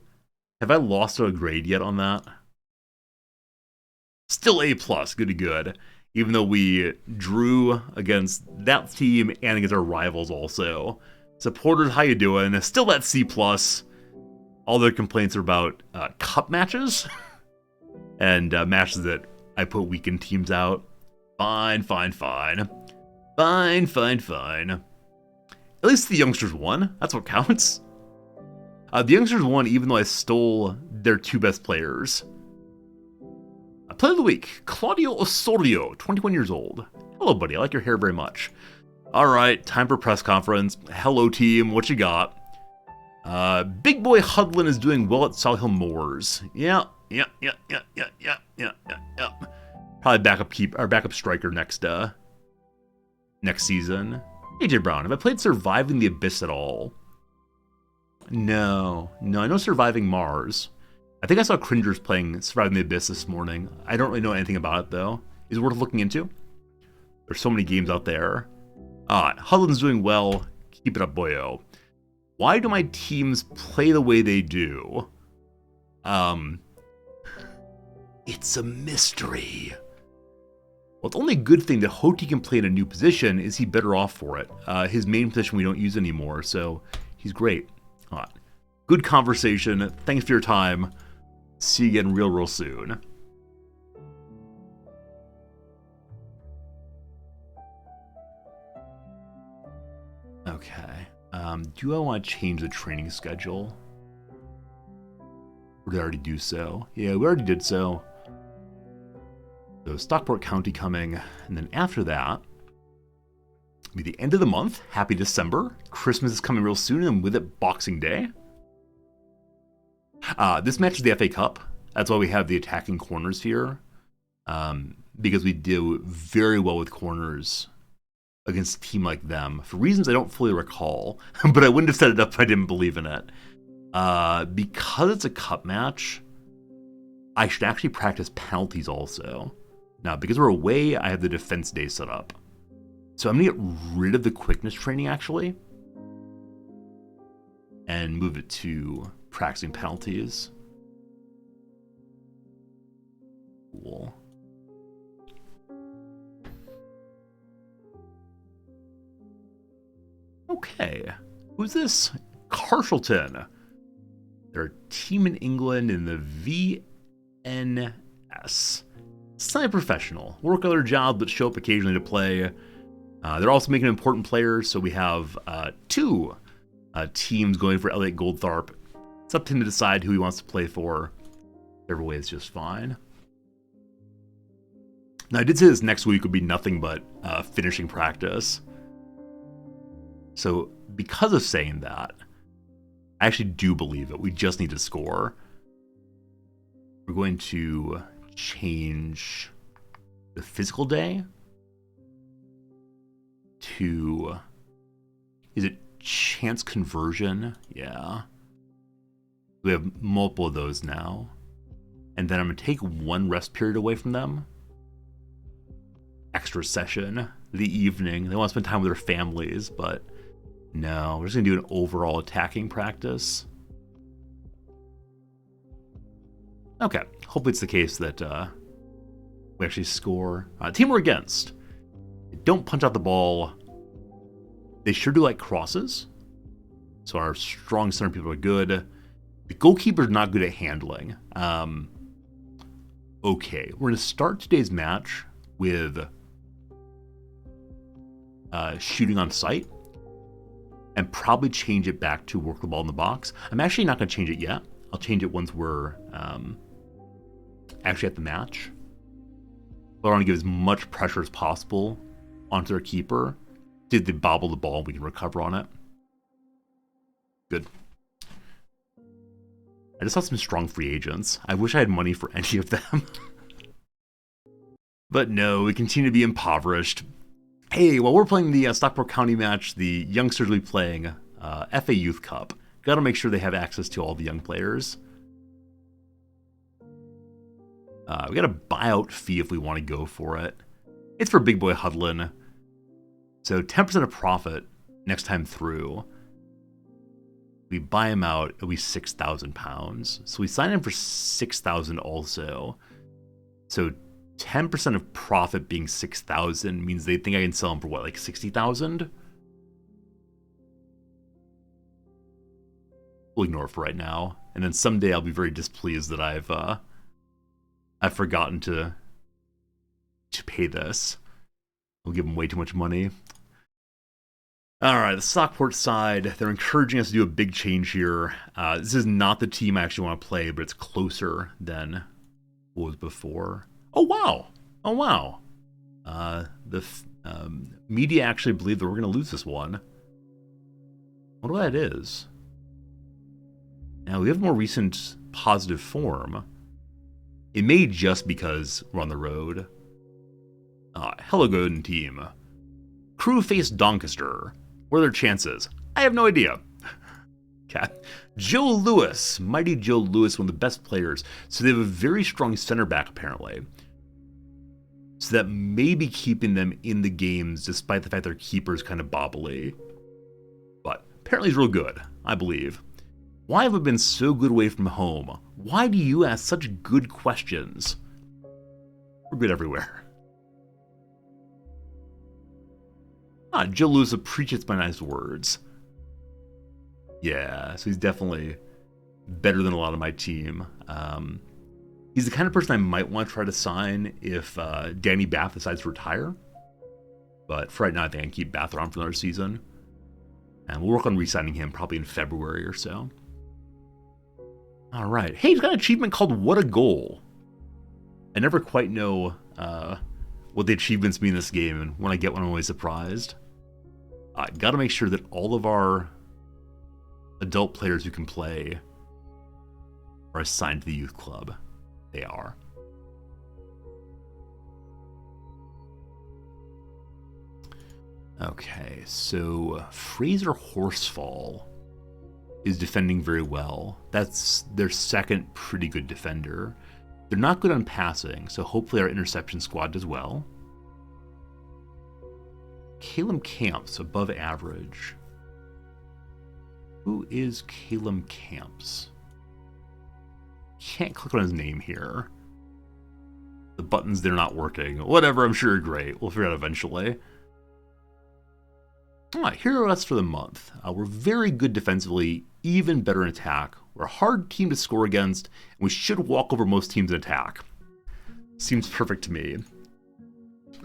Have I lost a grade yet on that? Still A+, good. Even though we drew against that team and against our rivals also. Supporters, how you doing? Still at C+. All their complaints are about cup matches and matches that I put weekend teams out. Fine. At least the youngsters won. That's what counts. The youngsters won even though I stole their 2 best players. Player of the week, Claudio Osorio, 21 years old. Hello, buddy. I like your hair very much. All right, time for press conference. Hello, team. What you got? Big boy Hudlin is doing well at Solihull Moors. Yeah. Probably backup striker next season. AJ Brown, have I played Surviving the Abyss at all? No. I know Surviving Mars. I think I saw Cringers playing Surviving the Abyss this morning. I don't really know anything about it, though. Is it worth looking into? There's so many games out there. Hudlin's doing well. Keep it up, boyo. Why do my teams play the way they do? It's a mystery. Well, the only good thing that Hoti can play in a new position is he better off for it. His main position we don't use anymore, so he's great. Good conversation. Thanks for your time. See you again real soon. Okay. Do I want to change the training schedule? Or did I already do so? Yeah, we already did so. So Stockport County coming, and then after that, it'll be the end of the month. Happy December. Christmas is coming real soon, and with it, Boxing Day. This match is the FA Cup. That's why we have the attacking corners here. Because we do very well with corners against a team like them. For reasons I don't fully recall. But I wouldn't have set it up if I didn't believe in it. Because it's a cup match, I should actually practice penalties also. Now, because we're away, I have the defense day set up. So I'm going to get rid of the quickness training, actually. And move it to practicing penalties. Cool. Okay. Who's this? Carshalton. They're a team in England in the VNS. Semi-professional. Work other jobs but show up occasionally to play. They're also making important players, so we have 2 teams going for Elliot Goldthorpe. It's up to him to decide who he wants to play for. Whichever way is just fine. Now, I did say this next week would be nothing but finishing practice. So, because of saying that, I actually do believe it. We just need to score. We're going to change the physical day to, is it chance conversion? Yeah. We have multiple of those now. And then I'm going to take one rest period away from them. Extra session, the evening. They want to spend time with their families, but no, we're just going to do an overall attacking practice. Okay, hopefully it's the case that we actually score. Team we're against. Don't punch out the ball. They sure do like crosses. So our strong center people are good. The goalkeeper's not good at handling. Okay, we're going to start today's match with shooting on sight and probably change it back to work the ball in the box. I'm actually not going to change it yet. I'll change it once we're actually at the match. But I want to give as much pressure as possible onto their keeper. Did they bobble the ball? We can recover on it. Good. I just saw some strong free agents. I wish I had money for any of them. But no, we continue to be impoverished. Hey, while we're playing the Stockport County match, the youngsters will be playing FA Youth Cup. Got to make sure they have access to all the young players. We got a buyout fee if we want to go for it. It's for Big Boy Hudlin. So 10% of profit next time through. We buy him out, it'll be £6,000. So we sign him for $6,000 also. So 10% of profit being $6,000 means they think I can sell him for what, like $60,000? We'll ignore it for right now. And then someday I'll be very displeased that I've forgotten to pay this. We'll give him way too much money. All right, the Stockport side, they're encouraging us to do a big change here. This is not the team I actually want to play, but it's closer than what was before. Oh, wow. Oh, wow. The media actually believe that we're going to lose this one. I wonder what that is. Now, we have more recent positive form. It may just because we're on the road. Hello, good team. Crew face Doncaster. What are their chances? I have no idea. Okay. Joe Lewis. Mighty Joe Lewis, one of the best players. So they have a very strong center back, apparently. So that may be keeping them in the games, despite the fact their keeper's kind of bobbly. But apparently he's real good, I believe. Why have we been so good away from home? Why do you ask such good questions? We're good everywhere. Joe Lewis appreciates my nice words. Yeah, so he's definitely better than a lot of my team. He's the kind of person I might want to try to sign if Danny Bath decides to retire. But for right now, I think I can keep Bath around for another season. And we'll work on re-signing him probably in February or so. All right. Hey, he's got an achievement called What a Goal. I never quite know what the achievements mean in this game, and when I get one, I'm always surprised. Got to make sure that all of our adult players who can play are assigned to the youth club. They are. Okay, so Fraser Horsfall is defending very well. That's their second pretty good defender. They're not good on passing, so hopefully our interception squad does well. Calum Camps, above average. Who is Calum Camps? Can't click on his name here. The buttons, they're not working. Whatever, I'm sure you're great. We'll figure it out eventually. Alright, hero us for the month. We're very good defensively, even better in attack. We're a hard team to score against, and we should walk over most teams in attack. Seems perfect to me.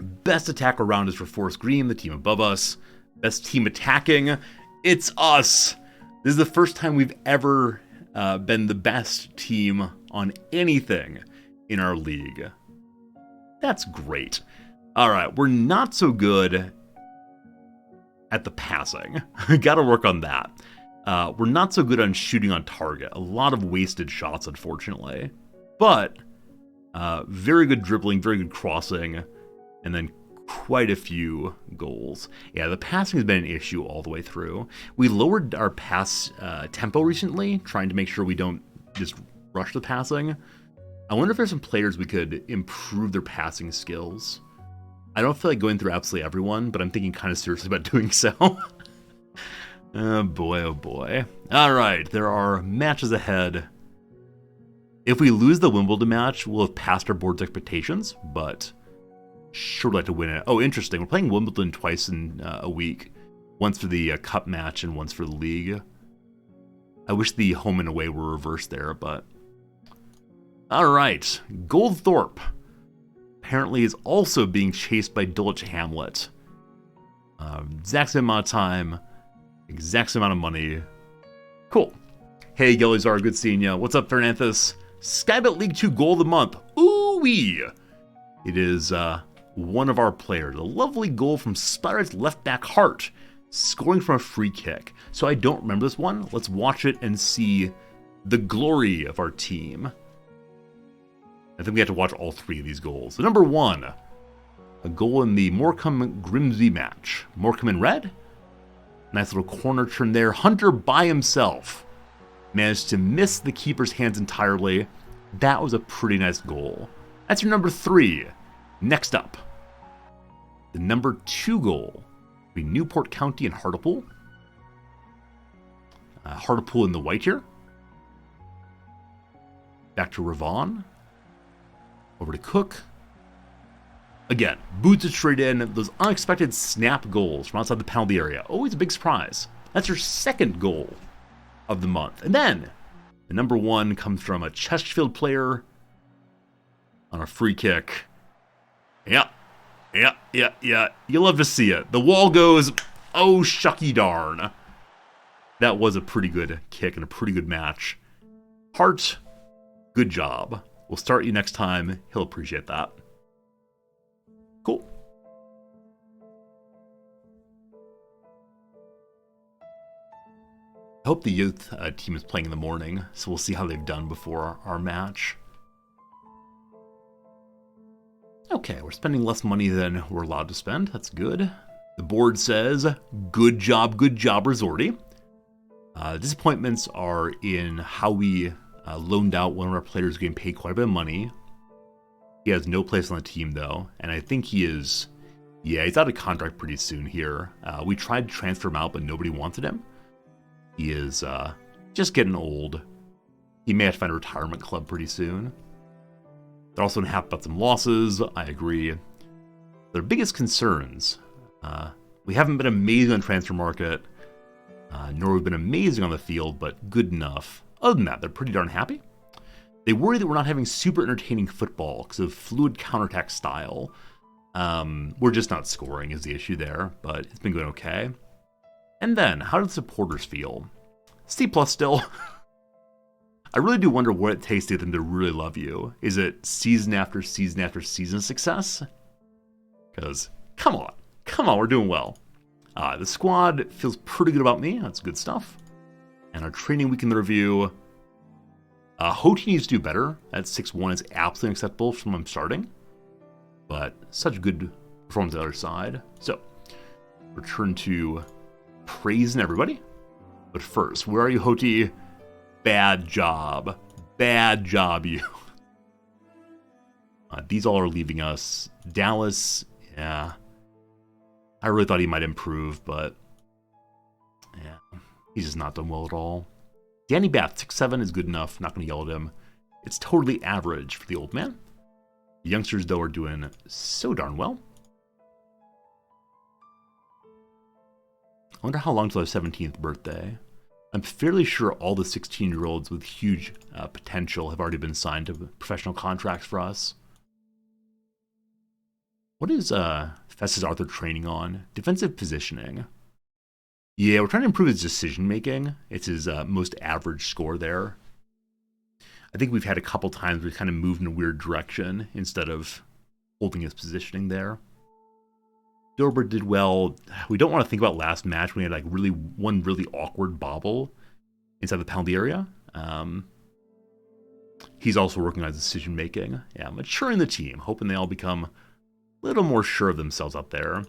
Best attack around is for Forest Green, the team above us. Best team attacking, it's us! This is the first time we've ever been the best team on anything in our league. That's great. Alright, we're not so good at the passing. Gotta work on that. We're not so good on shooting on target. A lot of wasted shots, unfortunately. But very good dribbling, very good crossing, and then quite a few goals. Yeah, the passing has been an issue all the way through. We lowered our pass tempo recently, trying to make sure we don't just rush the passing. I wonder if there's some players we could improve their passing skills. I don't feel like going through absolutely everyone, but I'm thinking kind of seriously about doing so. Oh boy, oh boy. Alright, there are matches ahead. If we lose the Wimbledon match, we'll have passed our board's expectations, but sure would like to win it. Oh, interesting. We're playing Wimbledon twice in a week. Once for the cup match and once for the league. I wish the home and away were reversed there, but... Alright, Goldthorpe apparently is also being chased by Dulwich Hamlet. Exact same amount of time, exact same amount of money. Cool. Hey, Yellowzar, good seeing ya. What's up, Fernanthus? Skybet League 2 goal of the month. Ooh-wee! It is one of our players. A lovely goal from Spirit's left back Hart, scoring from a free kick. So I don't remember this one. Let's watch it and see the glory of our team. I think we have to watch all three of these goals. So number one, a goal in the Morecambe-Grimsby match. Morecambe in red. Nice little corner turn there. Hunter by himself managed to miss the keeper's hands entirely. That was a pretty nice goal. That's your number three. Next up, the number two goal will be Newport County and Hartlepool. Hartlepool in the white here. Back to Ravon. Over to Cook. Again, boots it straight in. Those unexpected snap goals from outside the penalty area. Always a big surprise. That's your second goal of the month. And then, the number one comes from a Chesterfield player on a free kick. Yeah. You love to see it. The wall goes, oh, shucky darn. That was a pretty good kick and a pretty good match. Hart, good job. We'll start you next time. He'll appreciate that. Cool. I hope the youth team is playing in the morning, so we'll see how they've done before our match. Okay, we're spending less money than we're allowed to spend. That's good. The board says, good job, Resorty. Disappointments are in how we loaned out one of our players getting paid quite a bit of money. He has no place on the team, though, and I think he is... Yeah, he's out of contract pretty soon here. We tried to transfer him out, but nobody wanted him. He is just getting old. He may have to find a retirement club pretty soon. They're also happy about some losses, I agree. Their biggest concerns, we haven't been amazing on the transfer market, nor have we been amazing on the field, but good enough. Other than that, they're pretty darn happy. They worry that we're not having super entertaining football because of fluid counterattack style. We're just not scoring is the issue there, but it's been going okay. And then, how do the supporters feel? C+ still. I really do wonder what it takes to get them to really love you. Is it season after season after season success? Because, come on, we're doing well. The squad feels pretty good about me. That's good stuff. And our training week in the review. Hoti needs to do better. That 6-1 is absolutely unacceptable from him starting. But such good performance on the other side. So, return to praising everybody. But first, where are you, Hoti? Bad job. Bad job, you. These all are leaving us. Dallas, yeah. I really thought he might improve, but... yeah, he's just not done well at all. Danny Bath, 6'7", is good enough. Not going to yell at him. It's totally average for the old man. The youngsters, though, are doing so darn well. I wonder how long till our 17th birthday. I'm fairly sure all the 16-year-olds with huge potential have already been signed to professional contracts for us. What is Festus Arthur training on? Defensive positioning. Yeah, we're trying to improve his decision-making. It's his most average score there. I think we've had a couple times we've kind of moved in a weird direction instead of holding his positioning there. Dilbert did well. We don't want to think about last match when he had like one really awkward bobble. inside the penalty area. He's also working on his decision making. Yeah, maturing the team, hoping they all become a little more sure of themselves up there.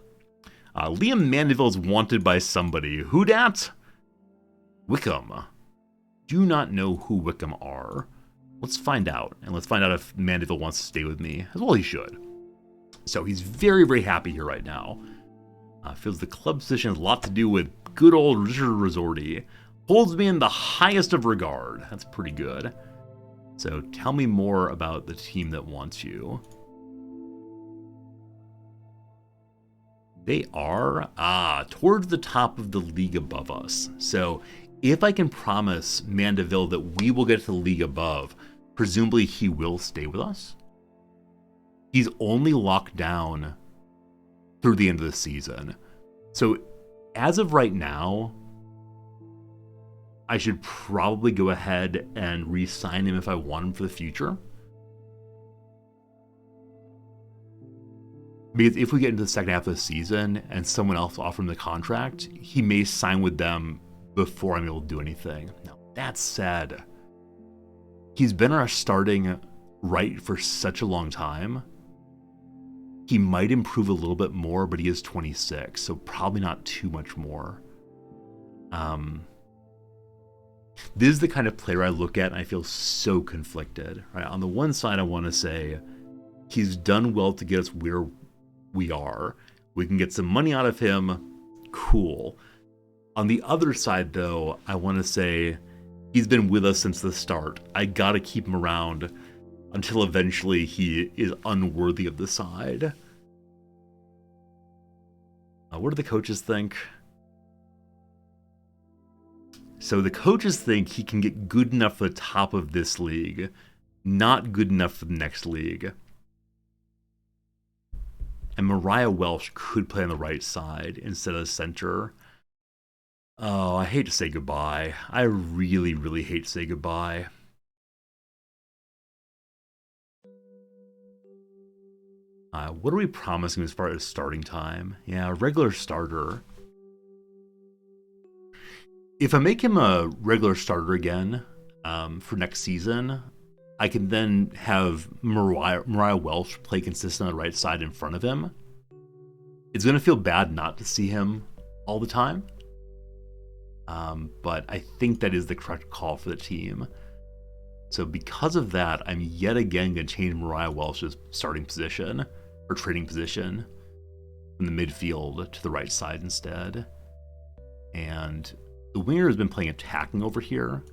Liam Mandeville is wanted by somebody. Who dat? Wickham. Do not know who Wickham are. Let's find out. And let's find out if Mandeville wants to stay with me. As well he should. So he's very, very happy here right now. Feels the club position has a lot to do with good old Richard Resorti. Holds me in the highest of regard. That's pretty good. So tell me more about the team that wants you. They are towards the top of the league above us. So if I can promise Mandeville that we will get to the league above, presumably he will stay with us. He's only locked down through the end of the season. So as of right now, I should probably go ahead and re-sign him if I want him for the future. Because if we get into the second half of the season and someone else offers him the contract, he may sign with them before I'm able to do anything. Now, that said, he's been our starting right for such a long time. He might improve a little bit more, but he is 26, so probably not too much more. This is the kind of player I look at and I feel so conflicted. Right? On the one side, I want to say he's done well to get us where we are. We can get some money out of him. Cool. On the other side, though, I want to say he's been with us since the start. I got to keep him around until eventually he is unworthy of the side. What do the coaches think? So the coaches think he can get good enough for the top of this league, not good enough for the next league. And Mariah Welsh could play on the right side instead of center. Oh, I hate to say goodbye. I really, really hate to say goodbye. What are we promising as far as starting time? Yeah, a regular starter. If I make him a regular starter again for next season, I can then have Mariah Welsh play consistent on the right side in front of him. It's going to feel bad not to see him all the time. But I think that is the correct call for the team. So because of that, I'm yet again going to change Mariah Welsh's starting position or trading position from the midfield to the right side instead. And the winger has been playing attacking over here.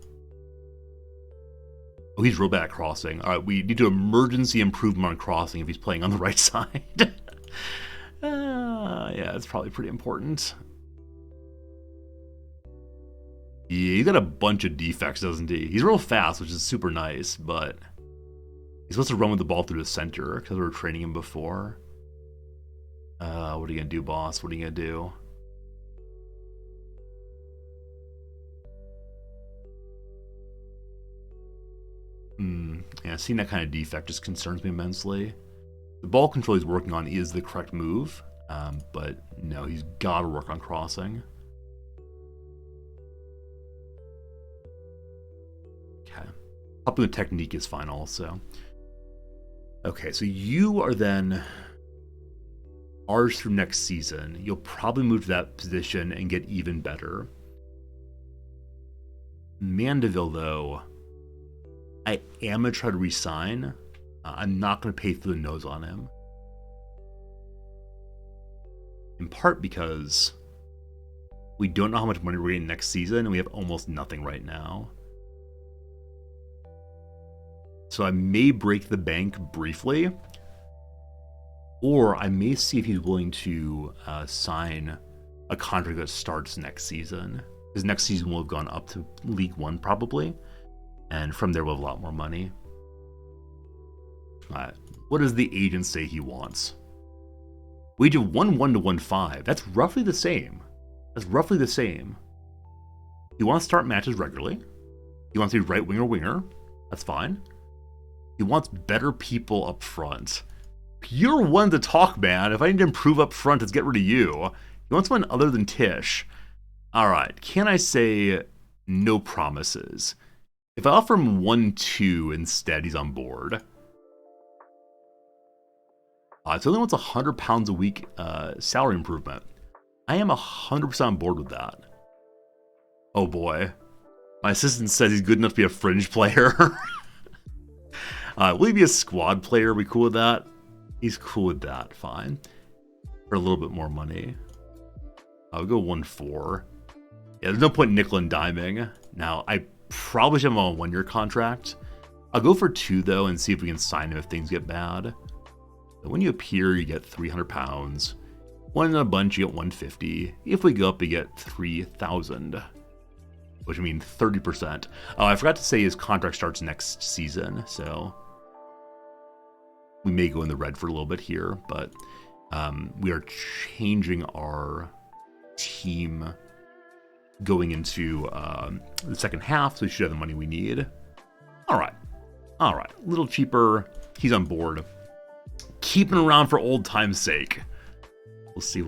Oh, he's real bad at crossing. All right, we need to emergency improve him on crossing if he's playing on the right side. Yeah, it's probably pretty important. Yeah, he's got a bunch of defects, doesn't he? He's real fast, which is super nice, but he's supposed to run with the ball through the center because we were training him before. What are you going to do, boss? What are you going to do? Yeah, seeing that kind of defect just concerns me immensely. The ball control he's working on is the correct move, but no, he's got to work on crossing. Okay. Helping with technique is fine also. Okay, so you are then ours through next season. You'll probably move to that position and get even better. Mandeville, though, I am going to try to re-sign. I'm not going to pay through the nose on him. In part because we don't know how much money we're getting next season, and we have almost nothing right now. So I may break the bank briefly, or I may see if he's willing to sign a contract that starts next season. Because next season will have gone up to League One probably, and from there we'll have a lot more money. What does the agent say he wants? Wage of 1-1 to 1-5. That's roughly the same. He wants to start matches regularly. He wants to be right winger. That's fine. He wants better people up front. You're one to talk, man. If I need to improve up front, let's get rid of you. He wants someone other than Tish. All right. Can I say no promises. If I offer him 1-2 instead, he's on board. So he only wants £100 a week salary improvement. I am 100% on board with that. Oh boy. My assistant says he's good enough to be a fringe player. Will he be a squad player? Are we cool with that? He's cool with that, fine. For a little bit more money. I'll go 1-4. Yeah, there's no point nickel and diming. Now, I probably should have him on a 1-year contract. I'll go for 2 though and see if we can sign him if things get bad. So when you appear, you get £300. One in a bunch, you get 150. If we go up, you get 3,000. Which would mean 30%. Oh, I forgot to say his contract starts next season, so we may go in the red for a little bit here, but we are changing our team going into the second half, so we should have the money we need. All right. A little cheaper. He's on board. Keeping around for old time's sake. We'll see.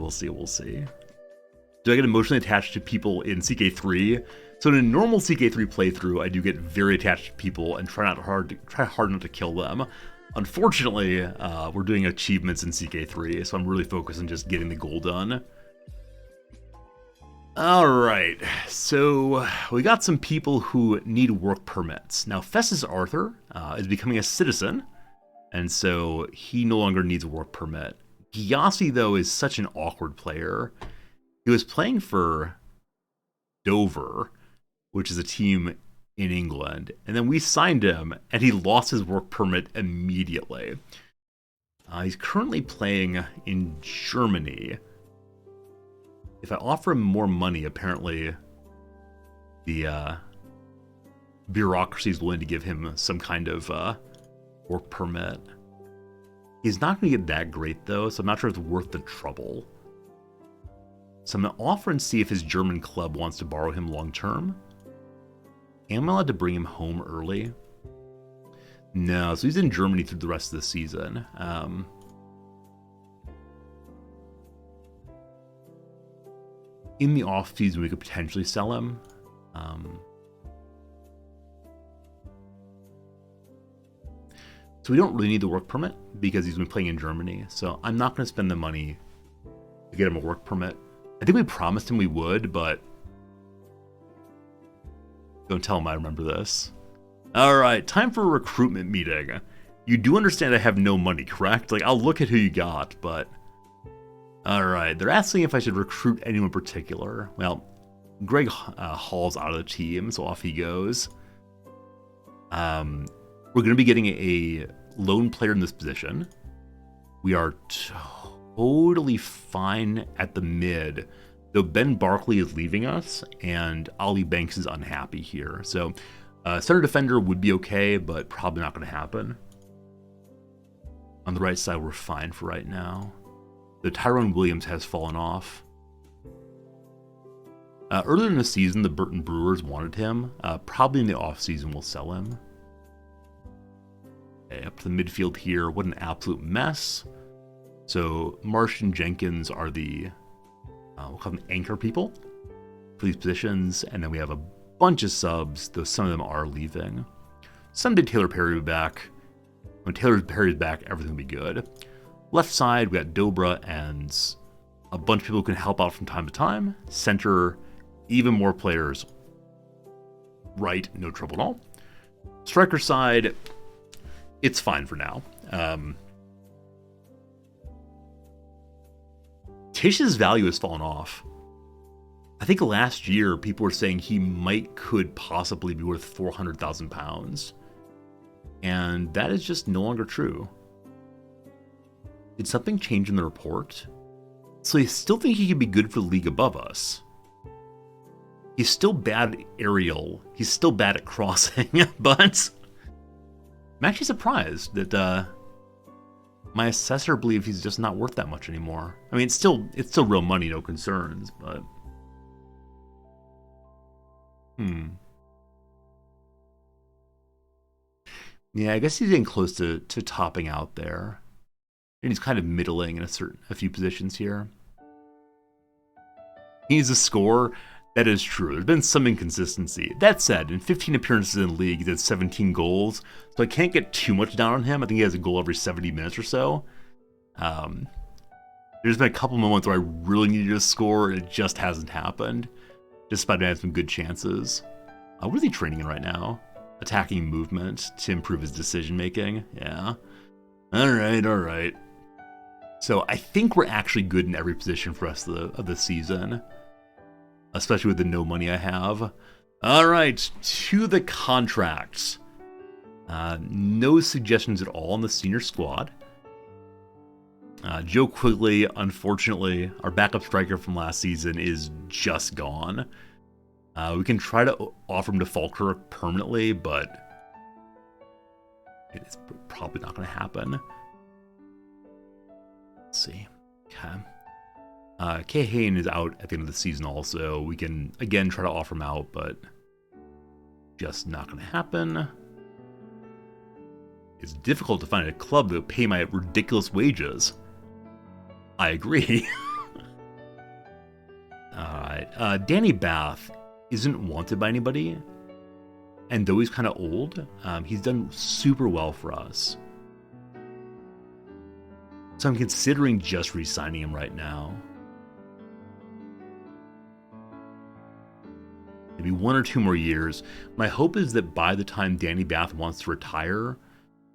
Do I get emotionally attached to people in CK3? So in a normal CK3 playthrough, I do get very attached to people and try hard not to kill them. Unfortunately, we're doing achievements in CK3, so I'm really focused on just getting the goal done. Alright, so we got some people who need work permits. Now, Festus Arthur is becoming a citizen, and so he no longer needs a work permit. Gyasi, though, is such an awkward player. He was playing for Dover, which is a team in England, and then we signed him, and he lost his work permit immediately. He's currently playing in Germany. If I offer him more money, apparently the bureaucracy is willing to give him some kind of work permit. He's not going to get that great, though, so I'm not sure it's worth the trouble. So I'm going to offer and see if his German club wants to borrow him long-term. Am I allowed to bring him home early? No, so he's in Germany through the rest of the season. In the off-season, we could potentially sell him. So we don't really need the work permit because he's been playing in Germany. So I'm not going to spend the money to get him a work permit. I think we promised him we would, but don't tell him I remember this. All right, time for a recruitment meeting. You do understand I have no money, correct? Like, I'll look at who you got, but... All right, they're asking if I should recruit anyone in particular. Well, Greg Hall's out of the team, so off he goes. We're going to be getting a lone player in this position. We are totally fine at the mid, though Ben Barkley is leaving us, and Ollie Banks is unhappy here. So, center defender would be okay, but probably not going to happen. On the right side, we're fine for right now. The Tyrone Williams has fallen off. Earlier in the season, the Burton Brewers wanted him. Probably in the offseason, we'll sell him. Okay, up to the midfield here. What an absolute mess. So Marsh and Jenkins are the we'll call them anchor people for these positions, and then we have a bunch of subs, though some of them are leaving. Someday Taylor Perry will be back. When Taylor Perry's back, everything will be good. Left side, we got Dobra and a bunch of people who can help out from time to time. Center, even more players. Right, no trouble at all. Striker side, it's fine for now. Tish's value has fallen off. I think last year people were saying he could possibly be worth £400,000. And that is just no longer true. Did something change in the report? So I still think he could be good for the league above us. He's still bad at aerial. He's still bad at crossing, but I'm actually surprised that my assessor believes he's just not worth that much anymore. I mean, it's still real money, no concerns, but yeah, I guess he's getting close to topping out there. And he's kind of middling in a few positions here. He needs a score. That is true. There's been some inconsistency. That said, in 15 appearances in the league, he did 17 goals, so I can't get too much down on him. I think he has a goal every 70 minutes or so. There's been a couple moments where I really needed to score, and it just hasn't happened. Despite having some good chances. What is he training in right now? Attacking movement to improve his decision making. Yeah. Alright. So I think we're actually good in every position for the rest of the season. Especially with the no money I have. Alright, to the contracts. No suggestions at all on the senior squad. Joe Quigley, unfortunately, our backup striker from last season, is just gone. We can try to offer him to Falkirk permanently, but it's probably not going to happen. Let's see. Okay. Kay Hayne is out at the end of the season also. We can, again, try to offer him out, but just not going to happen. It's difficult to find a club that will pay my ridiculous wages. I agree. Alright. Danny Bath isn't wanted by anybody. And though he's kind of old, he's done super well for us. So I'm considering just re-signing him right now. Maybe 1 or 2 more years. My hope is that by the time Danny Bath wants to retire,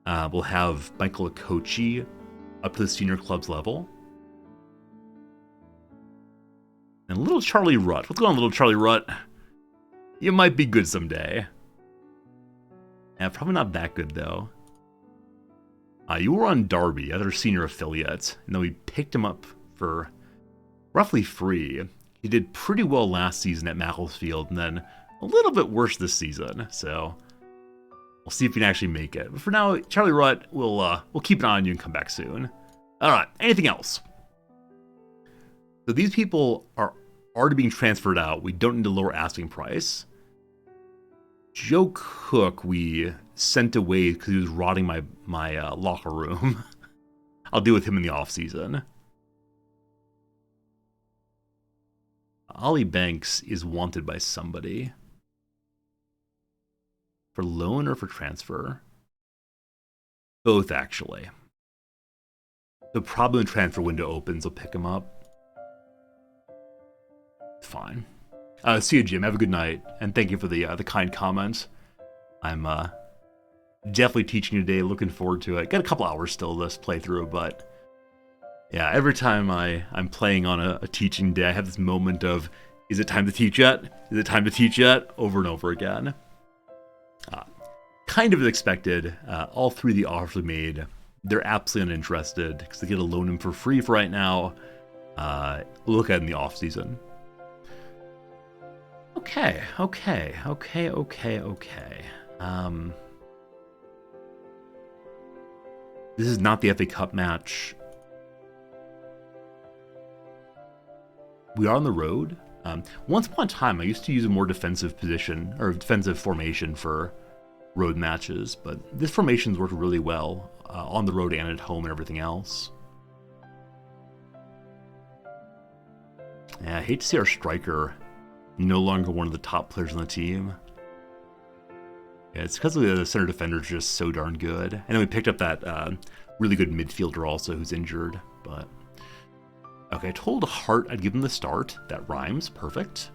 we'll have Michael Okochi up to the senior club's level. And little Charlie Rutt. What's going on, little Charlie Rutt? You might be good someday. Probably not that good, though. You were on Derby, other senior affiliate, and then we picked him up for roughly free. He did pretty well last season at Macclesfield, and then a little bit worse this season, so we'll see if we can actually make it. But for now, Charlie Rutt, we'll keep an eye on you and come back soon. Alright, anything else? So these people are already being transferred out. We don't need to lower asking price. Joe Cook, we sent away because he was rotting my locker room. I'll deal with him in the off-season. Ollie Banks is wanted by somebody. For loan or for transfer? Both, actually. So probably when transfer window opens, I'll pick him up. Fine. See you, Jim. Have a good night, and thank you for the kind comments. I'm definitely teaching you today. Looking forward to it. Got a couple hours still this playthrough, but yeah, every time I'm playing on a teaching day, I have this moment of, is it time to teach yet? Is it time to teach yet? Over and over again. Kind of as expected. All 3 of the offers we made, they're absolutely uninterested because they get to loan him for free for right now. We'll look at it in the off season. Okay. This is not the FA Cup match. We are on the road. Once upon a time, I used to use a more defensive position, or defensive formation for road matches, but this formation's worked really well on the road and at home and everything else. Yeah, I hate to see our striker no longer one of the top players on the team. Yeah, it's because the center defender's just so darn good. And then we picked up that really good midfielder also who's injured, but okay, I told Hart I'd give him the start. That rhymes. Perfect.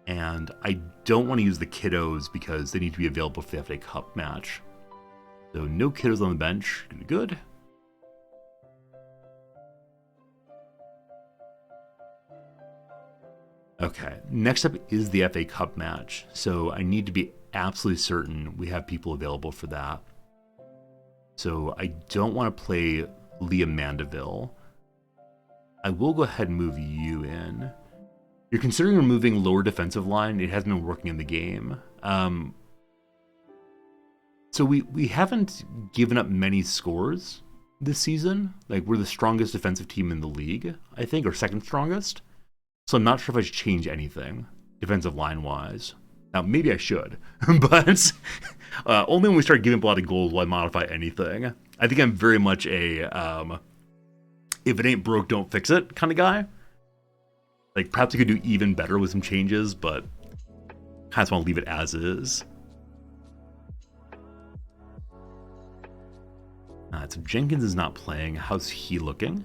And I don't want to use the kiddos because they need to be available for the FA Cup match. So no kiddos on the bench. Good. Okay, next up is the FA Cup match. So I need to be absolutely certain we have people available for that. So I don't want to play Liam Mandeville. I will go ahead and move you in. You're considering removing lower defensive line. It hasn't been working in the game. So we haven't given up many scores this season. Like, we're the strongest defensive team in the league, I think, or second strongest. So I'm not sure if I should change anything defensive line-wise. Now, maybe I should, but only when we start giving up a lot of goals will I modify anything. I think I'm very much a if it ain't broke, don't fix it kind of guy. Like, perhaps we could do even better with some changes, but kind of want to leave it as is. So Jenkins is not playing. How's he looking?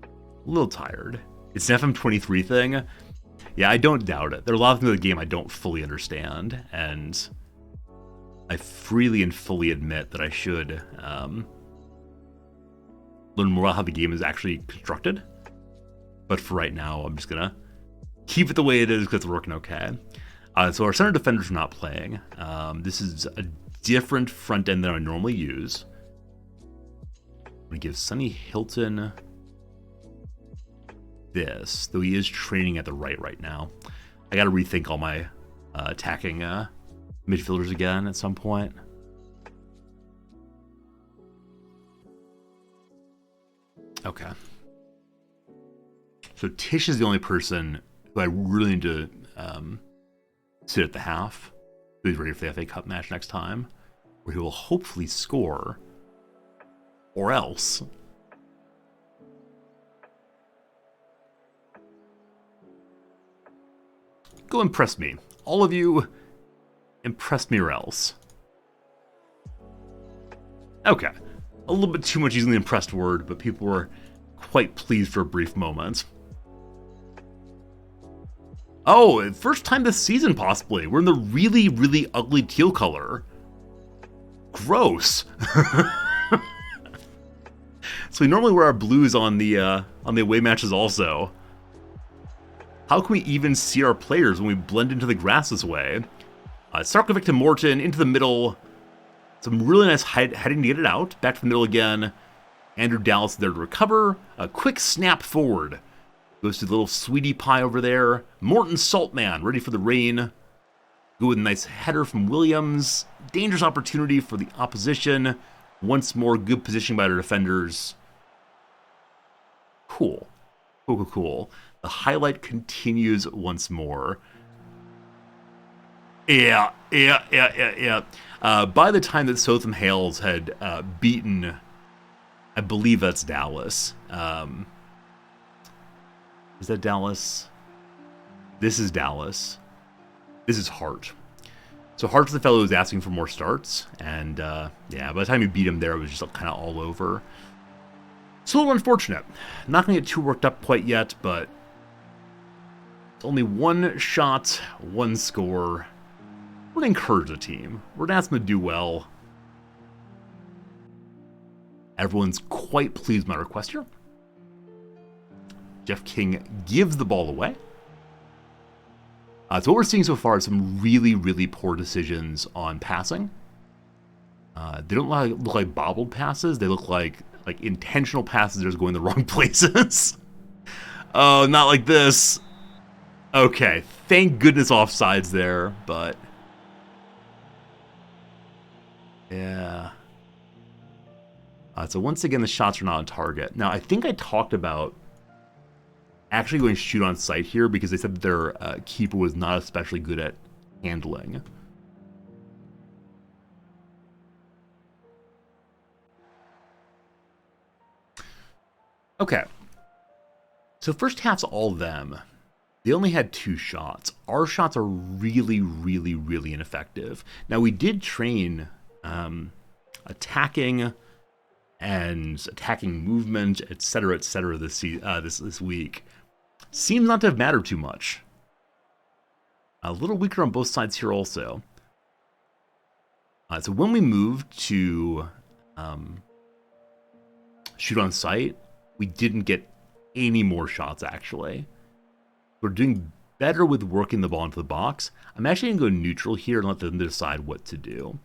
A little tired. It's an FM23 thing. Yeah, I don't doubt it. There are a lot of things in the game I don't fully understand, and I freely and fully admit that I should learn more about how the game is actually constructed. But for right now, I'm just gonna keep it the way it is because it's working okay. So our center defenders are not playing. This is a different front end than I normally use. I'm gonna give Sonny Hilton this, though he is training at the right now. I gotta rethink all my attacking midfielders again at some point. Okay. So Tish is the only person who I really need to sit at the half, who's ready for the FA Cup match next time, where he will hopefully score, or else go impress me. All of you, impress me or else. Okay. A little bit too much using the impressed word, but people were quite pleased for a brief moment. Oh, first time this season, possibly. We're in the really, really ugly teal color. Gross. So we normally wear our blues on the away matches also. How can we even see our players when we blend into the grass this way? Sarkovic to Morton, into the middle. Some really nice heading to get it out. Back to the middle again. Andrew Dallas there to recover. A quick snap forward. Goes to the little sweetie pie over there. Morton Saltman, ready for the rain. Go with a nice header from Williams. Dangerous opportunity for the opposition. Once more, good positioning by their defenders. Cool. Cool. The highlight continues once more. Yeah. By the time that Sotham Hales had beaten, I believe that's Dallas. Is that Dallas? This is Dallas. This is Hart. So Hart's the fellow who was asking for more starts, and yeah, by the time you beat him there, it was just kind of all over. It's a little unfortunate. Not going to get too worked up quite yet, but it's only one shot, one score. We're going to encourage the team. We're going to ask them to do well. Everyone's quite pleased with my request here. Jeff King gives the ball away. So what we're seeing so far is some really, really poor decisions on passing. They don't look like bobbled passes. They look like intentional passes that are just going the wrong places. Oh, not like this. Okay, thank goodness offsides there, but yeah. So once again, the shots are not on target. Now, I think I talked about actually going to shoot on sight here because they said that their keeper was not especially good at handling. Okay. So first half's all them. They only had 2 shots. Our shots are really, really, really ineffective. Now, we did train attacking and attacking movement, etc., this week. Seems not to have mattered too much. A little weaker on both sides here also. So when we moved to shoot on sight, we didn't get any more shots, actually. We're doing better with working the ball into the box. I'm actually going to go neutral here and let them decide what to do.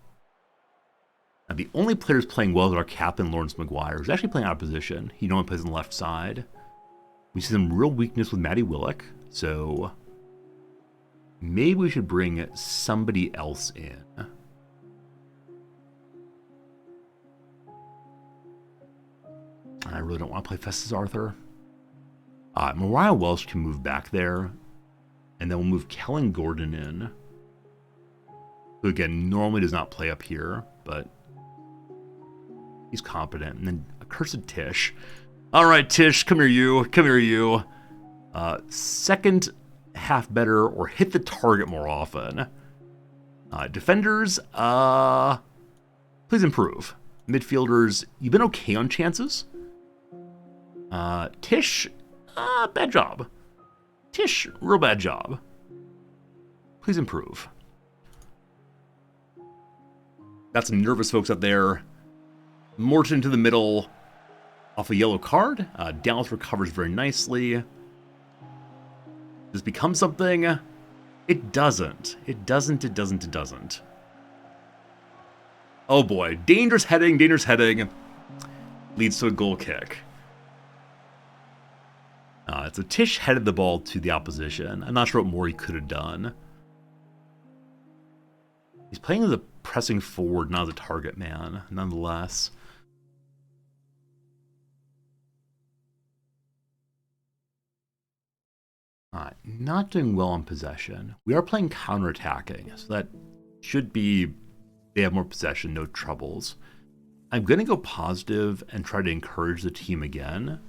Now, the only players playing well is our captain, Lawrence McGuire, who's actually playing out of position. He normally plays on the left side. We see some real weakness with Matty Willock, so maybe we should bring somebody else in. I really don't want to play Festus Arthur. Mariah Welsh can move back there, and then we'll move Kellen Gordon in, who again normally does not play up here, but he's competent. And then accursed Tish. All right, Tish, come here, you. Second half better or hit the target more often. Defenders, please improve. Midfielders, you've been okay on chances. Tish, bad job. Tish, real bad job. Please improve. Got some nervous folks up there. Morton to the middle off a yellow card. Dallas recovers very nicely. Does this become something? It doesn't. It doesn't. Oh boy. Dangerous heading. Leads to a goal kick. So Tish headed the ball to the opposition. I'm not sure what more he could have done. He's playing as a pressing forward, not as a target man, nonetheless. Not doing well on possession. We are playing counter-attacking, so that should be, they have more possession, no troubles. I'm going to go positive and try to encourage the team again.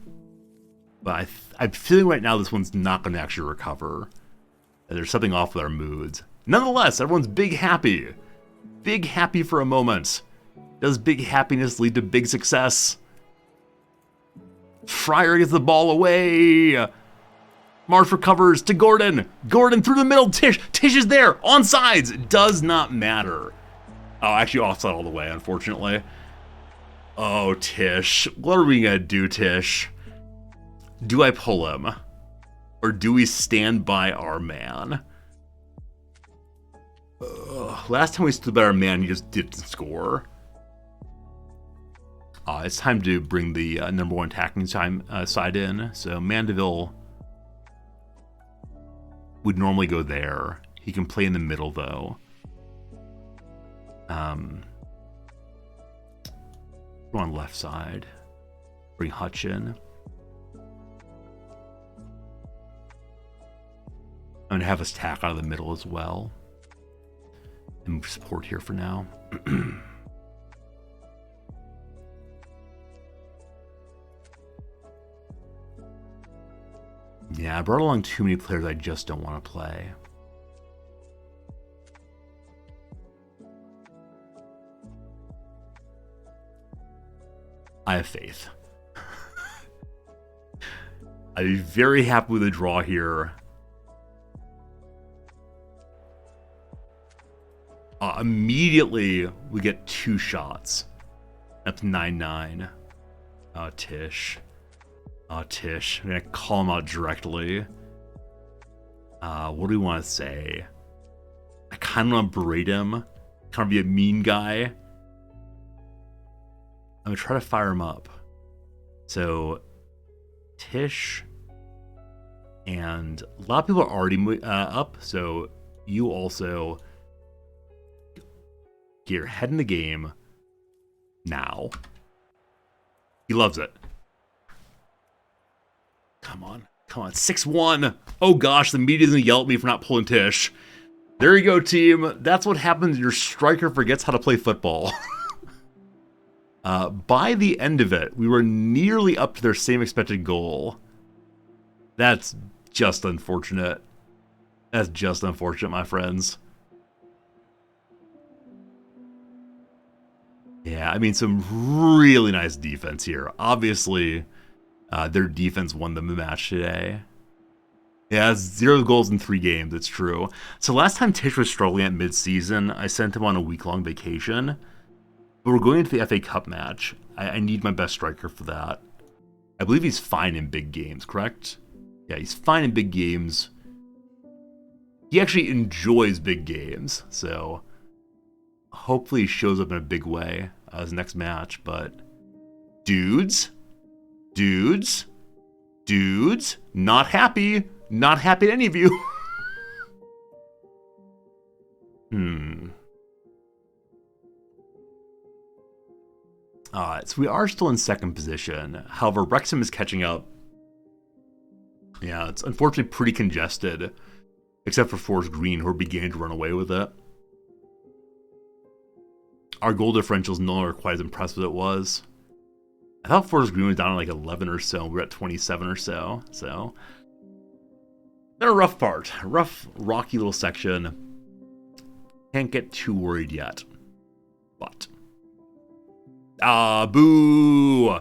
But I'm feeling right now this one's not going to actually recover. There's something off with our moods. Nonetheless, everyone's big happy. Big happy for a moment. Does big happiness lead to big success? Fryer gets the ball away. Marsh recovers to Gordon. Gordon through the middle. Tish is there. Onsides. Does not matter. Oh, actually offside all the way, unfortunately. Oh, Tish. What are we going to do, Tish? Do I pull him? Or do we stand by our man? Last time we stood by our man, he just didn't score. It's time to bring the number one attacking side in. So Mandeville would normally go there. He can play in the middle, though. Go on left side. Bring Hutch in. I'm going to have us tack out of the middle as well. And move support here for now. Yeah, I brought along too many players I just don't want to play. I have faith. I'd be very happy with a draw here. Immediately, we get 2 shots. That's 9-9. Oh, Tish. I'm going to call him out directly. What do we want to say? I kind of want to berate him. Kind of be a mean guy. I'm going to try to fire him up. So, Tish. And a lot of people are already up. So, you also get your head in the game now. He loves it. Come on. 6-1. Oh gosh, the media's gonna yell at me for not pulling Tish. There you go, team. That's what happens when your striker forgets how to play football. By the end of it, we were nearly up to their same expected goal. That's just unfortunate. That's just unfortunate, my friends. Yeah, I mean, some really nice defense here. Obviously, their defense won them the match today. Yeah, 0 goals in 3 games, it's true. So last time Tish was struggling at mid-season, I sent him on a week-long vacation. But we're going into the FA Cup match. I need my best striker for that. I believe he's fine in big games, correct? Yeah, he's fine in big games. He actually enjoys big games, so hopefully he shows up in a big way as next match. But dudes, not happy at any of you. So we are still in second position. However, Wrexham is catching up. Yeah, it's unfortunately pretty congested, except for Forest Green, who are beginning to run away with it. Our goal differential is no longer quite as impressive as it was. I thought Forest Green was down at like 11 or so. We're at 27 or so. So Then a rough part. A rough, rocky little section. Can't get too worried yet. But. Boo!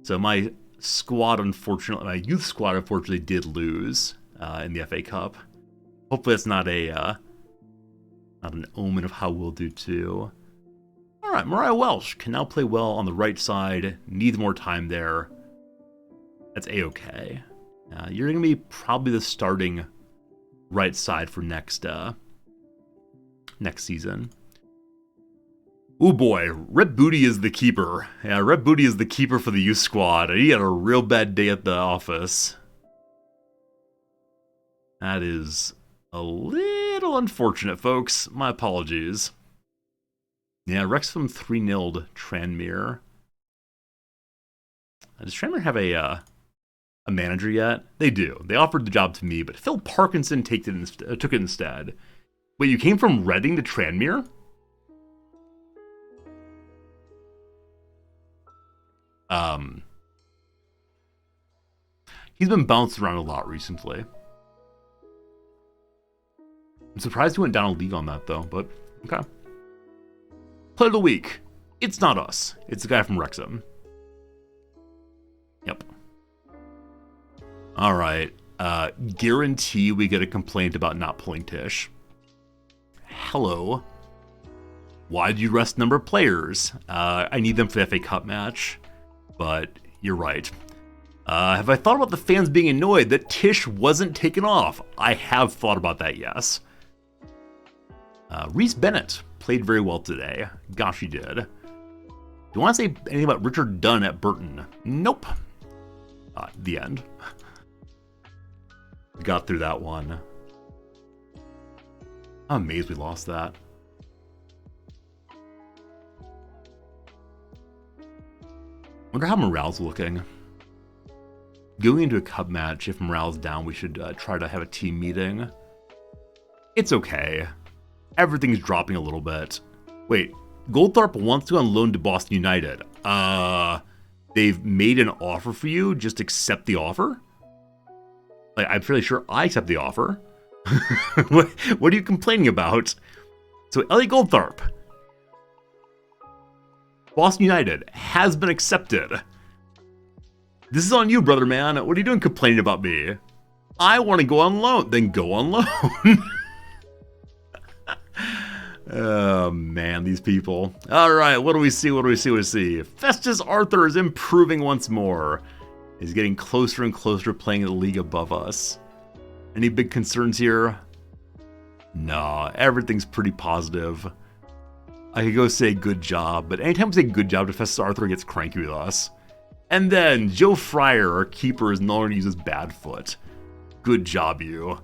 So my squad, unfortunately, my youth squad, unfortunately, did lose in the FA Cup. Hopefully that's not an omen of how we'll do too. All right, Mariah Welsh can now play well on the right side. Needs more time there. That's A-okay. You're going to be probably the starting right side for next season. Oh boy, Rep Booty is the keeper. Yeah, Rep Booty is the keeper for the youth squad. He had a real bad day at the office. That is a little unfortunate, folks. My apologies. Yeah, Wrexham 3-0'd Tranmere. Does Tranmere have a manager yet? They do. They offered the job to me, but Phil Parkinson took it instead. Wait, you came from Reading to Tranmere? He's been bounced around a lot recently. I'm surprised he went down a league on that, though, but okay. Play of the week. It's not us. It's the guy from Wrexham. Yep. All right. Guarantee we get a complaint about not pulling Tish. Hello. Why did you rest number of players? I need them for the FA Cup match, but you're right. Have I thought about the fans being annoyed that Tish wasn't taken off? I have thought about that, yes. Reece Bennett played very well today. Gosh, he did. Do you want to say anything about Richard Dunn at Burton? Nope. The end. Got through that one. I'm amazed we lost that. Wonder how morale's looking. Going into a cup match, if morale's down, we should try to have a team meeting. It's okay. Everything's dropping a little bit. Wait, Goldthorpe wants to on loan to Boston United. They've made an offer for you. Just accept the offer? Like, I'm fairly sure I accept the offer. what are you complaining about? So, Ellie Goldthorpe, Boston United, has been accepted. This is on you, brother man. What are you doing complaining about me? I want to go on loan. Then go on loan. Oh, man, these people. All right, what do we see? Festus Arthur is improving once more. He's getting closer and closer to playing in the league above us. Any big concerns here? No, everything's pretty positive. I could go say good job, but anytime we say good job to Festus Arthur, he gets cranky with us. And then Joe Fryer, our keeper, is no longer uses bad foot. Good job, you.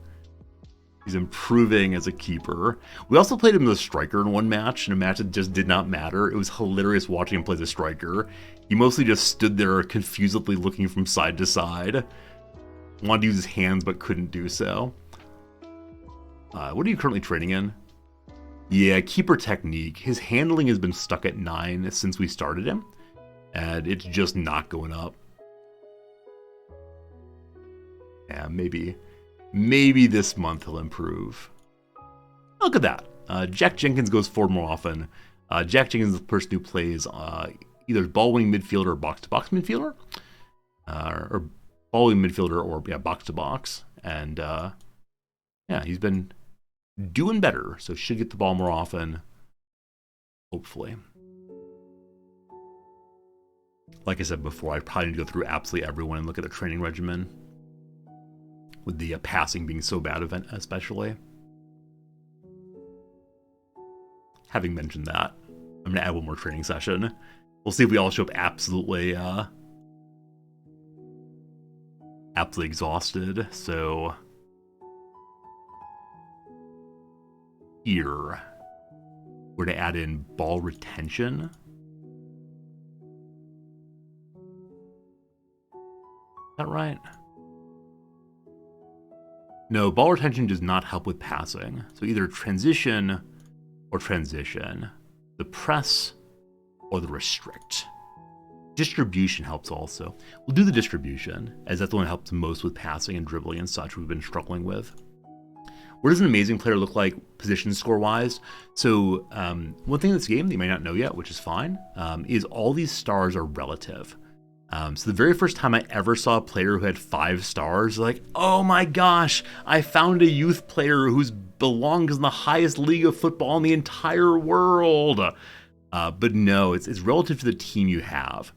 He's improving as a keeper. We also played him as a striker in one match, in a match that just did not matter. It was hilarious watching him play as a striker. He mostly just stood there confusedly looking from side to side. Wanted to use his hands but couldn't do so. What are you currently training in? Yeah, keeper technique. His handling has been stuck at 9 since we started him. And it's just not going up. Yeah, maybe this month he'll improve. Look at that. Jack Jenkins goes forward more often. Jack Jenkins is the person who plays either ball-winning midfielder or box-to-box midfielder. Or ball-winning midfielder or box-to-box. And yeah, he's been doing better. So should get the ball more often. Hopefully. Like I said before, I probably need to go through absolutely everyone and look at the training regimen. With the passing being so bad, especially. Having mentioned that, I'm going to add one more training session. We'll see if we all show up absolutely exhausted. So here, we're going to add in ball retention. Is that right? No, ball retention does not help with passing. So either transition or transition. The press or the restrict. Distribution helps also. We'll do the distribution, as that's the one that helps most with passing and dribbling and such we've been struggling with. What does an amazing player look like position score-wise? So one thing in this game that you might not know yet, which is fine, is all these stars are relative. So the very first time I ever saw a player who had 5 stars, like, oh my gosh, I found a youth player who belongs in the highest league of football in the entire world. But no, it's relative to the team you have.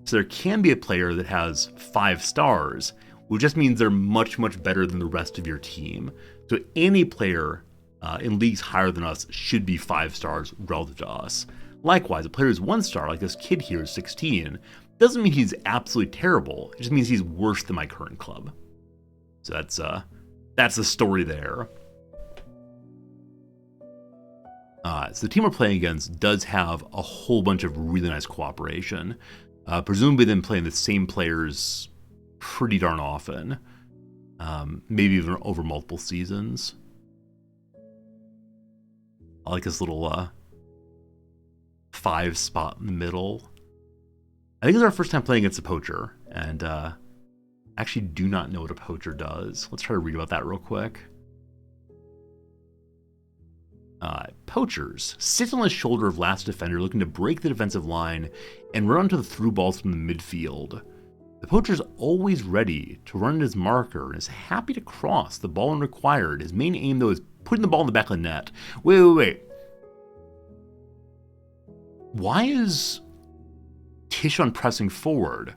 So there can be a player that has 5 stars, which just means they're much, much better than the rest of your team. So any player in leagues higher than us should be 5 stars relative to us. Likewise, a player who's 1 star, like this kid here, 16, doesn't mean he's absolutely terrible. It just means he's worse than my current club. So that's the story there. So the team we're playing against does have a whole bunch of really nice cooperation. Presumably them playing the same players pretty darn often. Maybe even over multiple seasons. I like this little 5 spot in the middle. I think it's our first time playing against a poacher, and I actually do not know what a poacher does. Let's try to read about that real quick. Poachers sit on the shoulder of last defender looking to break the defensive line and run onto the through balls from the midfield. The poacher is always ready to run at his marker and is happy to cross the ball when required. His main aim, though, is putting the ball in the back of the net. Wait. Why is Tishon pressing forward?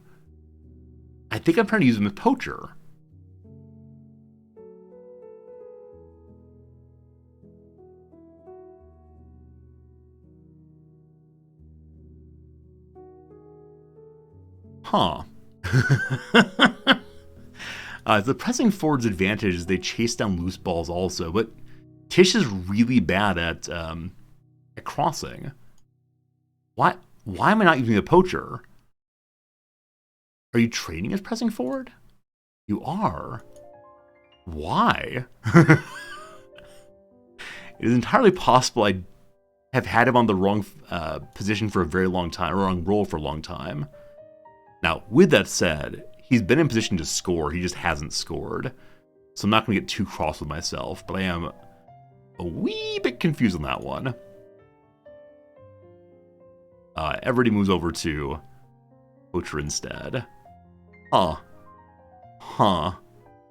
I think I'm trying to use him as poacher. Huh. The pressing forward's advantage is they chase down loose balls also, but Tish is really bad at crossing. Why am I not using a poacher? Are you training as pressing forward? You are. Why? It is entirely possible I have had him on the wrong position for a very long time, or wrong role for a long time. Now, with that said, he's been in position to score, he just hasn't scored. So I'm not going to get too cross with myself, but I am a wee bit confused on that one. Everybody moves over to poacher instead. Huh.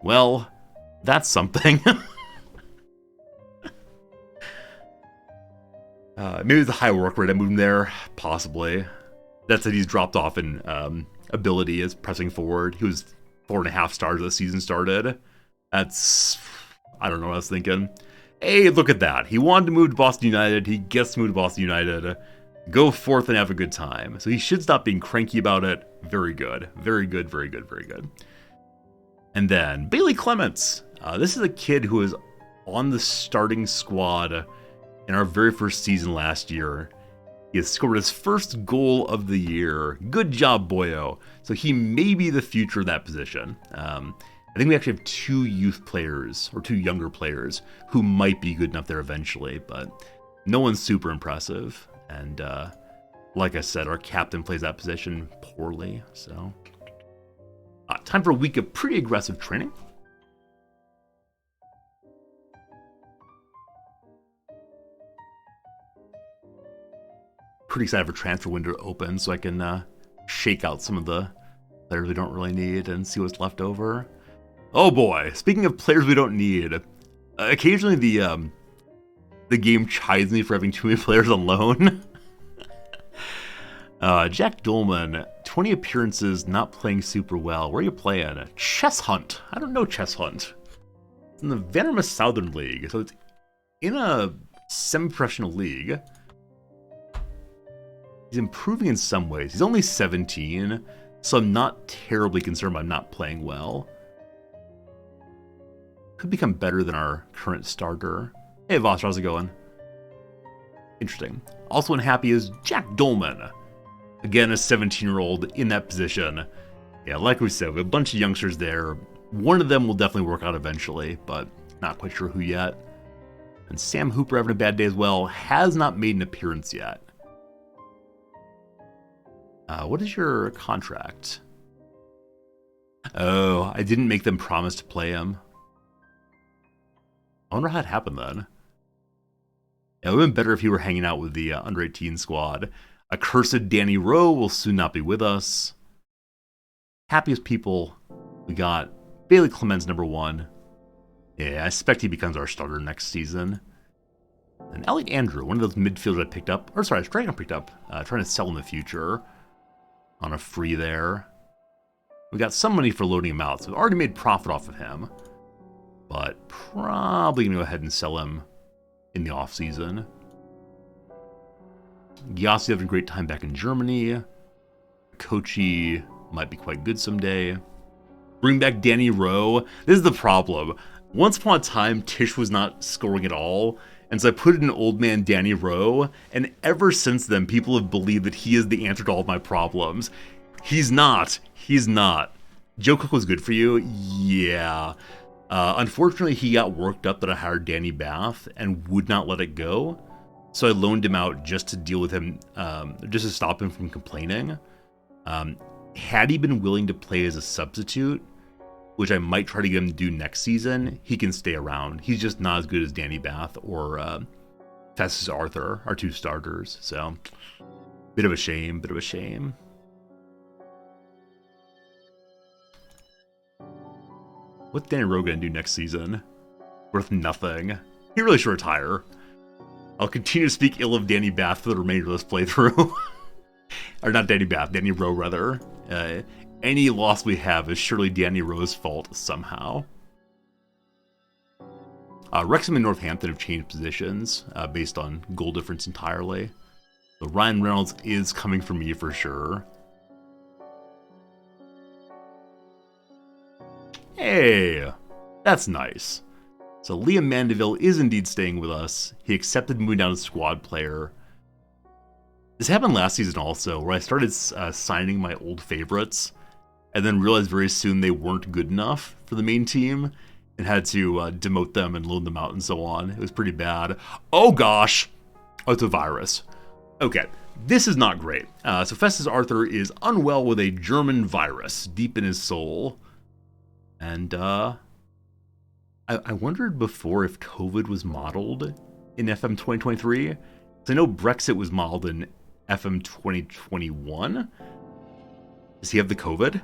Well, that's something. Maybe it's a high work rate I moved him there, possibly. That said, he's dropped off in ability as pressing forward. He was 4.5 stars as the season started. That's, I don't know what I was thinking. Hey, look at that. He wanted to move to Boston United. He gets to move to Boston United. Go forth and have a good time. So he should stop being cranky about it. Very good. Very good, very good, very good. And then Bailey Clements. This is a kid who was on the starting squad in our very first season last year. He has scored his first goal of the year. Good job, boyo. So he may be the future of that position. I think we actually have 2 youth players, or 2 younger players, who might be good enough there eventually, but no one's super impressive. And like I said, our captain plays that position poorly. So time for a week of pretty aggressive training. Pretty excited for transfer window to open so I can shake out some of the players we don't really need and see what's left over. Oh boy, speaking of players we don't need, occasionally the game chides me for having too many players on loan. Jack Dolman, 20 appearances, not playing super well. Where are you playing? Chess Hunt. I don't know Chess Hunt. It's in the Vanarama Southern League, so it's in a semi-professional league. He's improving in some ways. He's only 17, so I'm not terribly concerned about not playing well. Could become better than our current starter. Hey Voss, how's it going? Interesting. Also unhappy is Jack Dolman. Again, a 17-year-old in that position. Yeah, like we said, we have a bunch of youngsters there. One of them will definitely work out eventually, but not quite sure who yet. And Sam Hooper having a bad day as well. Has not made an appearance yet. What is your contract? Oh, I didn't make them promise to play him. I wonder how it happened then. It would have been better if he were hanging out with the under 18 squad. Accursed Danny Rowe will soon not be with us. Happiest people, we got Bailey Clemens, number 1. Yeah, I expect he becomes our starter next season. And Elliot Andrew, one of those midfielders I picked up, or sorry, Dragon picked up, trying to sell in the future on a free there. We got some money for loading him out, so we've already made profit off of him. But probably going to go ahead and sell him in the offseason. Gyasi having a great time back in Germany. Kochi might be quite good someday. Bring back Danny Rowe. This is the problem. Once upon a time, Tish was not scoring at all, and so I put in old man Danny Rowe, and ever since then, people have believed that he is the answer to all of my problems. He's not. He's not. Joe Cook was good for you? Yeah. Unfortunately, he got worked up that I hired Danny Bath and would not let it go. So I loaned him out just to deal with him, just to stop him from complaining. Had he been willing to play as a substitute, which I might try to get him to do next season, he can stay around. He's just not as good as Danny Bath or Festus Arthur, our 2 starters. So, bit of a shame, bit of a shame. What's Danny Rowe gonna do next season? Worth nothing. He really should retire. I'll continue to speak ill of Danny Bath for the remainder of this playthrough. Or not Danny Bath, Danny Rowe rather. Any loss we have is surely Danny Rowe's fault somehow. Wrexham and Northampton have changed positions based on goal difference entirely. So Ryan Reynolds is coming for me for sure. Hey, that's nice. So Liam Mandeville is indeed staying with us. He accepted moving down to squad player. This happened last season also, where I started signing my old favorites, and then realized very soon they weren't good enough for the main team, and had to demote them and loan them out and so on. It was pretty bad. Oh gosh! Oh, it's a virus. Okay, this is not great. So Festus Arthur is unwell with a German virus deep in his soul. And I wondered before if COVID was modeled in FM 2023. Because I know Brexit was modeled in FM 2021. Does he have the COVID?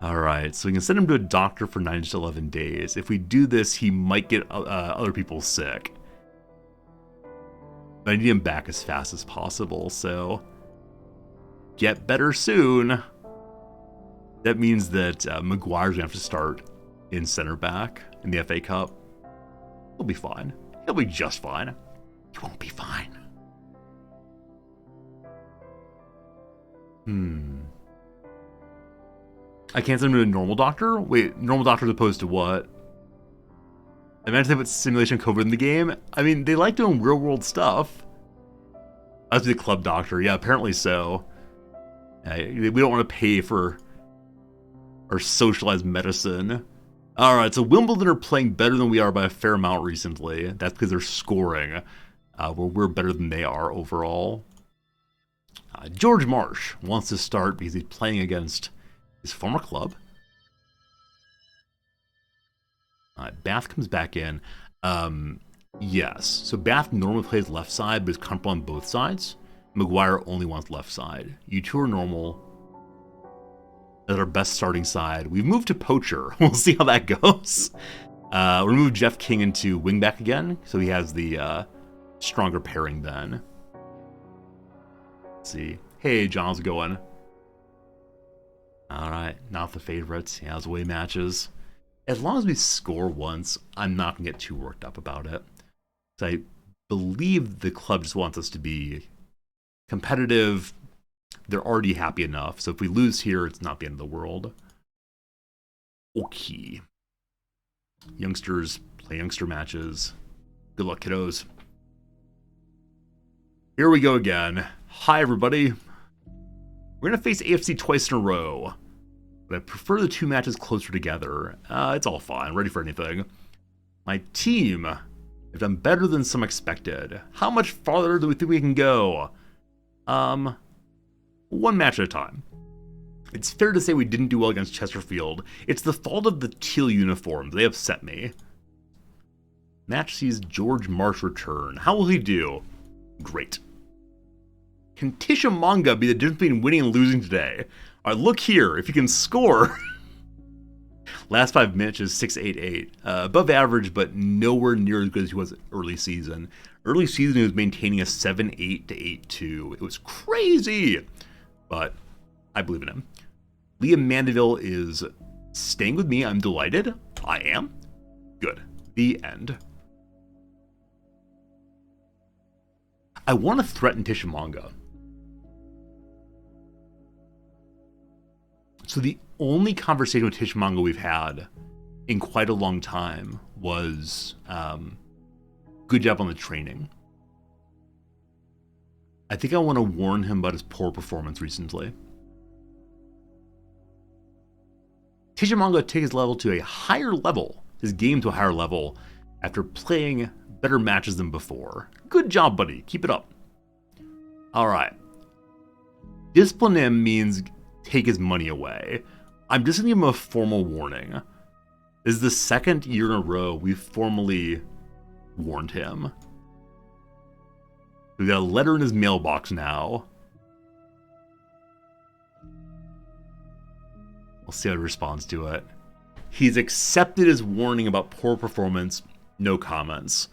Alright, so we can send him to a doctor for 9 to 11 days. If we do this, he might get other people sick. But I need him back as fast as possible, so get better soon. That means that Maguire's going to have to start in center back in the FA Cup. He'll be fine. He'll be just fine. He won't be fine. I can't send him to a normal doctor? Wait, normal doctor as opposed to what? I meant to put simulation COVID in the game. I mean, they like doing real world stuff. That's the club doctor. Yeah, apparently so. We don't want to pay for our socialized medicine. Alright, so Wimbledon are playing better than we are by a fair amount recently. That's because they're scoring, where we're better than they are overall. George Marsh wants to start because he's playing against his former club. Bath comes back in. Yes, so Bath normally plays left side, but is comfortable on both sides. Maguire only wants left side. You two are normal. That's our best starting side. We've moved to Poacher. We'll see how that goes. We'll move Jeff King into wingback again, so he has the stronger pairing then. Let's see. Hey, John, how's it going? Alright, not the favorites. Yeah, those away matches. As long as we score once, I'm not going to get too worked up about it. So I believe the club just wants us to be competitive. They're already happy enough, so if we lose here, it's not the end of the world. Okay. Youngsters play youngster matches. Good luck, kiddos. Here we go again. Hi, everybody. We're going to face AFC twice in a row, but I prefer the 2 matches closer together. It's all fine. Ready for anything. My team have done better than some expected. How much farther do we think we can go? One match at a time. It's fair to say we didn't do well against Chesterfield. It's the fault of the teal uniforms. They upset me. Match sees George Marsh return. How will he do? Great. Can Tishamanga be the difference between winning and losing today? Alright, look here. If you can score... Last 5 minutes is 6.88. Above average, but nowhere near as good as he was early season. Early season, he was maintaining a 7.8 to 8.2. It was crazy. But I believe in him. Liam Mandeville is staying with me. I'm delighted. I am. Good. The end. I want to threaten Tishamanga. So the only conversation with Tishamanga we've had in quite a long time was good job on the training. I think I want to warn him about his poor performance recently. Tishamanga take his level to a higher level, his game to a higher level, after playing better matches than before. Good job, buddy. Keep it up. Alright. Discipline him means take his money away. I'm just going to give him a formal warning. This is the second year in a row we've formally warned him. We've got a letter in his mailbox now. We'll see how he responds to it. He's accepted his warning about poor performance. No comments.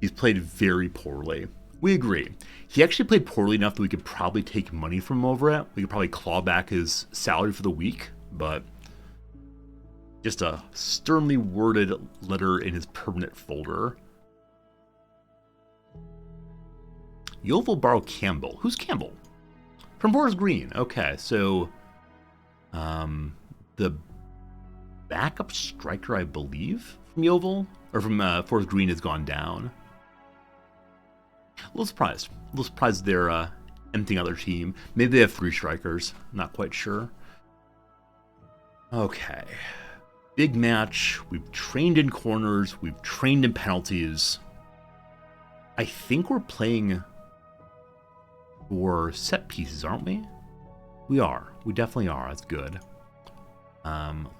He's played very poorly. We agree. He actually played poorly enough that we could probably take money from him over it. We could probably claw back his salary for the week, but just a sternly worded letter in his permanent folder. Yeovil borrow Campbell. Who's Campbell? From Forest Green. Okay, so the backup striker, I believe, from Yeovil, or from Forest Green has gone down. A little surprised they're emptying out their team. Maybe they have 3 strikers. Not quite sure. Okay. Big match. We've trained in corners. We've trained in penalties. I think we're playing for set pieces, aren't we? We are. We definitely are. That's good.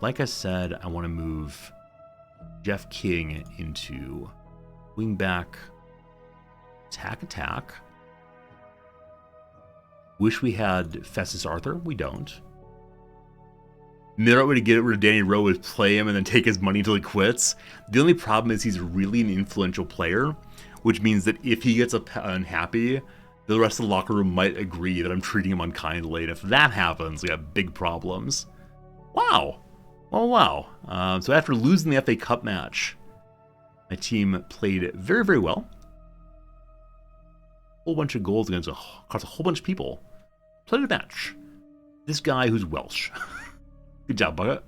Like I said, I want to move Jeff King into wing back. Attack. Wish we had Festus Arthur. We don't. The right way to get rid of Danny Rowe is play him and then take his money until he quits. The only problem is he's really an influential player, which means that if he gets unhappy, the rest of the locker room might agree that I'm treating him unkindly. And if that happens, we have big problems. Wow. Oh, wow. So after losing the FA Cup match, my team played very, very well. Whole bunch of goals across a whole bunch of people. Played a match. This guy who's Welsh. Good job, Bucket.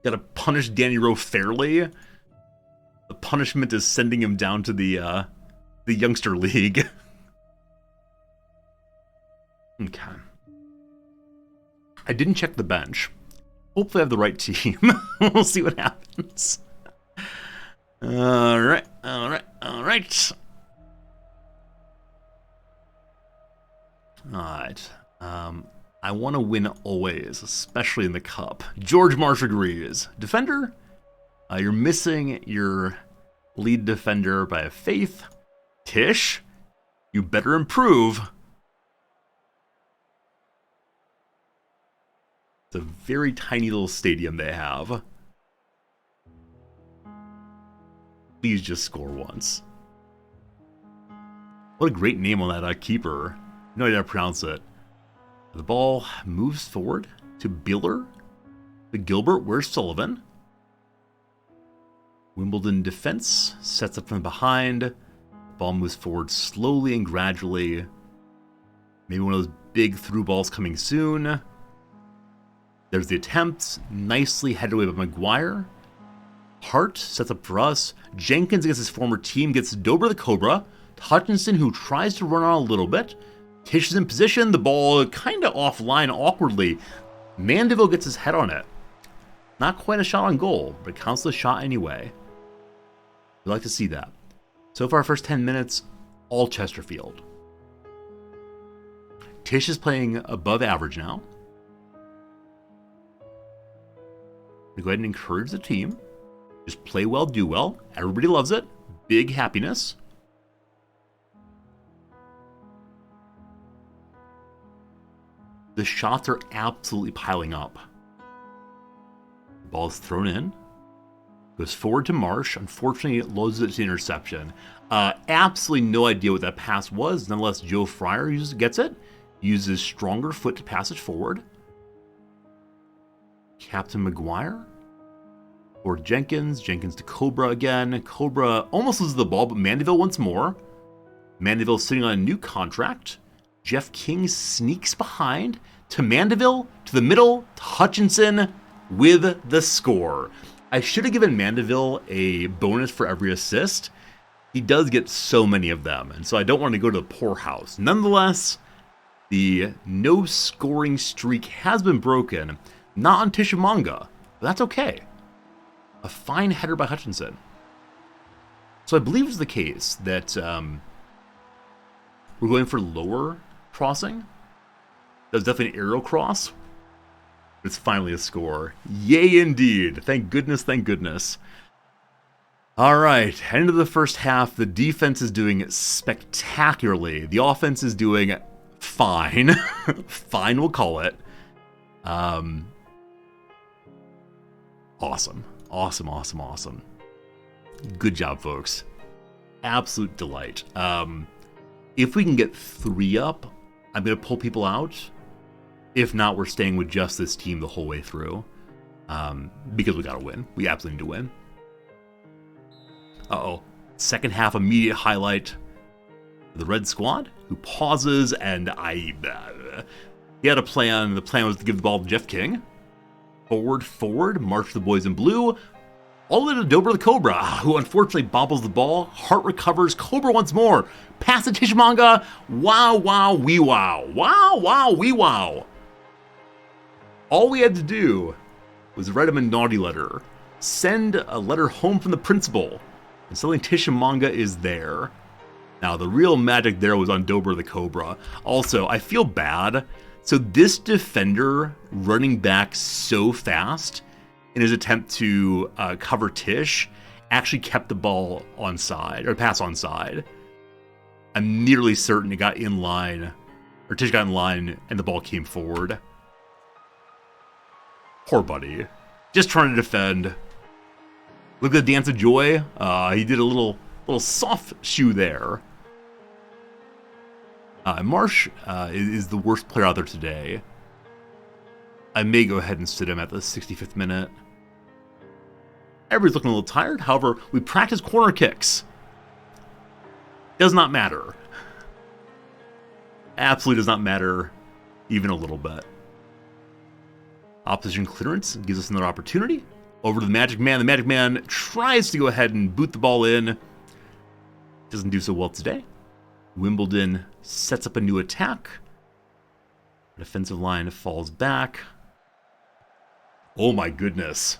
Gotta punish Danny Rowe fairly. The punishment is sending him down to the youngster league. Okay. I didn't check the bench. Hopefully I have the right team. We'll see what happens. Alright. Alright. I want to win always, especially in the cup. George Marsh agrees. Defender? You're missing your lead defender by a faith. Tish? You better improve. It's a very tiny little stadium they have. Please just score once. What a great name on that keeper. No idea how to pronounce it. The ball moves forward to Biller. To Gilbert, where's Sullivan? Wimbledon defense sets up from behind. The ball moves forward slowly and gradually. Maybe one of those big through balls coming soon. There's the attempt. Nicely headed away by Maguire. Hart sets up for us. Jenkins against his former team gets Dober the Cobra. Hutchinson, who tries to run on a little bit. Tish is in position. The ball kind of offline awkwardly. Mandeville gets his head on it. Not quite a shot on goal, but it counts as a shot anyway. We like to see that. So far, first 10 minutes, all Chesterfield. Tish is playing above average now. We go ahead and encourage the team. Just play well, do well. Everybody loves it. Big happiness. The shots are absolutely piling up. Ball is thrown in. Goes forward to Marsh. Unfortunately, it loses it to interception. Absolutely no idea what that pass was. Nonetheless, Joe Fryer gets it. Uses stronger foot to pass it forward. Captain McGuire. Or Jenkins. Jenkins to Cobra again. Cobra almost loses the ball, but Mandeville once more. Mandeville sitting on a new contract. Jeff King sneaks behind to Mandeville, to the middle, to Hutchinson with the score. I should have given Mandeville a bonus for every assist. He does get so many of them, and so I don't want to go to the poorhouse. Nonetheless, the no scoring streak has been broken. Not on Tishamanga, but that's okay. A fine header by Hutchinson. So I believe it's the case that we're going for lower crossing. That was definitely an aerial cross. It's finally a score. Yay, indeed. Thank goodness, thank goodness. All right, end of the first half. The defense is doing spectacularly. The offense is doing fine. Fine, we'll call it. Awesome. Awesome, awesome, awesome. Good job, folks. Absolute delight. If we can get 3 up, I'm going to pull people out. If not, we're staying with just this team the whole way through. Because we got to win. We absolutely need to win. Uh-oh. Second half immediate highlight. The red squad, who pauses, and he had a plan. The plan was to give the ball to Jeff King. Forward, march the boys in blue. All the way to Dober the Cobra, who unfortunately bobbles the ball. Hart recovers. Cobra once more. Pass to Tishamanga. Wow, wow, wee wow. Wow, wow, wee wow. All we had to do was write him a naughty letter. Send a letter home from the principal. And suddenly Tishamanga is there. Now, the real magic there was on Dober the Cobra. Also, I feel bad. So this defender running back so fast in his attempt to cover Tish actually kept the ball onside, or pass onside. I'm nearly certain it got in line, or Tish got in line, and the ball came forward. Poor buddy. Just trying to defend. Look at the dance of joy. He did a little soft shoe there. Marsh is the worst player out there today. I may go ahead and sit him at the 65th minute. Everybody's looking a little tired. However, we practice corner kicks. Does not matter. Absolutely does not matter even a little bit. Opposition clearance gives us another opportunity. Over to the Magic Man. The Magic Man tries to go ahead and boot the ball in. Doesn't do so well today. Wimbledon sets up a new attack. Defensive line falls back. Oh my goodness.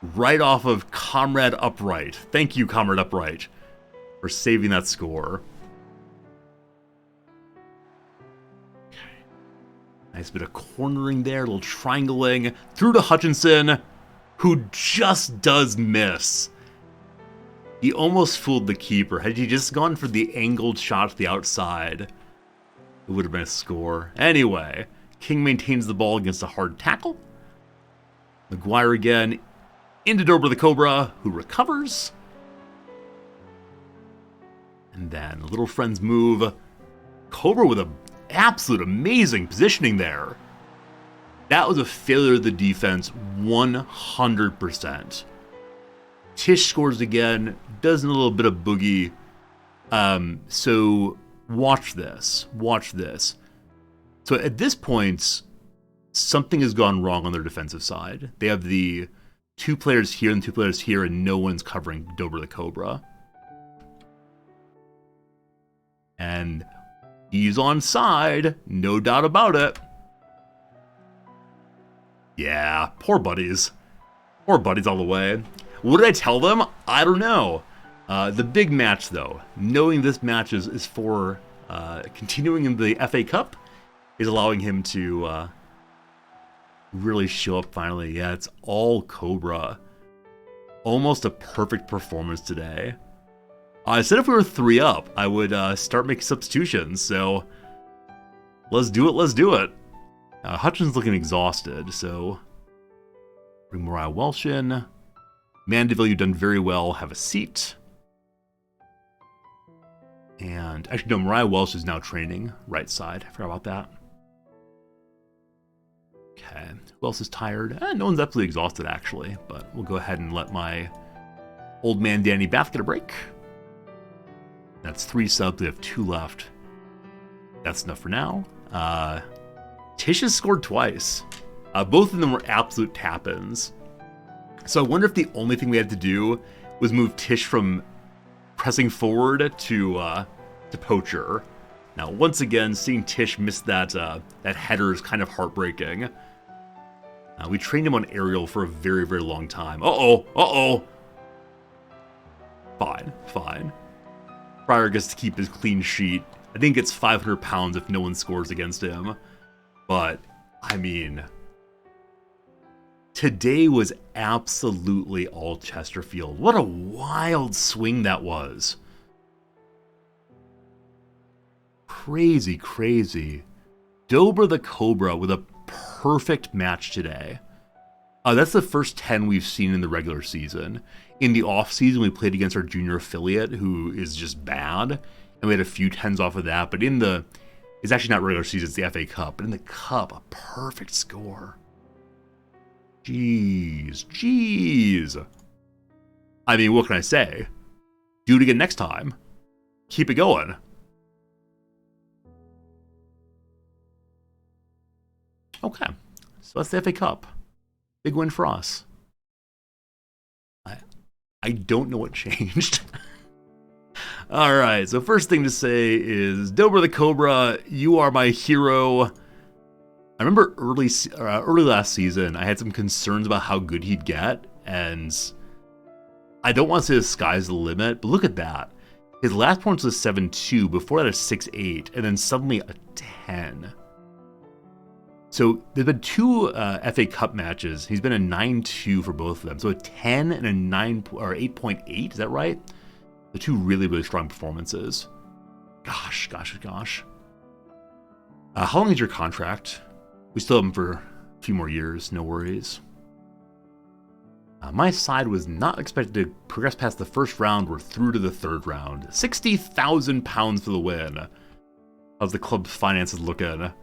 Right off of Comrade Upright. Thank you, Comrade Upright, for saving that score. Nice bit of cornering there, a little triangling. Through to Hutchinson, who just does miss. He almost fooled the keeper. Had he just gone for the angled shot to the outside, it would have been a score. Anyway, King maintains the ball against a hard tackle. McGuire again into Dober the Cobra, who recovers. And then Little Friends move. Cobra with an absolute amazing positioning there. That was a failure of the defense, 100%. Tish scores again, does a little bit of boogie. So watch this. So at this point, something has gone wrong on their defensive side. They have the 2 players here and 2 players here, and no one's covering Dober the Cobra. And he's onside, no doubt about it. Yeah, poor buddies. Poor buddies all the way. What did I tell them? I don't know. The big match, though, knowing this match is for continuing in the FA Cup, is allowing him to really show up finally. Yeah, it's all Cobra. Almost a perfect performance today. I said if we were 3 up, I would start making substitutions, so let's do it. Hutchinson's looking exhausted, so bring Mariah Welsh in. Mandeville, you've done very well. Have a seat. And actually, no, Mariah Welsh is now training right side. I forgot about that. Okay, who else is tired? No one's absolutely exhausted, actually, but we'll go ahead and let my old man Danny Bath get a break. That's 3 subs. We have 2 left. That's enough for now. Tish has scored twice. Both of them were absolute tap-ins. So I wonder if the only thing we had to do was move Tish from pressing forward to poacher. Now, once again, seeing Tish miss that header is kind of heartbreaking. We trained him on aerial for a very, very long time. Uh-oh. Fine. Pryor gets to keep his clean sheet. I think it's 500 pounds if no one scores against him. But, I mean, today was absolutely all Chesterfield. What a wild swing that was. Crazy. Dobra the Cobra with a perfect match today. That's the first 10 we've seen in the regular season. In the off-season, we played against our junior affiliate, who is just bad, and we had a few 10s off of that, but it's actually not regular season, it's the FA Cup, but in the Cup, a perfect score. Jeez. I mean, what can I say? Do it again next time. Keep it going. Okay, so that's the FA Cup. Big win for us. I don't know what changed. Alright, so first thing to say is, Dobra the Cobra, you are my hero. I remember early last season, I had some concerns about how good he'd get, and I don't want to say the sky's the limit, but look at that. His last point was a 7-2, before that a 6-8, and then suddenly a 10. So there's been 2 FA Cup matches. He's been a 9-2 for both of them. So a 10 and a 8.8, is that right? The 2 really, really strong performances. Gosh. How long is your contract? We still have him for a few more years, no worries. My side was not expected to progress past the first round. We're through to the 3rd round. 60,000 pounds for the win. How's the club's finances looking?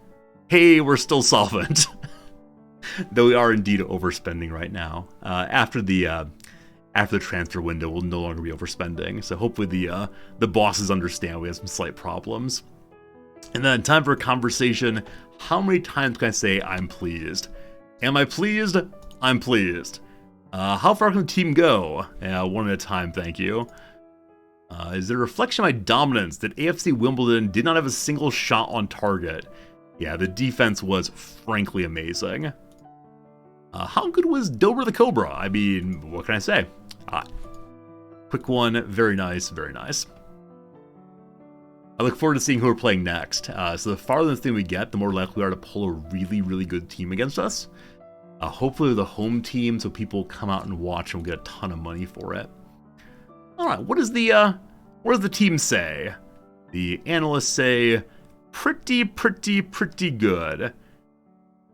Hey, we're still solvent. Though we are indeed overspending right now. After the transfer window, we'll no longer be overspending. So hopefully the bosses understand we have some slight problems. And then time for a conversation. How many times can I say I'm pleased? Am I pleased? I'm pleased. How far can the team go? One at a time, thank you. Is it a reflection of my dominance that AFC Wimbledon did not have a single shot on target? Yeah, the defense was frankly amazing. How good was Dobra the Cobra? I mean, what can I say? Quick one, very nice. I look forward to seeing who we're playing next. So the farther this thing we get, the more likely we are to pull a really, really good team against us. Hopefully the home team, so people come out and watch and we'll get a ton of money for it. All right, what does the team say? The analysts say pretty good.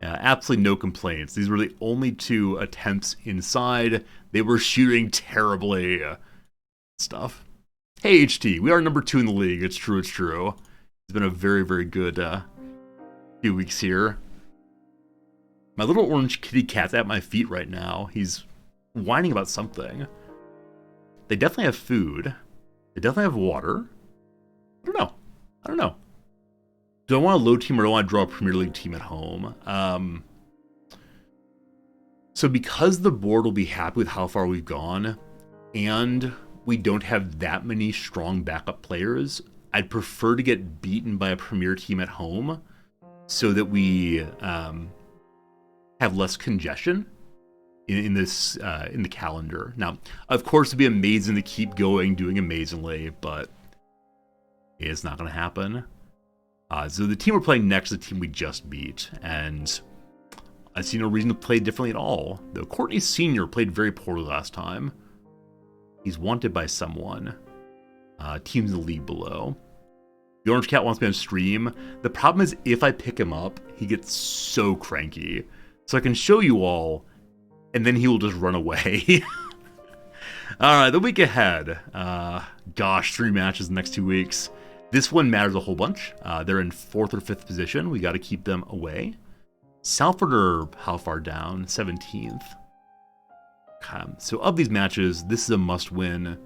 Absolutely no complaints. These were the only 2 attempts inside. They were shooting terribly. Stuff. Hey, HT, we are number 2 in the league. It's true. It's been a very, very good few weeks here. My little orange kitty cat's at my feet right now. He's whining about something. They definitely have food. They definitely have water. I don't know. Do I want a low team or do I want to draw a Premier League team at home? So because the board will be happy with how far we've gone, and we don't have that many strong backup players, I'd prefer to get beaten by a Premier team at home so that we have less congestion in the calendar. Now, of course, it'd be amazing to keep going, doing amazingly, but it's not going to happen. So the team we're playing next is the team we just beat, and I see no reason to play differently at all. Though Courtney Sr. played very poorly last time. He's wanted by someone. Teams in the league below. The Orange Cat wants me on stream. The problem is if I pick him up, he gets so cranky. So I can show you all, and then he will just run away. Alright, the week ahead. Gosh, 3 matches the next 2 weeks. This one matters a whole bunch. They're in 4th or 5th position. We got to keep them away. Salford are how far down? 17th. Okay. So of these matches, this is a must-win,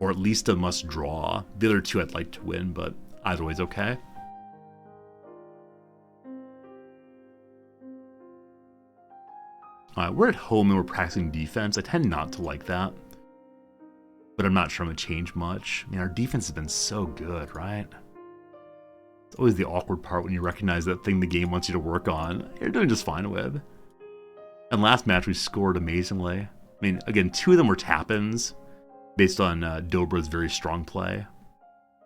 or at least a must-draw. The other 2 I'd like to win, but either way is okay. Alright, we're at home and we're practicing defense. I tend not to like that, but I'm not sure I'm going to change much. I mean, our defense has been so good, right? It's always the awkward part when you recognize that thing the game wants you to work on. You're doing just fine with. And last match, we scored amazingly. I mean, again, 2 of them were tap-ins based on Dobra's very strong play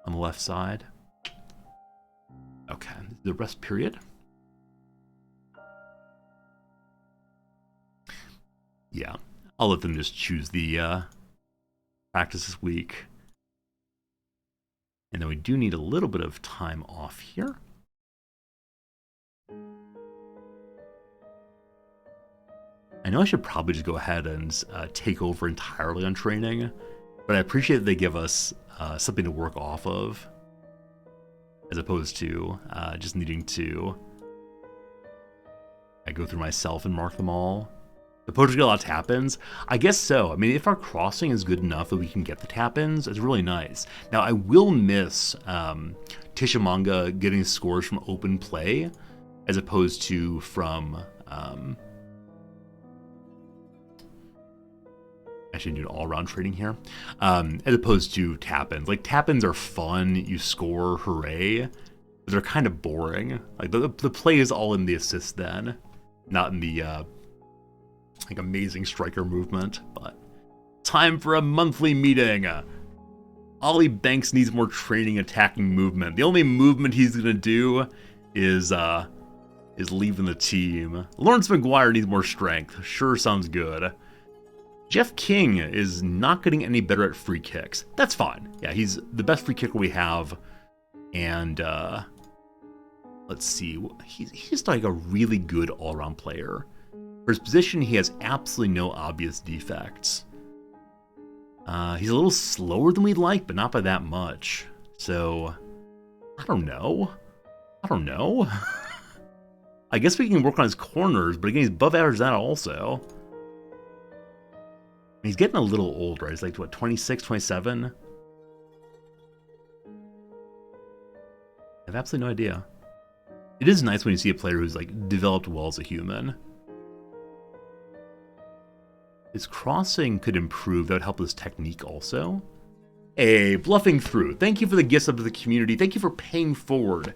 on the left side. Okay, the rest period. Yeah, I'll let them just choose the practice this week. And then we do need a little bit of time off here. I know I should probably just go ahead and take over entirely on training, but I appreciate that they give us something to work off of, as opposed to just needing to go through myself and mark them all. The poachers get a lot of tap-ins. I guess so. I mean, if our crossing is good enough that we can get the tap-ins, it's really nice. Now, I will miss Tishamanga getting scores from open play, as opposed to from... actually, do an all-around trading here. As opposed to tap-ins. Like, tap-ins are fun. You score, hooray. But they're kind of boring. Like, the play is all in the assist then, not in the... like amazing striker movement. But time for a monthly meeting. Ollie Banks needs more training attacking movement. The only movement he's gonna do is leaving the team. Lawrence McGuire needs more strength. Sure, sounds good. Jeff King is not getting any better at free kicks. That's fine. Yeah, he's the best free kicker we have. And let's see, he's just like a really good all-around player. For his position, he has absolutely no obvious defects. He's a little slower than we'd like, but not by that much. So, I don't know. I guess we can work on his corners, but again, he's above average that also. He's getting a little old, right? He's like, what, 26, 27? I have absolutely no idea. It is nice when you see a player who's like developed well as a human. His crossing could improve. That would help his technique also. Hey, Bluffing Through. Thank you for the gift sub to the community. Thank you for paying forward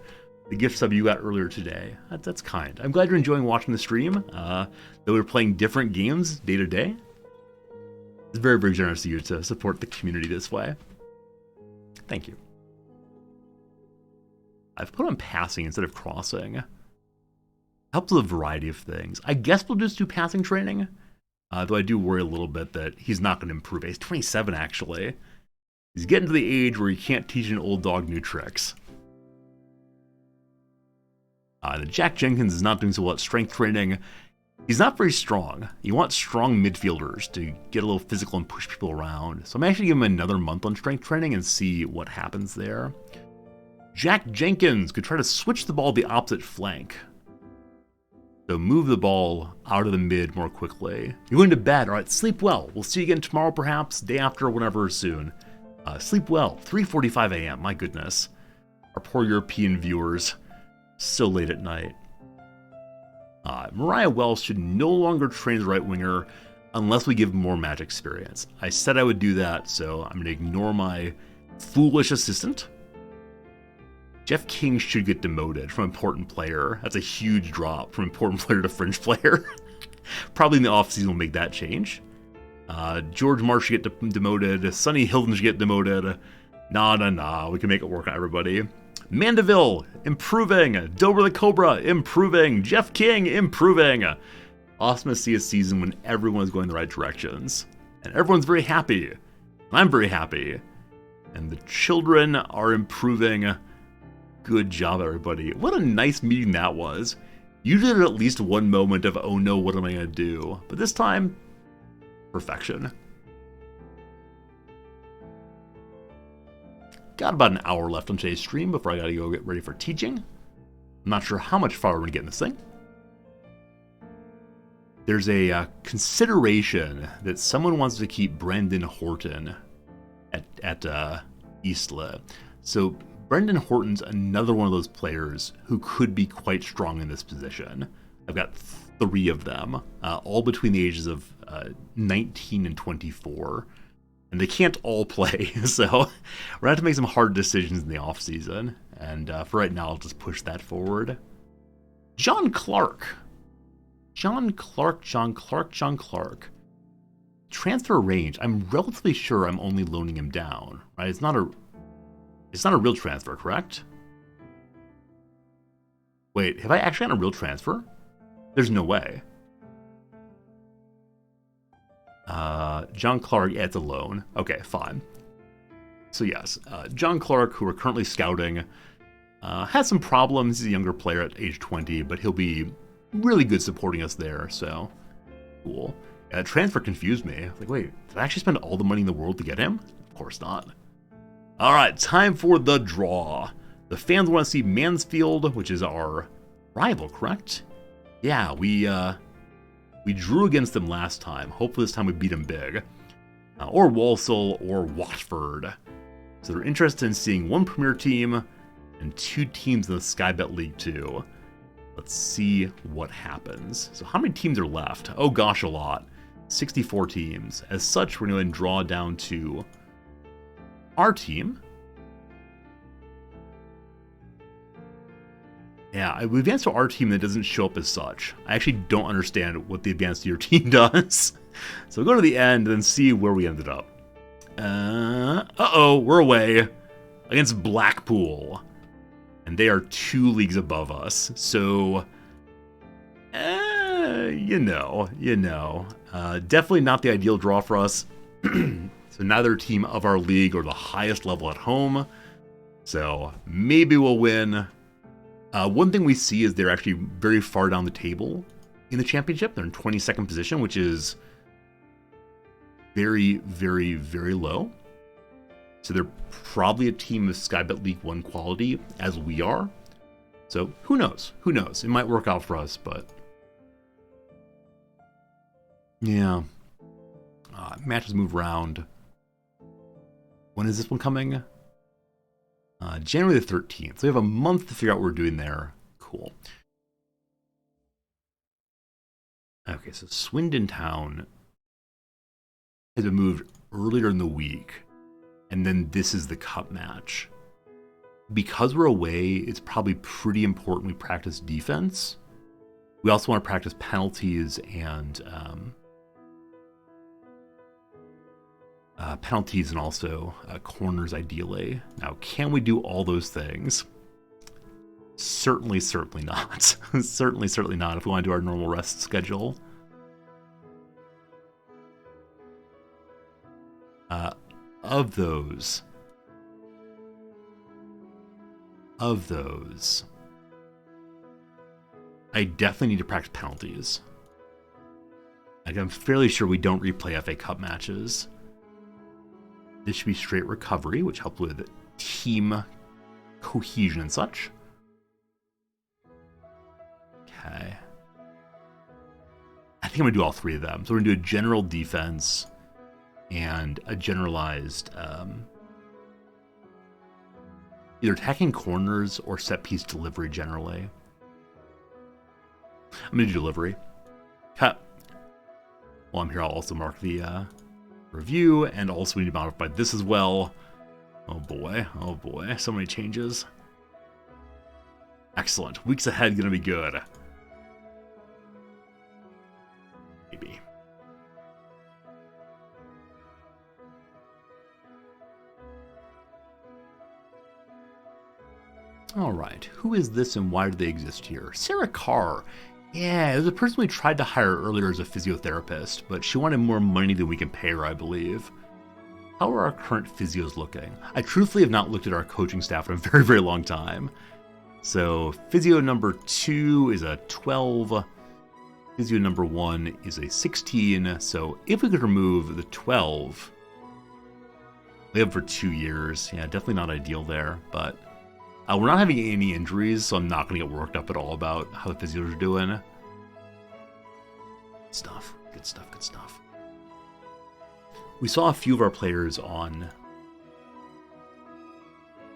the gift sub you got earlier today. That's kind. I'm glad you're enjoying watching the stream. Though we're playing different games day to day. It's very, very generous of you to support the community this way. Thank you. I've put on passing instead of crossing. Helps with a variety of things. I guess we'll just do passing training. Though I do worry a little bit that he's not going to improve. He's 27, actually. He's getting to the age where you can't teach an old dog new tricks. Jack Jenkins is not doing so well at strength training. He's not very strong. You want strong midfielders to get a little physical and push people around. So I'm actually giving him another month on strength training and see what happens there. Jack Jenkins could try to switch the ball to the opposite flank. So move the ball out of the mid more quickly. You're going to bed. All right, sleep well. We'll see you again tomorrow, perhaps, day after, whenever soon. Sleep well. 3:45 a.m. My goodness. Our poor European viewers. So late at night. Mariah Wells should no longer train as right winger unless we give him more match experience. I said I would do that, so I'm going to ignore my foolish assistant. Jeff King should get demoted from important player. That's a huge drop from important player to fringe player. Probably in the offseason we'll make that change. George Marsh should get demoted. Sonny Hilton should get demoted. Nah. We can make it work on everybody. Mandeville, improving. Dober the Cobra, improving. Jeff King, improving. Awesome to see a season when everyone's going the right directions. And everyone's very happy. I'm very happy. And the children are improving. Good job, everybody. What a nice meeting that was. Usually there's at least one moment of, oh no, what am I going to do? But this time, perfection. Got about an hour left on today's stream before I gotta go get ready for teaching. I'm not sure how much farther we're gonna get in this thing. There's a consideration that someone wants to keep Brendan Horton at Eastleigh. So Brendan Horton's another one of those players who could be quite strong in this position. I've got 3 of them, all between the ages of 19 and 24. And they can't all play, so we're going to have to make some hard decisions in the offseason. And for right now, I'll just push that forward. John Clark. Transfer range. I'm relatively sure I'm only loaning him down, right? It's not a real transfer, correct? Wait, have I actually gotten a real transfer? There's no way. John Clark, yeah, it's a loan. Okay, fine. So yes, John Clark, who we're currently scouting, has some problems. He's a younger player at age 20, but he'll be really good supporting us there, so cool. Transfer confused me. Like, wait, did I actually spend all the money in the world to get him? Of course not. All right, time for the draw. The fans want to see Mansfield, which is our rival, correct? Yeah, we drew against them last time. Hopefully this time we beat them big. Or Walsall or Watford. So they're interested in seeing 1 Premier team and 2 teams in the Sky Bet League 2. Let's see what happens. So how many teams are left? Oh gosh, a lot. 64 teams. As such, we're going to draw down to our team. Yeah, we advanced to our team that doesn't show up as such. I actually don't understand what the advance to your team does. So we'll go to the end and then see where we ended up. Uh-oh, we're away against Blackpool. And they are 2 leagues above us. So, you know. Definitely not the ideal draw for us. So neither team of our league or the highest level at home. So maybe we'll win. One thing we see is they're actually very far down the table in the championship. They're in 22nd position, which is very, very, very low. So they're probably a team of Sky Bet League 1 quality, as we are. So who knows? Who knows? It might work out for us, but yeah. Matches move around. When is this one coming? January the 13th. So we have a month to figure out what we're doing there. Cool. Okay, so Swindon Town has been moved earlier in the week. And then this is the cup match. Because we're away, it's probably pretty important we practice defense. We also want to practice penalties and also corners, ideally. Now, can we do all those things? Certainly not. certainly not if we want to do our normal rest schedule. Of those, I definitely need to practice penalties. Like, I'm fairly sure we don't replay FA Cup matches. This should be straight recovery, which helps with team cohesion and such. Okay. I think I'm going to do all 3 of them. So we're going to do a general defense and a generalized either attacking corners or set piece delivery generally. I'm going to do delivery. Cut. While I'm here, I'll also mark the review, and also we need to modify this as well. Oh boy, so many changes. Excellent. Weeks ahead gonna be good. Maybe. All right, who is this and why do they exist here? Sarah Carr. Yeah, it was a person we tried to hire earlier as a physiotherapist, but she wanted more money than we can pay her, I believe. How are our current physios looking? I truthfully have not looked at our coaching staff in a very, very long time. So, physio number 2 is a 12. Physio number 1 is a 16. So, if we could remove the 12, we have for 2 years. Yeah, definitely not ideal there, but we're not having any injuries, so I'm not going to get worked up at all about how the physios are doing. Good stuff, good stuff, good stuff. We saw a few of our players on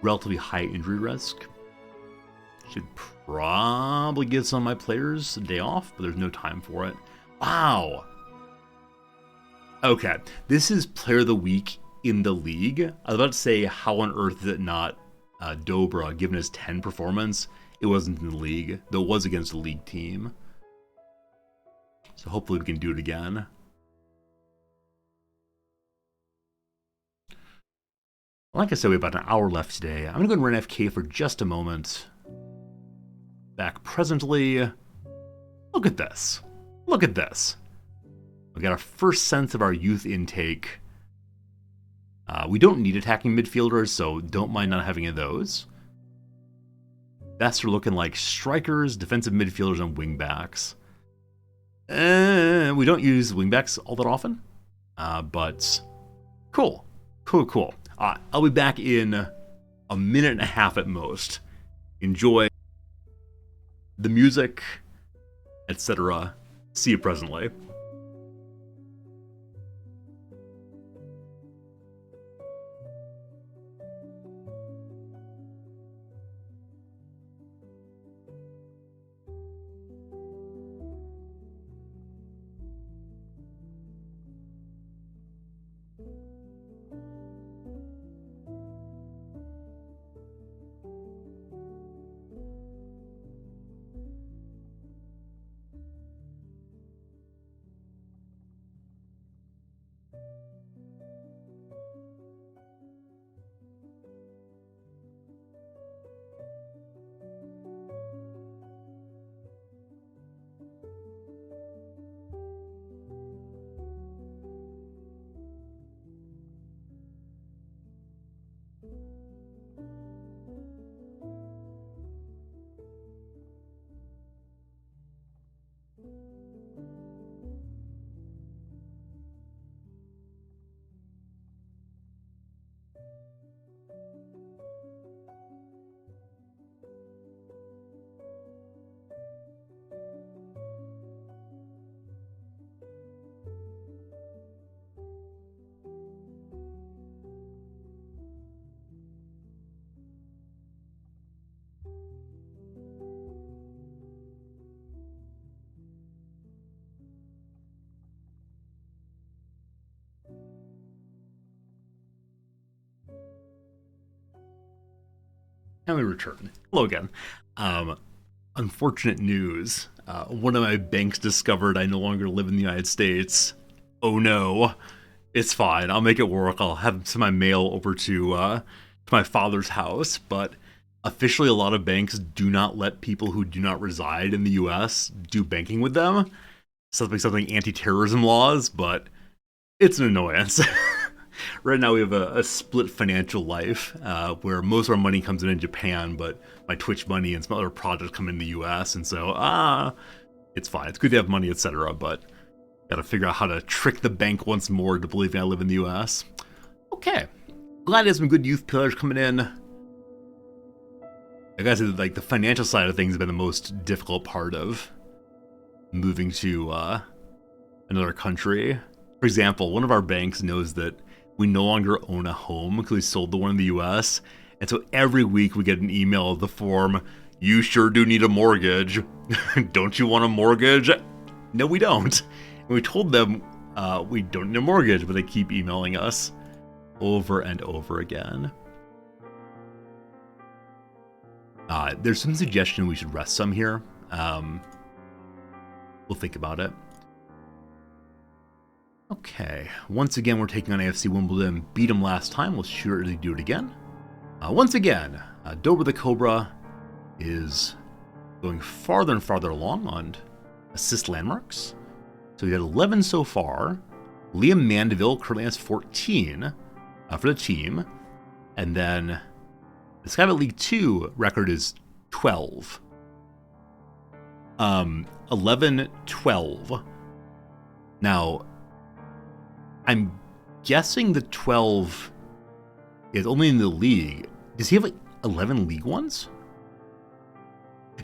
relatively high injury risk. Should probably give some of my players a day off, but there's no time for it. Wow. Okay, this is Player of the Week in the league. I was about to say, how on earth is it not Dobra, given his 10 performance? It wasn't in the league, though it was against a league team. So hopefully we can do it again. Like I said, we have about an hour left today. I'm going to go and run FK for just a moment. Back presently. Look at this. Look at this. We got our first sense of our youth intake. We don't need attacking midfielders, so don't mind not having any of those. Best are looking like strikers, defensive midfielders, and wingbacks. We don't use wingbacks all that often, but cool. Cool. I'll be back in a minute and a half at most. Enjoy the music, etc. See you presently. And we return. Hello again. Unfortunate news. One of my banks discovered I no longer live in the United States. Oh no. It's fine. I'll make it work. I'll have some of my mail over to my father's house. But officially, a lot of banks do not let people who do not reside in the U.S. do banking with them. Something anti-terrorism laws, but it's an annoyance. Right now we have a split financial life where most of our money comes in Japan, but my Twitch money and some other projects come in the US, and so it's fine. It's good to have money, etc., but gotta figure out how to trick the bank once more to believing I live in the US. Okay, glad there's some good youth players coming in. I gotta say, like, the financial side of things has been the most difficult part of moving to another country. For example, one of our banks knows that we no longer own a home because we sold the one in the US. And so every week we get an email of the form, "You sure do need a mortgage. Don't you want a mortgage?" No, we don't. And we told them we don't need a mortgage, but they keep emailing us over and over again. There's some suggestion we should rest some here. We'll think about it. Okay, once again we're taking on AFC Wimbledon. Beat them last time, we'll surely do it again. Once again, Dobra the Cobra, is going farther and farther along on assist landmarks. So we got 11 so far. Liam Mandeville currently has 14 for the team. And then the Skybet League 2 record is 12. 11-12. Now, I'm guessing the 12 is only in the league. Does he have like 11 League Ones?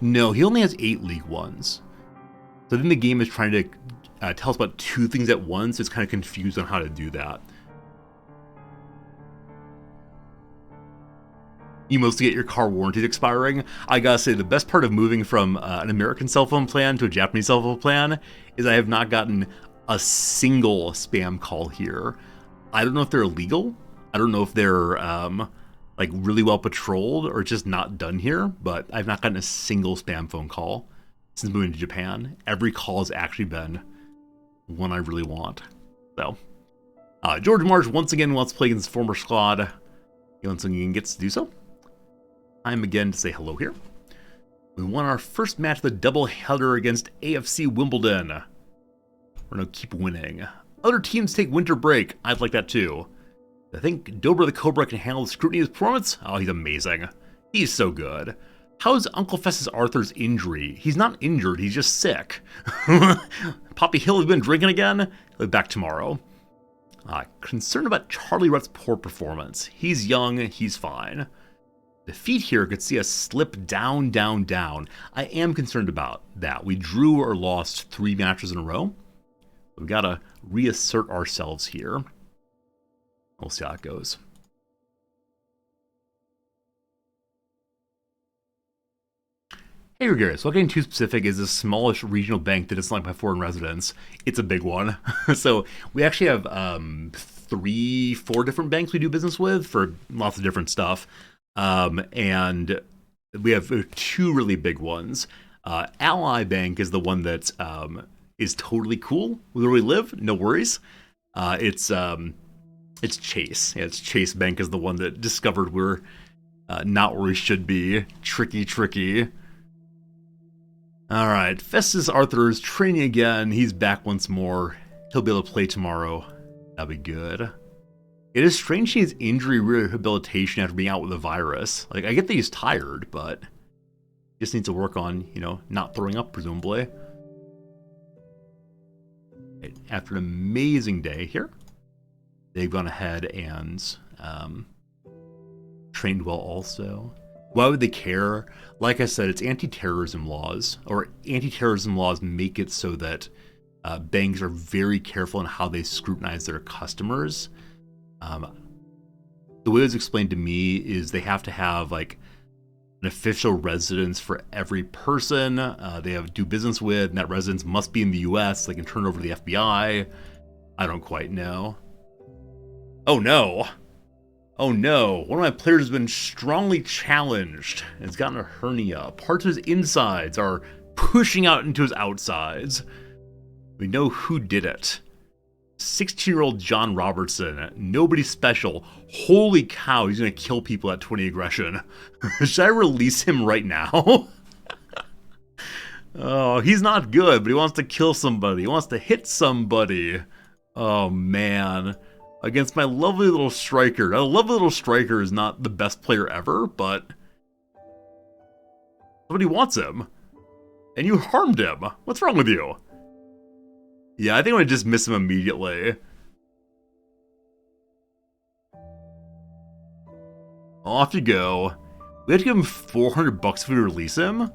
No, he only has 8 League Ones. So then the game is trying to tell us about 2 things at once. It's kind of confused on how to do that. You mostly get your car warranties expiring. I gotta say, the best part of moving from an American cell phone plan to a Japanese cell phone plan is I have not gotten a single spam call here. I don't know if they're illegal. I don't know if they're like really well patrolled or just not done here, but I've not gotten a single spam phone call since moving to Japan. Every call has actually been one I really want. So, George Marsh once again wants to play against his former squad. He once again gets to do so. Time again to say hello here. We won our first match of the doubleheader against AFC Wimbledon. We're gonna keep winning. Other teams take winter break. I'd like that too. I think Dobra the Cobra can handle the scrutiny of his performance. Oh, he's amazing. He's so good. How's Uncle Festus Arthur's injury? He's not injured, he's just sick. Poppy Hill has been drinking again? He'll be back tomorrow. Concerned about Charlie Rutt's poor performance. He's young, he's fine. Defeat here could see us slip down, down, down. I am concerned about that. We drew or lost 3 matches in a row. We've got to reassert ourselves here. We'll see how it goes. Hey, Gregarious, without getting too specific, is the smallest regional bank that is like by foreign residents. It's a big one. So we actually have 3-4 different banks we do business with for lots of different stuff. And we have 2 really big ones. Ally Bank is the one that is totally cool where we live. No worries. It's Chase. Yeah, it's Chase Bank is the one that discovered we're not where we should be. Tricky. All right, Festus Arthur is training again. He's back once more. He'll be able to play tomorrow. That'll be good. It is strange he needs injury rehabilitation after being out with a virus. Like, I get that he's tired, but he just needs to work on, not throwing up, presumably. After an amazing day here, they've gone ahead and trained well also. Why would they care? Like I said, it's anti-terrorism laws, or anti-terrorism laws make it so that banks are very careful in how they scrutinize their customers. The way it was explained to me is they have to have like an official residence for every person they have do business with, and that residence must be in the US. They can turn it over to the FBI. I don't quite know. Oh no. One of my players has been strongly challenged and has gotten a hernia. Parts of his insides are pushing out into his outsides. We know who did it. 16-year-old John Robertson. Nobody special. Holy cow, he's going to kill people at 20 aggression. Should I release him right now? Oh, he's not good, but he wants to kill somebody. He wants to hit somebody. Oh, man. Against my lovely little striker. Now, the lovely little striker is not the best player ever, but somebody wants him. And you harmed him. What's wrong with you? Yeah, I think I'm going to just miss him immediately. Off you go. We have to give him $400 if we release him?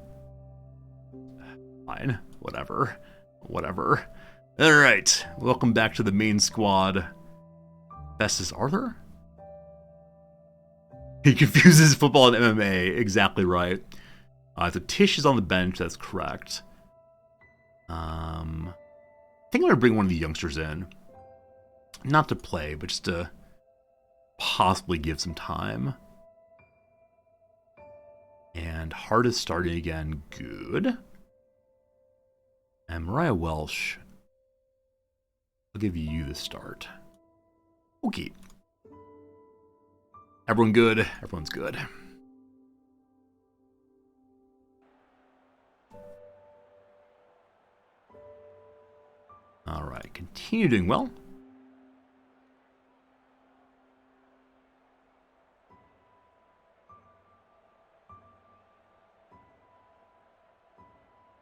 Fine. Whatever. Alright. Welcome back to the main squad. Festus Arthur? He confuses football and MMA. Exactly right. So Tish is on the bench. That's correct. I think I'm going to bring one of the youngsters in. Not to play, but just to possibly give some time. And Hart is starting again. Good. And Mariah Welsh. I'll give you the start. Okay. Everyone good? Everyone's good. All right, continue doing well.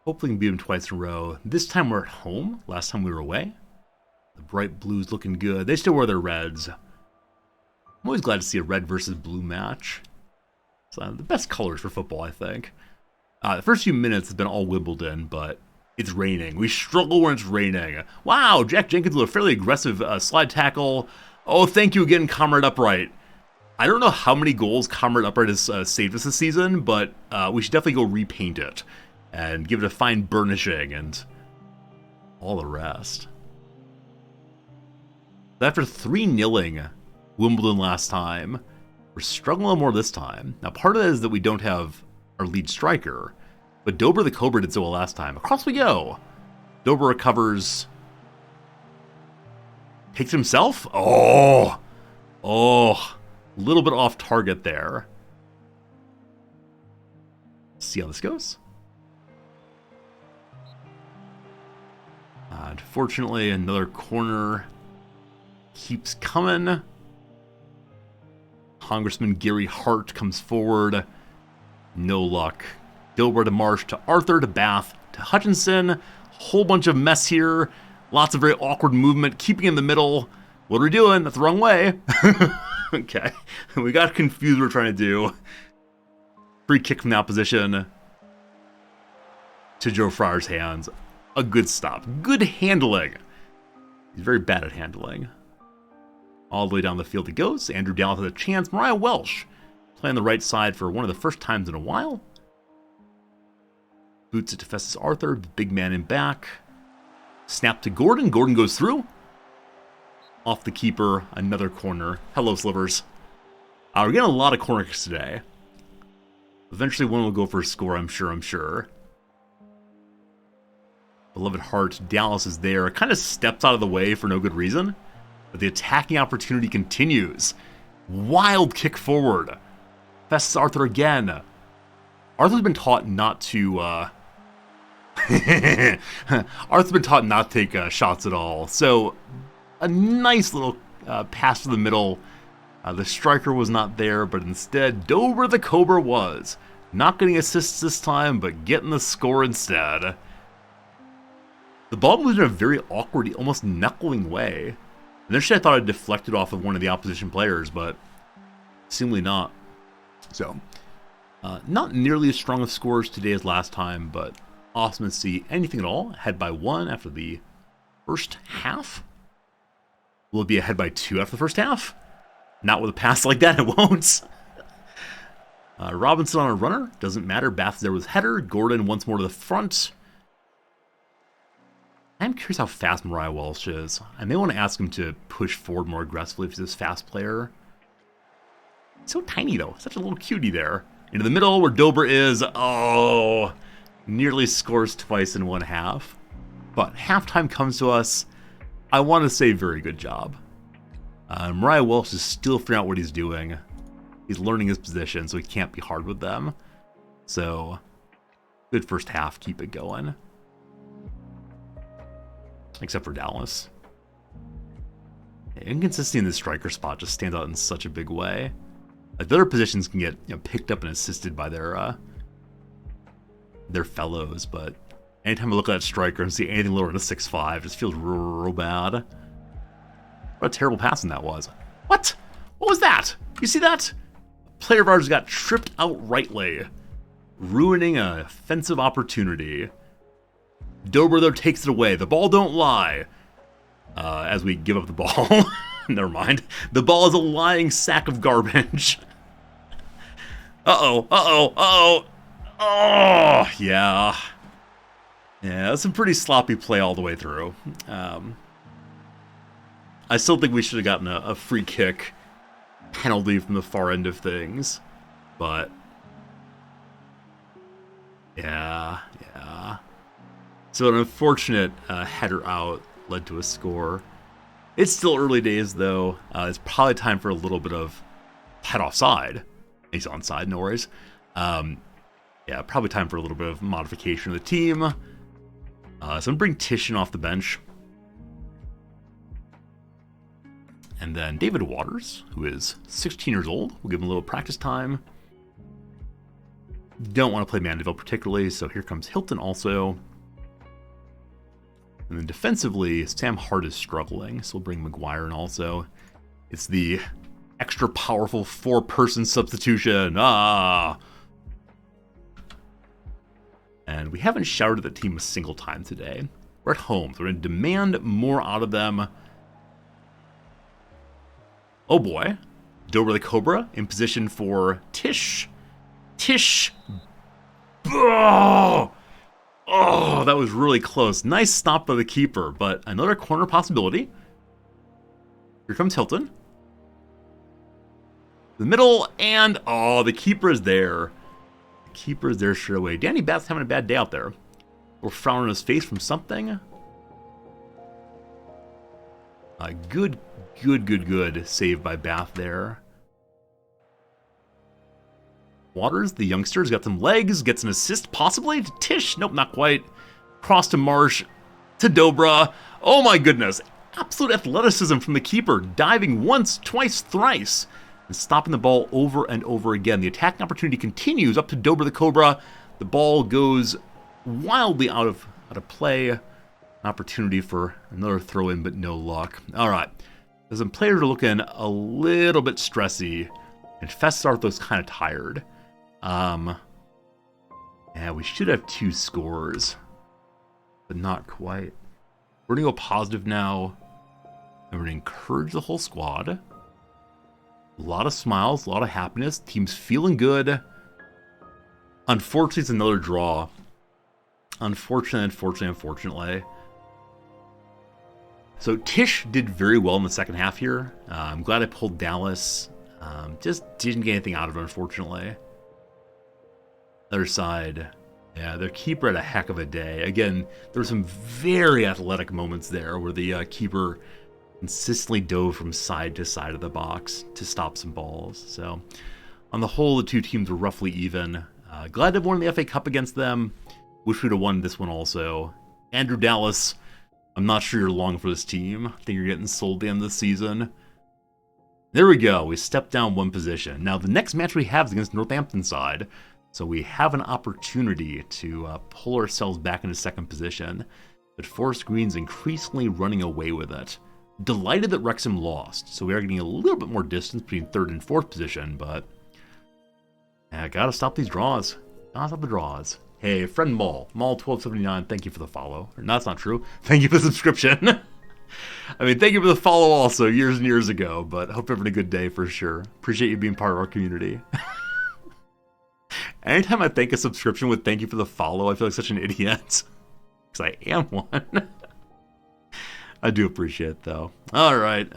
Hopefully we can beat them twice in a row. This time we're at home. Last time we were away. The bright blues looking good. They still wear their reds. I'm always glad to see a red versus blue match. It's the best colors for football, I think. The first few minutes has been all Wimbledon, but it's raining. We struggle when it's raining. Wow, Jack Jenkins with a fairly aggressive slide tackle. Oh, thank you again, Comrade Upright. I don't know how many goals Comrade Upright has saved us this season, but we should definitely go repaint it and give it a fine burnishing and all the rest. After 3-0ing Wimbledon last time, we're struggling a little more this time. Now, part of it is that we don't have our lead striker, but Dober the Cobra did so well last time. Across we go. Dober recovers. Takes himself. Oh, a little bit off target there. See how this goes. Unfortunately, another corner keeps coming. Congressman Gary Hart comes forward. No luck. Dober to Marsh to Arthur to Bath to Hutchinson. Whole bunch of mess here. Lots of very awkward movement. Keeping in the middle. What are we doing? That's the wrong way. Okay. We got confused what we're trying to do. Free kick from that position to Joe Fryer's hands. A good stop. Good handling. He's very bad at handling. All the way down the field it goes. Andrew Dallas has a chance. Mariah Welsh playing the right side for one of the first times in a while. Boots it to Festus Arthur. Big man in back. Snap to Gordon. Gordon goes through. Off the keeper. Another corner. Hello, Slivers. We're getting a lot of corner kicks today. Eventually one will go for a score, I'm sure. Beloved Hart. Dallas is there. Kind of steps out of the way for no good reason. But the attacking opportunity continues. Wild kick forward. Festus Arthur again. Arthur's been taught not to... Arthur's been taught not to take shots at all. So, a nice little pass to the middle. The striker was not there, but instead, Dober the Cobra was. Not getting assists this time, but getting the score instead. The ball moved in a very awkward, almost knuckling way. Initially, I thought it deflected off of one of the opposition players, but seemingly not. So, not nearly as strong of scores today as last time, but awesome to see anything at all. Ahead by 1 after the first half. Will it be ahead by 2 after the first half? Not with a pass like that, it won't. Robinson on a runner. Doesn't matter. Bath's there with header. Gordon once more to the front. I'm curious how fast Mariah Welsh is. I may want to ask him to push forward more aggressively if he's this fast player. He's so tiny, though. Such a little cutie there. Into the middle where Dober is. Oh, nearly scores twice in one half. But halftime comes to us. I want to say very good job. Mariah Welsh is still figuring out what he's doing. He's learning his position, so he can't be hard with them. So, good first half. Keep it going. Except for Dallas. Inconsistency in the striker spot just stands out in such a big way. Like, the other positions can get picked up and assisted by their fellows, but anytime I look at that striker and see anything lower than a 6'5", it just feels real bad. What a terrible passing that was. What? What was that? You see that? A player of ours got tripped outrightly, ruining an offensive opportunity. Dober, though, takes it away. The ball don't lie. As we give up the ball. Never mind. The ball is a lying sack of garbage. Oh, yeah. Yeah, that's some pretty sloppy play all the way through. I still think we should have gotten a free kick penalty from the far end of things. But, yeah. So an unfortunate header out led to a score. It's still early days, though. It's probably time for a little bit of head offside. He's onside, no worries. Yeah, probably time for a little bit of modification of the team. So I'm going to bring Titian off the bench. And then David Waters, who is 16 years old. We'll give him a little practice time. Don't want to play Mandeville particularly, so here comes Hilton also. And then defensively, Sam Hart is struggling, so we'll bring McGuire in also. It's the extra powerful 4-person substitution. And we haven't shouted at the team a single time today. We're at home, so we're going to demand more out of them. Oh boy. Dober the Cobra in position for Tish. Tish. Oh, that was really close. Nice stop by the keeper, but another corner possibility. Here comes Hilton. The middle, and the keeper is there. The keeper is there straight away. Danny Batt's having a bad day out there. Or frown on his face from something. Good save by Bath there. Waters, the youngster's got some legs, gets an assist possibly to Tish. Nope, not quite. Cross to Marsh, to Dobra. Oh my goodness. Absolute athleticism from the keeper, diving once, twice, thrice, and stopping the ball over and over again. The attacking opportunity continues up to Dobra the Cobra. The ball goes wildly out of play. An opportunity for another throw in, but no luck. All right. Some players are looking a little bit stressy, and Festartho's kind of tired. Yeah, we should have 2 scores, but not quite. We're going to go positive now, and we're going to encourage the whole squad. A lot of smiles, a lot of happiness. Team's feeling good. Unfortunately, it's another draw. Unfortunately. So Tish did very well in the second half here. I'm glad I pulled Dallas. Just didn't get anything out of it, unfortunately. Other side, yeah, their keeper had a heck of a day. Again, there were some very athletic moments there where the keeper consistently dove from side to side of the box to stop some balls. So, on the whole, the 2 teams were roughly even. Glad to have won the FA Cup against them. Wish we'd have won this one also. Andrew Dallas, I'm not sure you're long for this team. I think you're getting sold at the end of the season. There we go. We stepped down 1 position. Now, the next match we have is against Northampton side. So we have an opportunity to pull ourselves back into 2nd position. But Forest Green's increasingly running away with it. Delighted that Wrexham lost. So we are getting a little bit more distance between 3rd and 4th position. But yeah, gotta stop these draws. Gotta stop the draws. Hey, friend Maul1279, thank you for the follow. No, that's not true. Thank you for the subscription. I mean, thank you for the follow also years and years ago. But hope you're having a good day for sure. Appreciate you being part of our community. Anytime I thank a subscription with thank you for the follow, I feel like such an idiot. Because I am one. I do appreciate it, though. All right.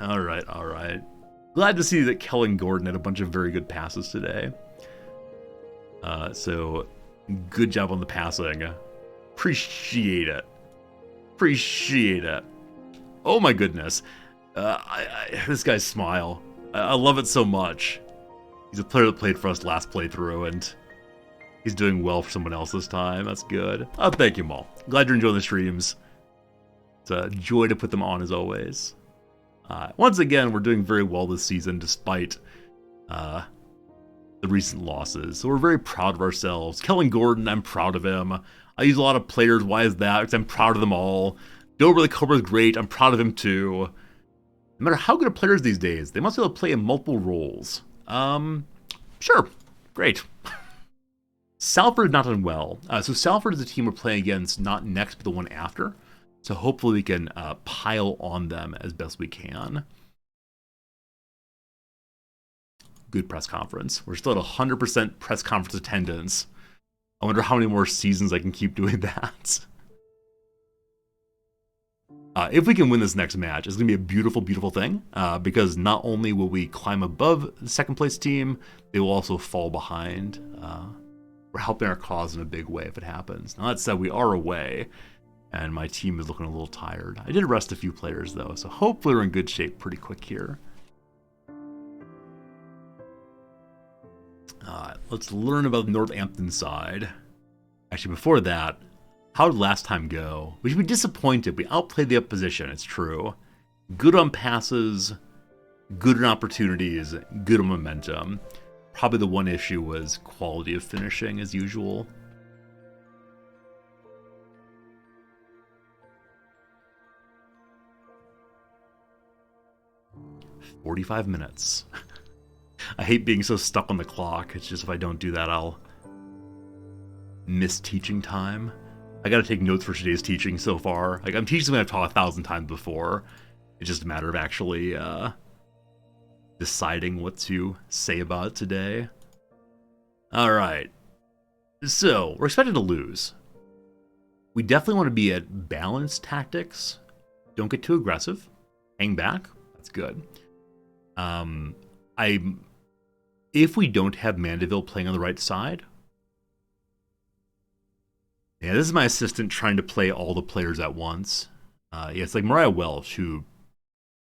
Glad to see that Kellen Gordon had a bunch of very good passes today. So, good job on the passing. Appreciate it. Oh my goodness. This guy's smile. I love it so much. He's a player that played for us last playthrough, and he's doing well for someone else this time. That's good. Oh, thank you, Maul. Glad you're enjoying the streams. It's a joy to put them on, as always. Once again, we're doing very well this season, despite the recent losses. So we're very proud of ourselves. Kellen Gordon, I'm proud of him. I use a lot of players. Why is that? Because I'm proud of them all. Dober the Cobra is great. I'm proud of him, too. No matter how good a player is these days, they must be able to play in multiple roles. Sure. Great. Salford not done well. So Salford is a team we're playing against, not next, but the one after. So hopefully we can pile on them as best we can. Good press conference. We're still at 100% press conference attendance. I wonder how many more seasons I can keep doing that. If we can win this next match, it's going to be a beautiful, beautiful thing. Because not only will we climb above the 2nd place team, they will also fall behind. We're helping our cause in a big way if it happens. Now, that said, we are away, and my team is looking a little tired. I did rest a few players, though, so hopefully we're in good shape pretty quick here. Let's learn about the Northampton side. Actually, before that, how did last time go? We should be disappointed. We outplayed the opposition, it's true. Good on passes, good on opportunities, good on momentum. Probably the one issue was quality of finishing, as usual. "45 minutes. I hate being so stuck on the clock. It's just if I don't do that, I'll miss teaching time. I gotta take notes for today's teaching so far. Like, I'm teaching something I've taught 1,000 times before. It's just a matter of actually deciding what to say about it today. Alright. So, we're expected to lose. We definitely want to be at balanced tactics. Don't get too aggressive. Hang back. That's good. If we don't have Mandeville playing on the right side... Yeah, this is my assistant trying to play all the players at once. Yeah, it's like Mariah Welsh, who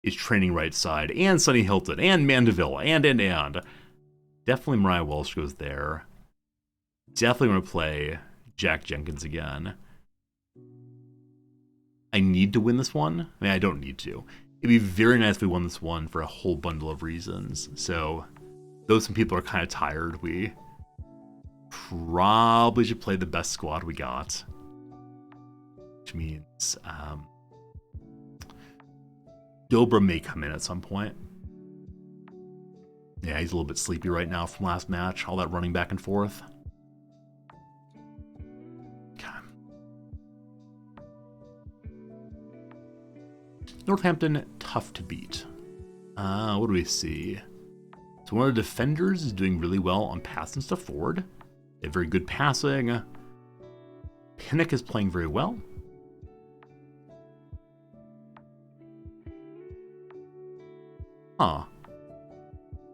is training right side, and Sonny Hilton, and Mandeville, and. Definitely Mariah Welsh goes there. Definitely want to play Jack Jenkins again. I need to win this one. I mean, I don't need to. It'd be very nice if we won this one for a whole bundle of reasons. So, though some people are kind of tired, we probably should play the best squad we got. Which means Dobra may come in at some point. Yeah, he's a little bit sleepy right now from last match. All that running back and forth. Okay. Northampton, tough to beat. What do we see? So one of the defenders is doing really well on passing stuff forward. They have very good passing. Pinnock is playing very well. Huh.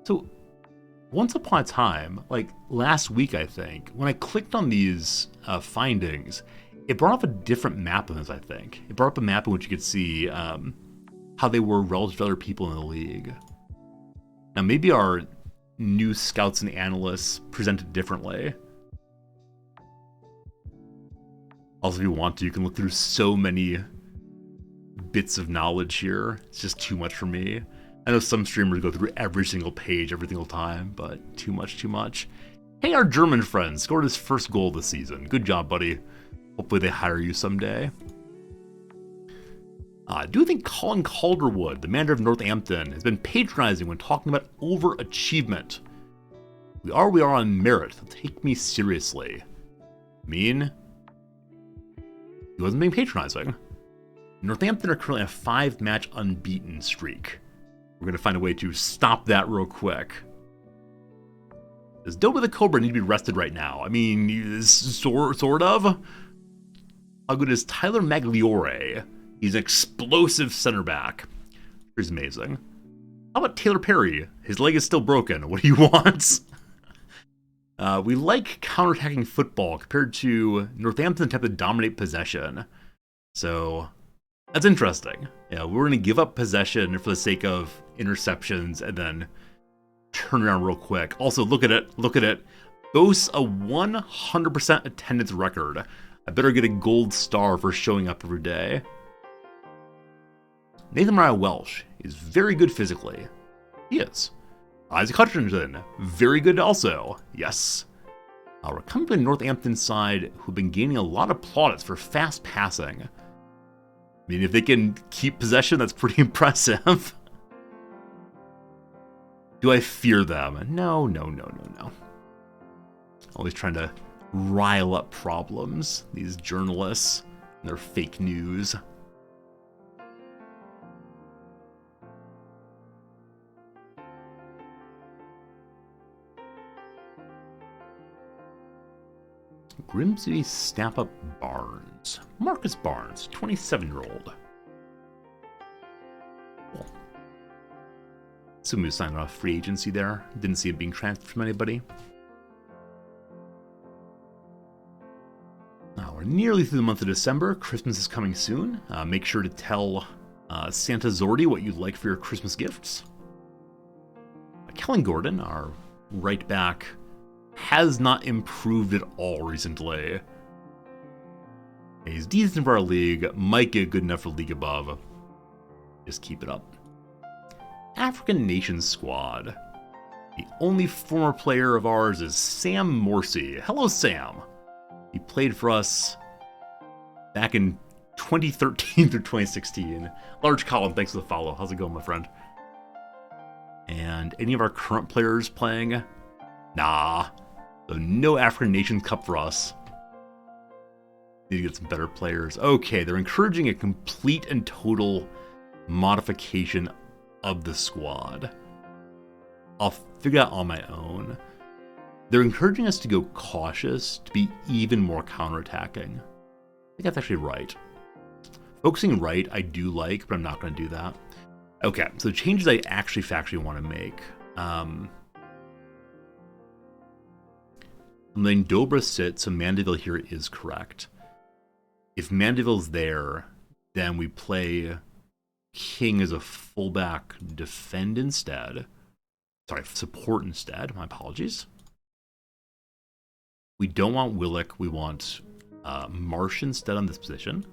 So, once upon a time, like last week I think, when I clicked on these findings, it brought up a different map than this, I think. It brought up a map in which you could see how they were relative to other people in the league. Now maybe our new scouts and analysts present it differently. Also, if you want to, you can look through so many bits of knowledge here. It's just too much for me. I know some streamers go through every single page every single time, but too much. Hey, our German friend scored his first goal this season. Good job, buddy. Hopefully they hire you someday. Do you think Colin Calderwood, the manager of Northampton, has been patronizing when talking about overachievement? We are on merit. Take me seriously. Mean? He wasn't being patronizing. Northampton are currently on a 5-match unbeaten streak. We're going to find a way to stop that real quick. Does Doba the Cobra need to be rested right now? I mean, sort of. How good is Tyler Magliore? He's an explosive center back. He's amazing. How about Taylor Perry? His leg is still broken. What do you want? We like counterattacking football compared to Northampton attempt to dominate possession. So that's interesting. Yeah, we're going to give up possession for the sake of interceptions and then turn around real quick. Also, look at it. Boasts a 100% attendance record. I better get a gold star for showing up every day. Nathan Mariah Welsh is very good physically. He is. Isaac Hutchinson, very good also. Yes. We're coming to the Northampton side, who've been gaining a lot of plaudits for fast passing. I mean, if they can keep possession, that's pretty impressive. Do I fear them? No. Always trying to rile up problems. These journalists and their fake news. Grimsby Snap-Up Barnes. Marcus Barnes, 27-year-old. Cool. Assume he was signed off free agency there. Didn't see it being transferred from anybody. We're nearly through the month of December. Christmas is coming soon. Make sure to tell Santa Zordi what you'd like for your Christmas gifts. Kellen Gordon, our right back, has not improved at all recently. He's decent for our league, might get good enough for league above. Just keep it up. African Nations squad. The only former player of ours is Sam Morsey. Hello, Sam. He played for us back in 2013 through 2016. Large Colin, thanks for the follow. How's it going, my friend? And any of our current players playing? Nah. So no African Nations Cup for us. Need to get some better players. Okay, they're encouraging a complete and total modification of the squad. I'll figure out on my own. They're encouraging us to go cautious, to be even more counterattacking. I think that's actually right. Focusing right, I do like, but I'm not going to do that. Okay, so the changes I actually factually want to make. I'm letting Dobra sit, so Mandeville here is correct. If Mandeville's there, then we play King as a fullback defend instead. Sorry, support instead. My apologies. We don't want Willock. We want Marsh instead on this position.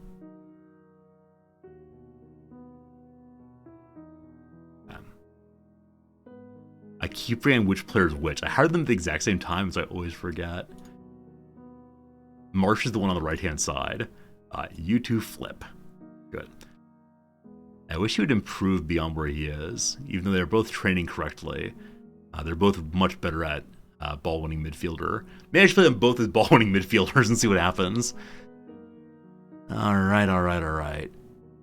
I keep forgetting which player's which. I hired them at the exact same time, so I always forget. Marsh is the one on the right-hand side. You two flip. Good. I wish he would improve beyond where he is, even though they're both training correctly. They're both much better at ball-winning midfielder. Maybe I should play them both as ball-winning midfielders and see what happens. All right.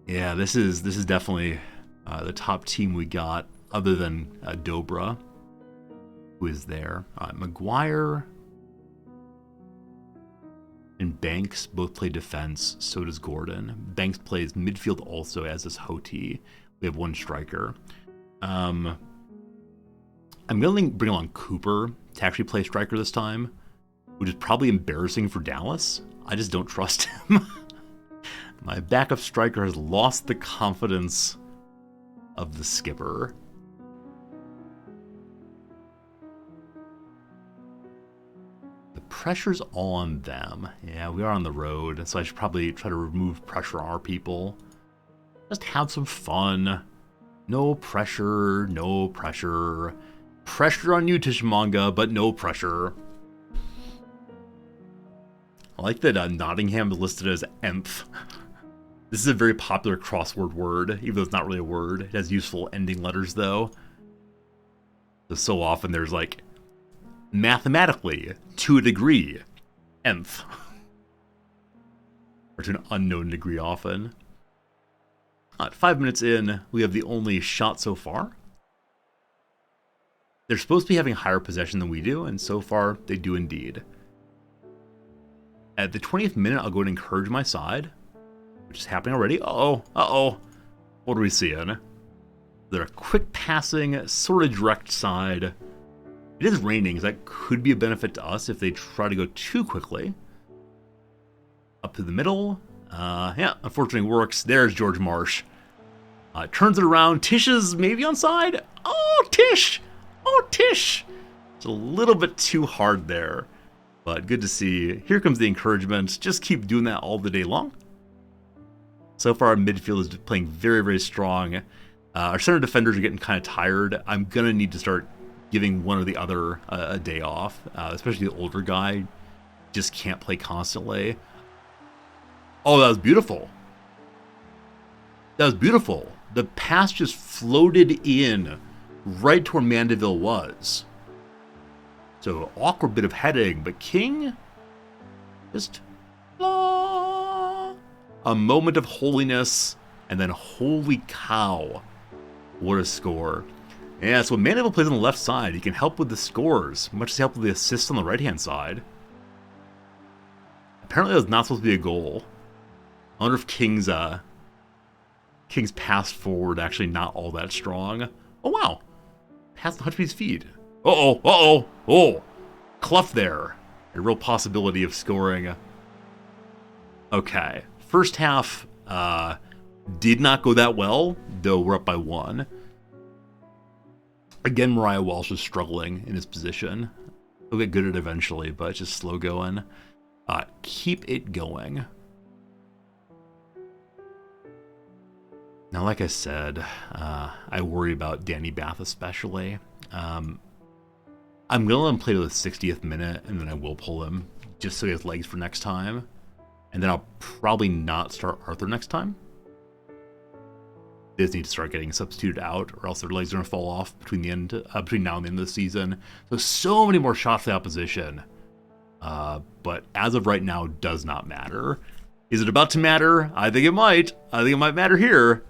Yeah, this is definitely the top team we got, other than Dobra, who is there. Maguire and Banks both play defense, so does Gordon. Banks plays midfield also, as does Hoti. We have one striker. I'm going to bring along Cooper to actually play striker this time, which is probably embarrassing for Dallas. I just don't trust him. My backup striker has lost the confidence of the skipper. The pressure's all on them. Yeah, we are on the road, so I should probably try to remove pressure on our people. Just have some fun. No pressure, no pressure. Pressure on you, Tishimanga, but no pressure. I like that Nottingham is listed as EMPH. This is a very popular crossword word, even though it's not really a word. It has useful ending letters, though. So often there's like, mathematically, to a degree, EMPH. Or to an unknown degree often. 5 minutes in, we have the only shot so far. They're supposed to be having higher possession than we do, and so far, they do indeed. At the 20th minute, I'll go and encourage my side, which is happening already. Uh-oh. What are we seeing? They're a quick passing, sort of direct side. It is raining, so that could be a benefit to us if they try to go too quickly. Up to the middle. Yeah, unfortunately works. There's George Marsh. Turns it around. Tish is maybe onside. Oh, Tish! It's a little bit too hard there, but good to see. Here comes the encouragement. Just keep doing that all the day long. So far, our midfield is playing very, very strong. Our center defenders are getting kind of tired. I'm going to need to start giving one or the other a day off, especially the older guy. Just can't play constantly. Oh, that was beautiful. The pass just floated in right to where Mandeville was. So, awkward bit of heading, but King just a moment of holiness, and then holy cow, what a score. Yeah, so when Mandeville plays on the left side, he can help with the scores, much as he helped with the assists on the right-hand side. Apparently that was not supposed to be a goal. I wonder if King's pass forward actually not all that strong. Oh, wow. Past the Hutchby's feed. Oh, Clough there. A real possibility of scoring. Okay. First half did not go that well, though we're up by 1. Again, Mariah Walsh is struggling in his position. He'll get good at it eventually, but it's just slow going. Keep it going. Now, like I said, I worry about Danny Bath especially. I'm going to let him play to the 60th minute, and then I will pull him, just so he has legs for next time. And then I'll probably not start Arthur next time. They just need to start getting substituted out, or else their legs are going to fall off between now and the end of the season. So many more shots for the opposition. But as of right now, does not matter. Is it about to matter? I think it might. I think it might matter here.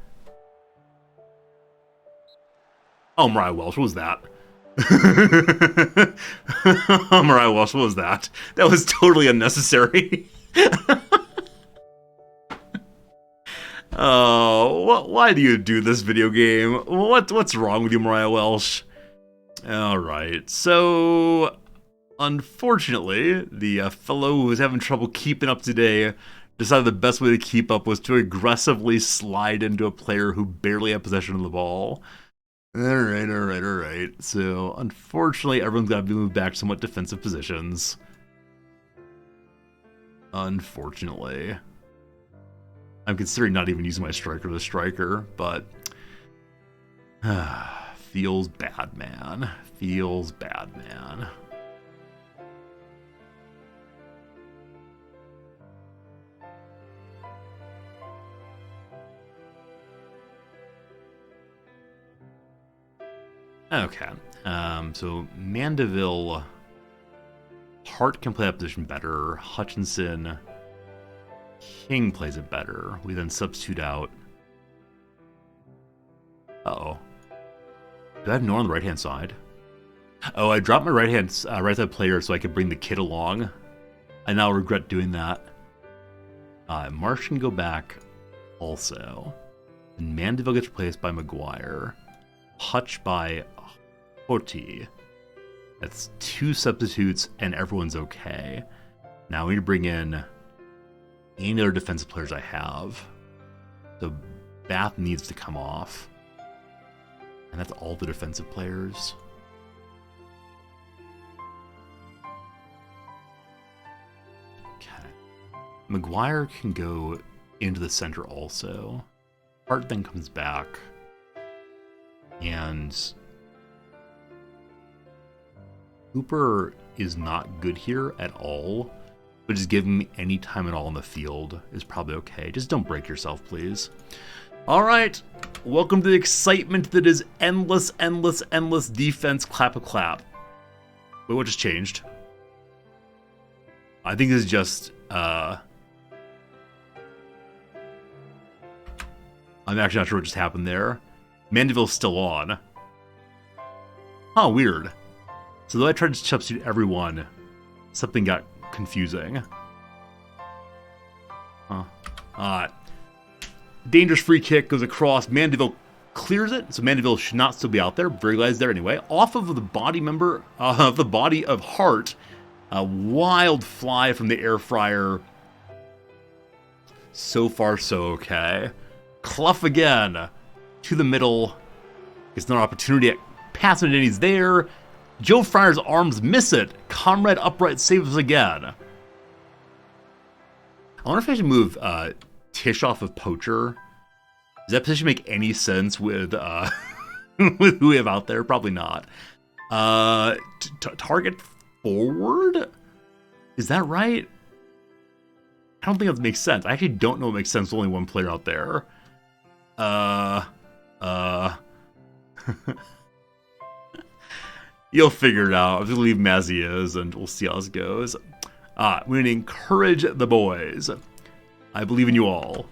Oh, Mariah Welsh, what was that? Oh, Mariah Welsh, what was that? That was totally unnecessary. Oh, why do you do this video game? What's wrong with you, Mariah Welsh? Alright, so unfortunately, the fellow who was having trouble keeping up today decided the best way to keep up was to aggressively slide into a player who barely had possession of the ball. Alright. So, unfortunately, everyone's got to be moved back to somewhat defensive positions. Unfortunately. I'm considering not even using my striker as a striker, but feels bad, man. Feels bad, man. Okay, so Mandeville, Hart can play that position better. Hutchinson, King plays it better. We then substitute out. Uh-oh. Do I have no one on the right-hand side? Oh, I dropped my right side player so I could bring the kid along. I now regret doing that. Marsh can go back also. And Mandeville gets replaced by McGuire. Hutch by Hoti. That's 2 substitutes, and everyone's okay. Now we need to bring in any other defensive players I have. So Bath needs to come off. And that's all the defensive players. Okay. McGuire can go into the center also. Hart then comes back. And Hooper is not good here at all, but just giving me any time at all on the field is probably okay. Just don't break yourself, please. All right, welcome to the excitement that is endless defense. Clap a clap. Wait, what just changed? I think this is just I'm actually not sure what just happened there. Mandeville's still on. Oh, weird. So though I tried to substitute everyone, something got confusing. Huh. Dangerous free kick goes across. Mandeville clears it, so Mandeville should not still be out there. Very glad he's there anyway. Off of the body of Hart. A wild fly from the air fryer. So far, so okay. Clough again. To the middle. It's no opportunity at passing it, and he's there. Joe Fryer's arms miss it. Comrade Upright saves again. I wonder if I should move Tish off of Poacher. Does that position make any sense with with who we have out there? Probably not. Target forward? Is that right? I don't think that makes sense. I actually don't know what makes sense with only one player out there. You'll figure it out. I'm just gonna leave him as he is, and we'll see how this goes. We need to encourage the boys. I believe in you all.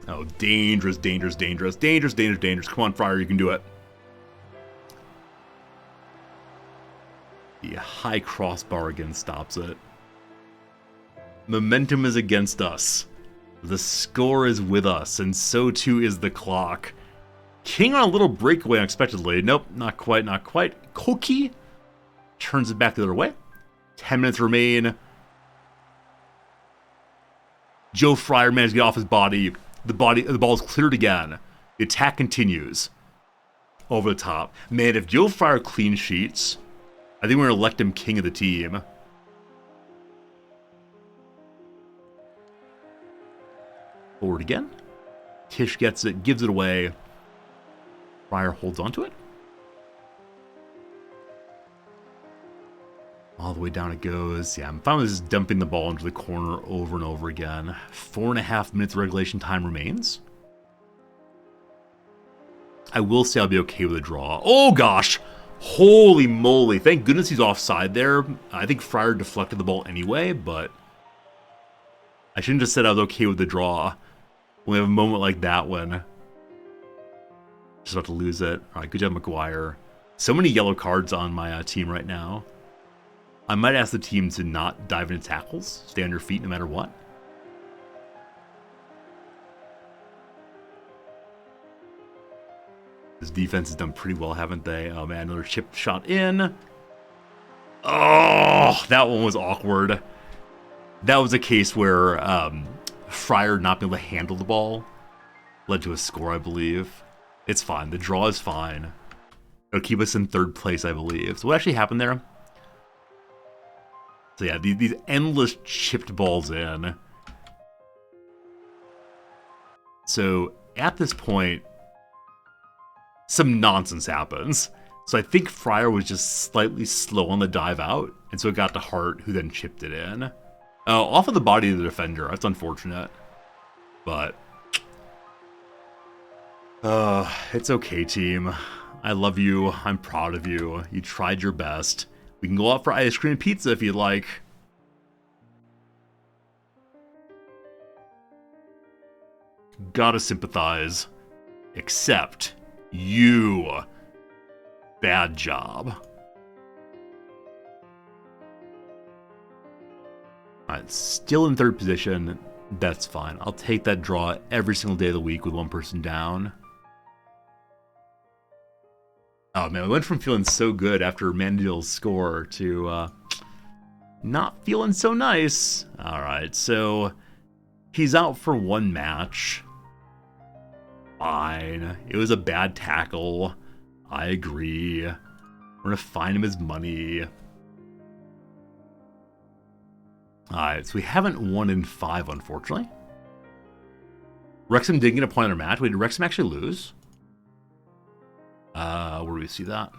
Oh, dangerous. Come on, Fryer, you can do it. The high crossbar again stops it. Momentum is against us. The score is with us, and so too is the clock. King on a little breakaway unexpectedly. Nope, not quite. Koki turns it back the other way. 10 minutes remain. Joe Fryer managed to get off his body. The ball is cleared again. The attack continues. Over the top. Man, if Joe Fryer clean sheets, I think we're going to elect him king of the team. Forward again. Tish gets it, gives it away. Fryer holds onto it. All the way down it goes. Yeah, I'm fine with just dumping the ball into the corner over and over again. 4.5 minutes of regulation time remains. I will say I'll be okay with a draw. Oh gosh! Holy moly. Thank goodness he's offside there. I think Fryer deflected the ball anyway, but I shouldn't have said I was okay with the draw. We have a moment like that when just about to lose it. Alright, good job, McGuire. So many yellow cards on my team right now. I might ask the team to not dive into tackles. Stay on your feet no matter what. This defense has done pretty well, haven't they? Oh man, another chip shot in. Oh, that one was awkward. That was a case where Fryer not being able to handle the ball led to a score, I believe. It's fine. The draw is fine. It'll keep us in third place, I believe. So what actually happened there? So yeah, these endless chipped balls in. So at this point, some nonsense happens. So I think Fryer was just slightly slow on the dive out, and so it got to Hart, who then chipped it in. Off of the body of the defender. That's unfortunate. But it's okay, team. I love you. I'm proud of you. You tried your best. We can go out for ice cream and pizza if you'd like. Gotta sympathize. Except you. Bad job. Alright, still in third position. That's fine. I'll take that draw every single day of the week with one person down. Oh man, we went from feeling so good after Mandeville's score to not feeling so nice. Alright, so he's out for one match. Fine. It was a bad tackle. I agree. We're gonna fine him his money. Alright, so we haven't won in 5, unfortunately. Wrexham didn't get a point on their match. Wait, did Wrexham actually lose? Where do we see that?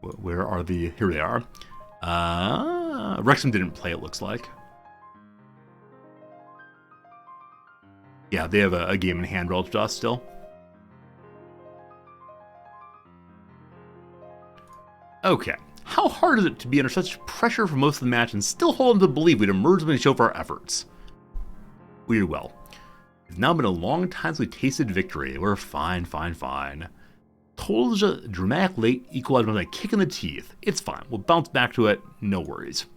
Where are the... Here they are. Wrexham didn't play, it looks like. Yeah, they have a game in hand relative to us still. Okay. How hard is it to be under such pressure for most of the match and still hold on to believe we'd emerge when we show for our efforts? We did well. It's now been a long time since we tasted victory. We're fine. Total is a dramatic late equalizer with a kick in the teeth. It's fine. We'll bounce back to it. No worries.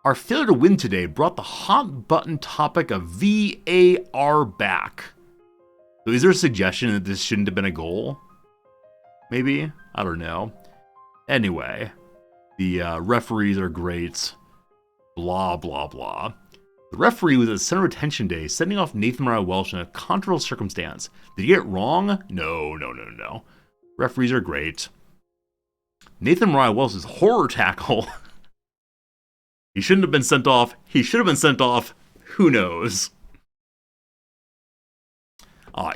Our failure to win today brought the hot button topic of VAR back. So is there a suggestion that this shouldn't have been a goal? Maybe? I don't know. Anyway, the referees are great. Blah, blah, blah. The referee was at Center Retention Day, sending off Nathan Mariah Welsh in a controversial circumstance. Did he get it wrong? No. Referees are great. Nathan Mariah Welsh's horror tackle. He shouldn't have been sent off. He should have been sent off. Who knows?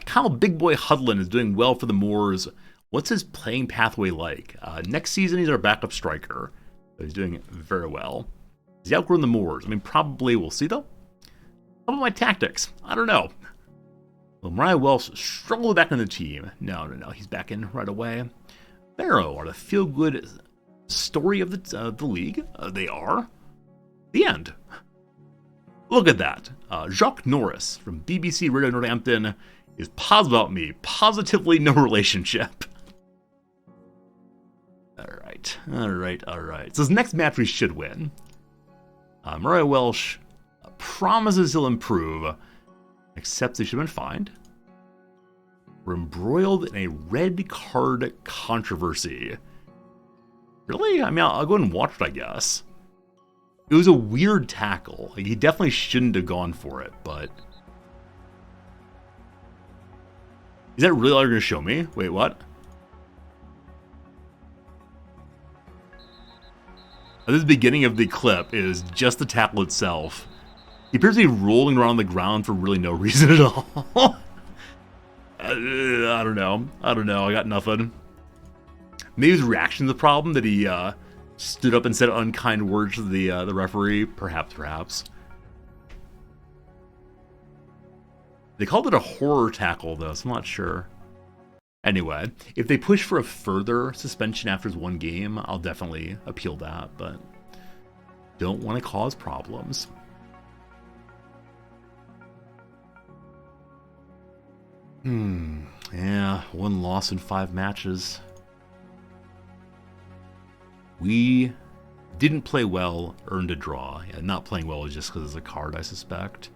Kyle Big Boy Hudlin is doing well for the Moors. What's his playing pathway like? Next season, he's our backup striker. So he's doing very well. Has he outgrown the Moors? I mean, probably. We'll see, though. How about my tactics? I don't know. Well, Mariah Welsh struggled back in the team. No. He's back in right away. Barrow are the feel-good story of the league. They are. The end. Look at that. Jacques Norris from BBC Radio Northampton is positive about me. Positively no relationship. Alright. So this next match we should win. Mariah Welsh promises he'll improve, except he should have been fined. We're embroiled in a red card controversy. Really? I mean, I'll go and watch it, I guess. It was a weird tackle. Like, he definitely shouldn't have gone for it, but... Is that really all you're going to show me? Wait, what? This beginning of the clip is just the tackle itself. He appears to be rolling around the ground for really no reason at all. I don't know. I got nothing. Maybe his reaction to the problem that he stood up and said unkind words to the referee. Perhaps. They called it a horror tackle, though, so I'm not sure. Anyway, if they push for a further suspension after his one game, I'll definitely appeal that, but don't want to cause problems. Yeah, 1 loss in 5 matches. We didn't play well, earned a draw. Yeah, not playing well is just because it's a card, I suspect.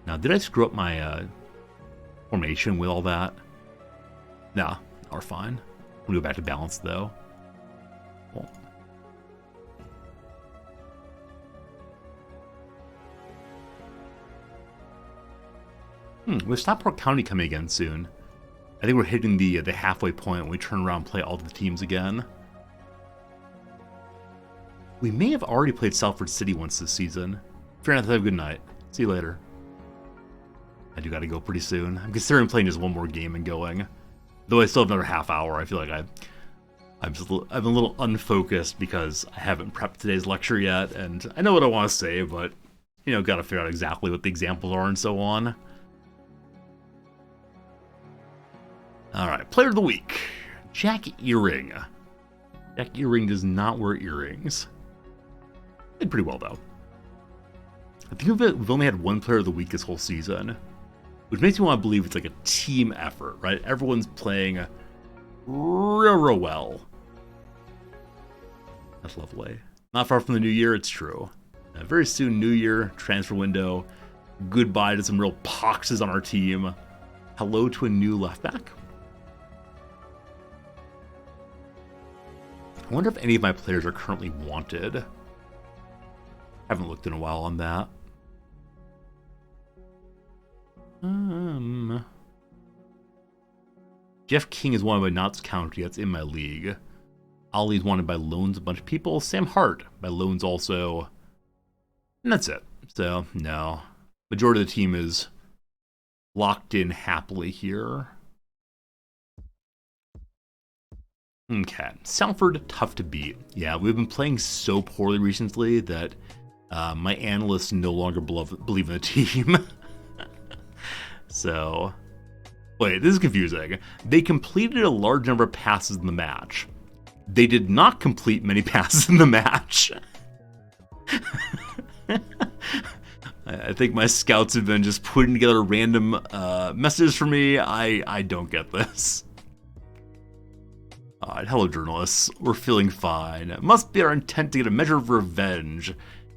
Now, did I screw up my formation with all that? Nah, we're fine. We'll go back to balance, though. Well. With Stockport County coming again soon, I think we're hitting the halfway point when we turn around and play all the teams again. We may have already played Salford City once this season. Fair enough, have a good night. See you later. I do gotta go pretty soon. I'm considering playing just one more game and going. Though I still have another half hour, I feel like I'm a little unfocused because I haven't prepped today's lecture yet, and I know what I want to say, but, gotta figure out exactly what the examples are and so on. Alright, Player of the Week. Jack Earring. Jack Earring does not wear earrings. Did pretty well, though. I think we've only had 1 Player of the Week this whole season, which makes me want to believe it's like a team effort, right? Everyone's playing real well. That's lovely. Not far from the new year, it's true. Very soon, new year, transfer window. Goodbye to some real poxes on our team. Hello to a new left back. I wonder if any of my players are currently wanted. Haven't looked in a while on that. Jeff King is wanted by Notts County. That's in my league. Ollie's wanted by loans, a bunch of people. Sam Hart by loans also. And that's it. So, no. Majority of the team is locked in happily here. Okay. Salford, tough to beat. Yeah, we've been playing so poorly recently that my analysts no longer believe in the team. So, wait, this is confusing. They completed a large number of passes in the match. They did not complete many passes in the match. I think my scouts have been just putting together random messages for me. I don't get this. Alright, hello journalists. We're feeling fine. It must be our intent to get a measure of revenge.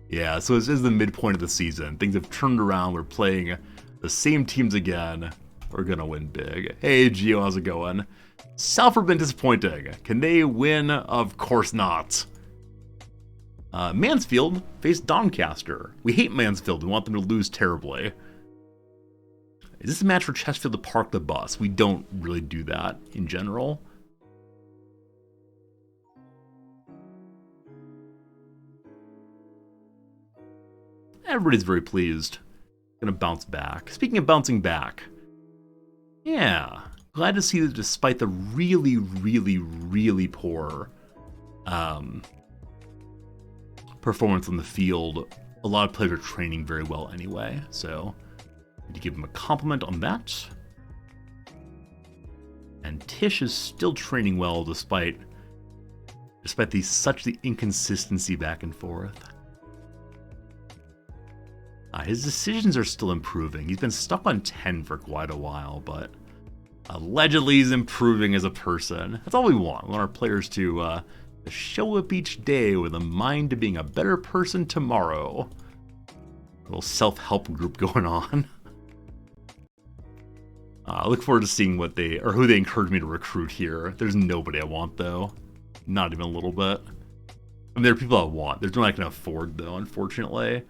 Yeah, so this is the midpoint of the season. Things have turned around. We're playing the same teams again. We're gonna win big. Hey Gio, how's it going? Salford been disappointing. Can they win? Of course not. Mansfield faced Doncaster. We hate Mansfield. We want them to lose terribly. Is this a match for Chesterfield to park the bus? We don't really do that in general. Everybody's very pleased. Gonna bounce back. Speaking of bouncing back, yeah, glad to see that despite the really, really, really poor performance on the field, a lot of players are training very well anyway. So, I need to give them a compliment on that. And Tish is still training well despite the inconsistency back and forth. His decisions are still improving. He's been stuck on 10 for quite a while, but allegedly he's improving as a person. That's all we want. We want our players to show up each day with a mind to being a better person tomorrow. A little self-help group going on. I look forward to seeing who they encourage me to recruit here. There's nobody I want, though. Not even a little bit. I mean, there are people I want. There's no one I can afford, though, unfortunately.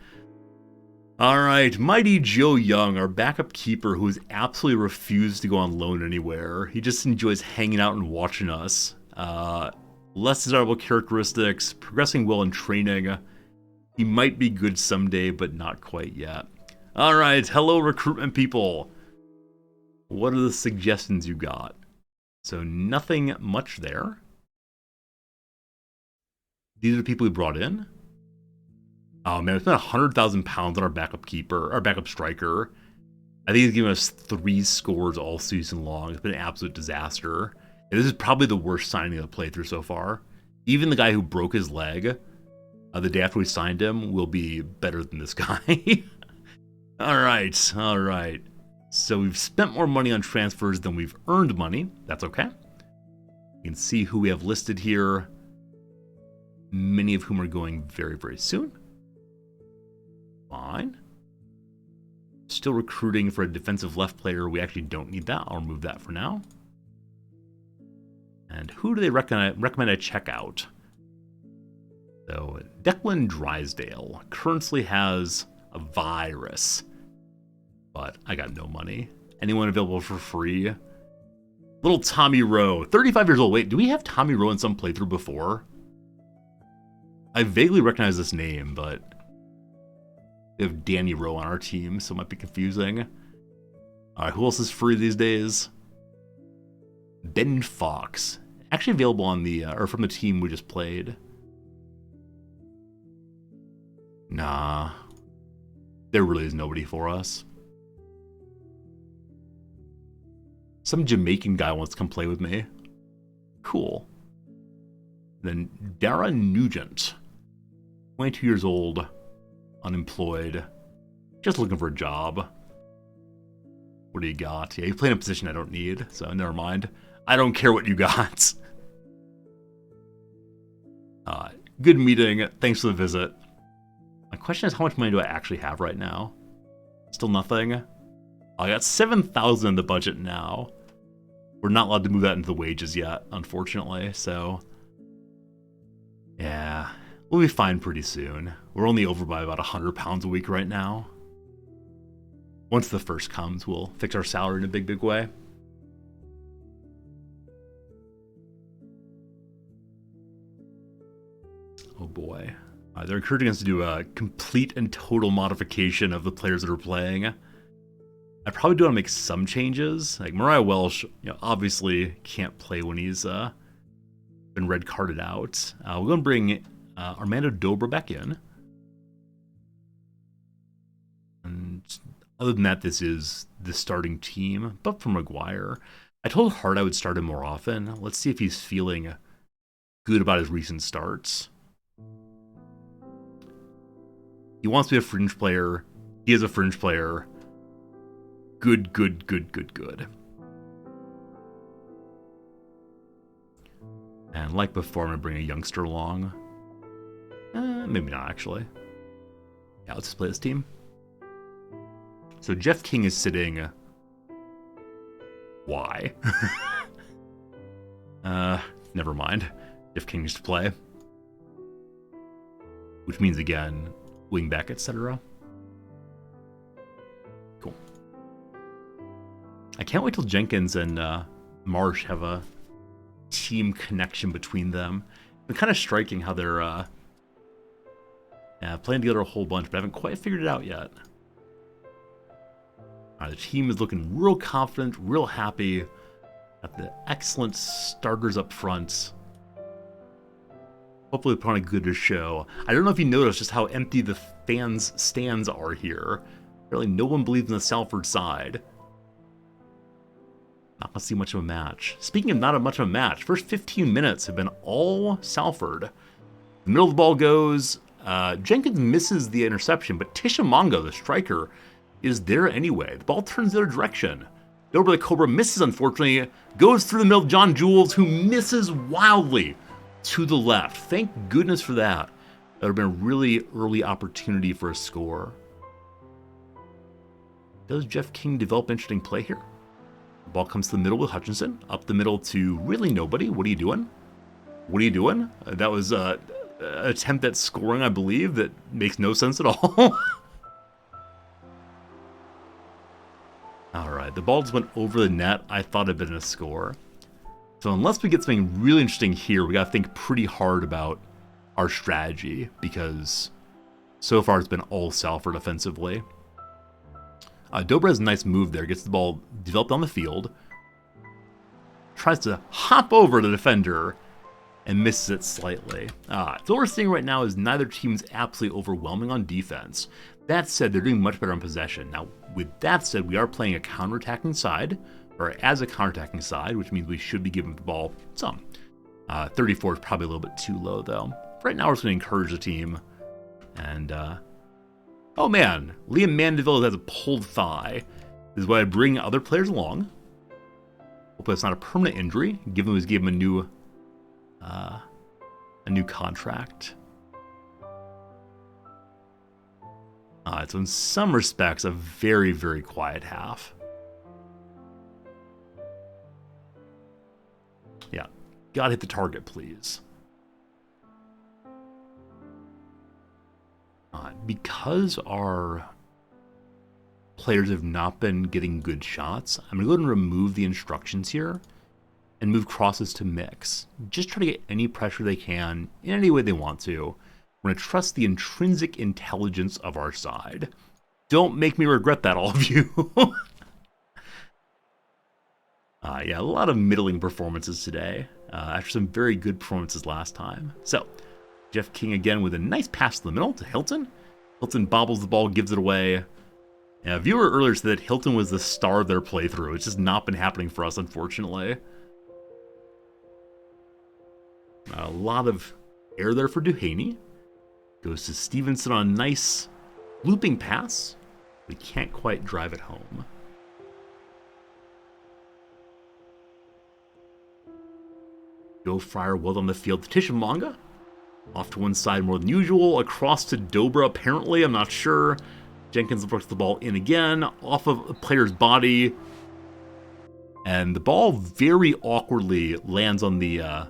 Alright, Mighty Joe Young, our backup keeper who has absolutely refused to go on loan anywhere. He just enjoys hanging out and watching us. Less desirable characteristics, progressing well in training. He might be good someday, but not quite yet. Alright, hello recruitment people. What are the suggestions you got? So nothing much there. These are the people we brought in. Oh man, we spent £100,000 on our backup keeper, our backup striker. I think he's given us 3 scores all season long. It's been an absolute disaster. And this is probably the worst signing of the playthrough so far. Even the guy who broke his leg the day after we signed him will be better than this guy. Alright. So we've spent more money on transfers than we've earned money. That's okay. You can see who we have listed here. Many of whom are going very, very soon. Fine. Still recruiting for a defensive left player. We actually don't need that. I'll remove that for now. And who do they recommend I check out? So, Declan Drysdale currently has a virus, but I got no money. Anyone available for free? Little Tommy Rowe, 35 years old. Wait, do we have Tommy Rowe in some playthrough before? I vaguely recognize this name, but we have Danny Rowe on our team, so it might be confusing. Alright, who else is free these days? Ben Fox. Actually available on the, or from the team we just played. Nah. There really is nobody for us. Some Jamaican guy wants to come play with me. Cool. Then Dara Nugent. 22 years old. Unemployed. Just looking for a job. What do you got? Yeah, you play in a position I don't need, so never mind. I don't care what you got. Good meeting. Thanks for the visit. My question is, how much money do I actually have right now? Still nothing? I got 7,000 in the budget now. We're not allowed to move that into the wages yet, unfortunately, so... yeah, we'll be fine pretty soon. We're only over by about £100 a week right now. Once the first comes, we'll fix our salary in a big, big way. Oh boy. They're encouraging us to do a complete and total modification of the players that are playing. I probably do want to make some changes. Like Mariah Welsh, obviously can't play when he's been red carded out. We're going to bring Armando Dobra back in. And other than that, this is the starting team, but for Maguire. I told Hart I would start him more often. Let's see if he's feeling good about his recent starts. He wants to be a fringe player. He is a fringe player. Good. And like before, I'm going to bring a youngster along. Maybe not, actually. Yeah, let's just play this team. So Jeff King is sitting... why? Never mind. Jeff King needs to play. Which means, again, wing back, etc. Cool. I can't wait till Jenkins and Marsh have a team connection between them. It's kind of striking how they're playing together a whole bunch, but I haven't quite figured it out yet. The team is looking real confident, real happy. Got the excellent starters up front. Hopefully put on a good show. I don't know if you noticed just how empty the fans' stands are here. Really, no one believes in the Salford side. Not gonna see much of a match. Speaking of not much of a match, first 15 minutes have been all Salford. The middle of the ball goes. Jenkins misses the interception, but Tishamongo, the striker, is there anyway. The ball turns the other direction. Over the Cobra misses, unfortunately. Goes through the middle of John Jules, who misses wildly to the left. Thank goodness for that. That would have been a really early opportunity for a score. Does Jeff King develop interesting play here? The ball comes to the middle with Hutchinson. Up the middle to really nobody. What are you doing? What are you doing? That was an attempt at scoring, I believe, that makes no sense at all. Alright, the ball just went over the net. I thought it'd been a score. So unless we get something really interesting here, we got to think pretty hard about our strategy, because so far it's been all Salford offensively. Dobra has a nice move there, gets the ball developed on the field, tries to hop over the defender, and misses it slightly. So what we're seeing right now is neither team's absolutely overwhelming on defense. That said, they're doing much better on possession. Now, with that said, we are playing a counterattacking side, or as a counterattacking side, which means we should be giving the ball some. 34 is probably a little bit too low, though. Right now, we're just going to encourage the team. And, oh man, Liam Mandeville has a pulled thigh. This is why I bring other players along. Hopefully it's not a permanent injury, given we gave him a new contract. So in some respects, a very, very quiet half. Yeah, gotta hit the target, please. Because our players have not been getting good shots, I'm going to go ahead and remove the instructions here and move crosses to mix. Just try to get any pressure they can in any way they want to. We're going to trust the intrinsic intelligence of our side. Don't make me regret that, all of you. Yeah, a lot of middling performances today, after some very good performances last time. So, Jeff King again with a nice pass to the middle to Hilton. Hilton bobbles the ball, gives it away. A viewer earlier said that Hilton was the star of their playthrough. It's just not been happening for us, unfortunately. A lot of air there for Duhaney. Goes to Stevenson on a nice looping pass. We can't quite drive it home. Joe Fryer well on the field to Tishamanga. Off to one side more than usual. Across to Dobra, apparently. I'm not sure. Jenkins brooks the ball in again. Off of a player's body. And the ball very awkwardly lands on the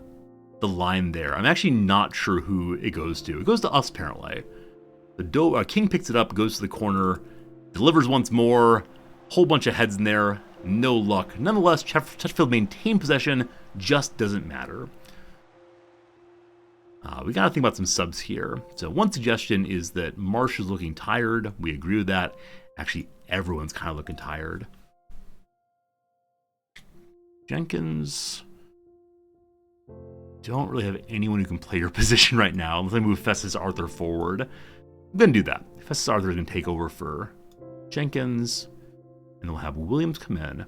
line there. I'm actually not sure who it goes to. It goes to us, apparently. The King picks it up, goes to the corner, delivers once more. Whole bunch of heads in there. No luck. Nonetheless, Chesterfield maintained possession. Just doesn't matter. We got to think about some subs here. So one suggestion is that Marsh is looking tired. We agree with that. Actually, everyone's kind of looking tired. Jenkins. Don't really have anyone who can play your position right now. Unless I move Festus Arthur forward. I'm going to do that. Festus Arthur is going to take over for Jenkins. And we'll have Williams come in.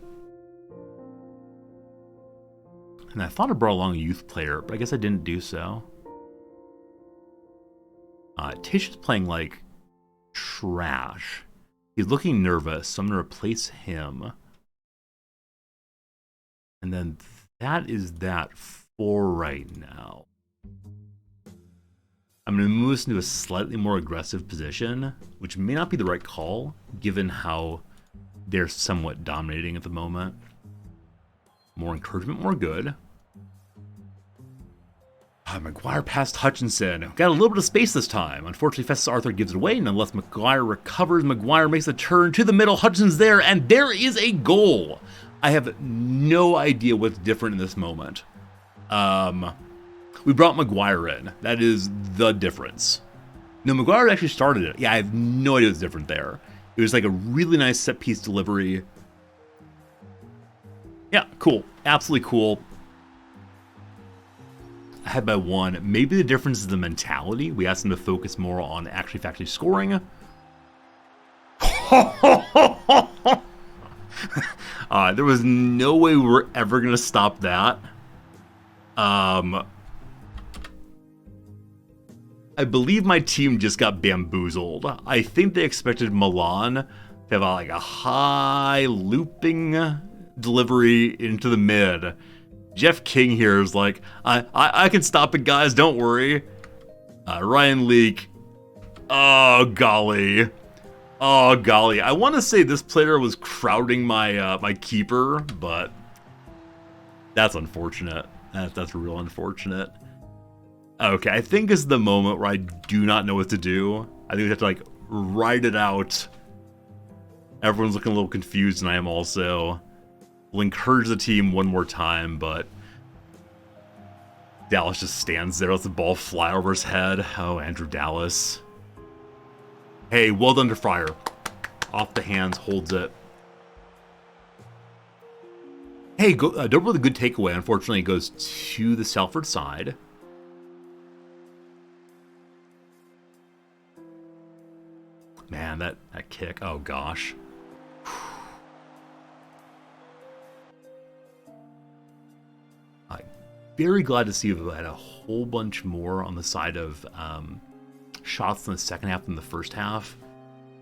And I thought I brought along a youth player, but I guess I didn't do so. Tish is playing like trash. He's looking nervous, so I'm going to replace him. And then that is that for right now. I'm going to move us into a slightly more aggressive position, which may not be the right call, given how they're somewhat dominating at the moment. More encouragement, more good. Maguire past Hutchinson. Got a little bit of space this time. Unfortunately, Festus Arthur gives it away, and unless Maguire recovers, Maguire makes a turn to the middle. Hutchinson's there, and there is a goal. I have no idea what's different in this moment. We brought Maguire in. That is the difference. No, Maguire actually started it. Yeah, I have no idea what's different there. It was like a really nice set-piece delivery. Yeah, cool. Absolutely cool. Ahead by one. Maybe the difference is the mentality. We asked them to focus more on actually scoring. There was no way we were ever going to stop that. I believe my team just got bamboozled. I think they expected Milan to have like a high looping delivery into the mid. Jeff King here is like, I can stop it, guys. Don't worry. Ryan Leake. Oh, golly. Oh, golly. I want to say this player was crowding my my keeper, but that's unfortunate. That's real unfortunate. Okay, I think this is the moment where I do not know what to do. I think we have to, like, ride it out. Everyone's looking a little confused, and I am also. We'll encourage the team one more time, but Dallas just stands there, lets the ball fly over his head. Oh, Andrew Dallas. Hey, well done to Fryer. Off the hands, holds it. Hey, don't really good takeaway. Unfortunately, it goes to the Salford side. Man, that kick. Oh, gosh. I'm very glad to see we've had a whole bunch more on the side of shots in the second half than the first half.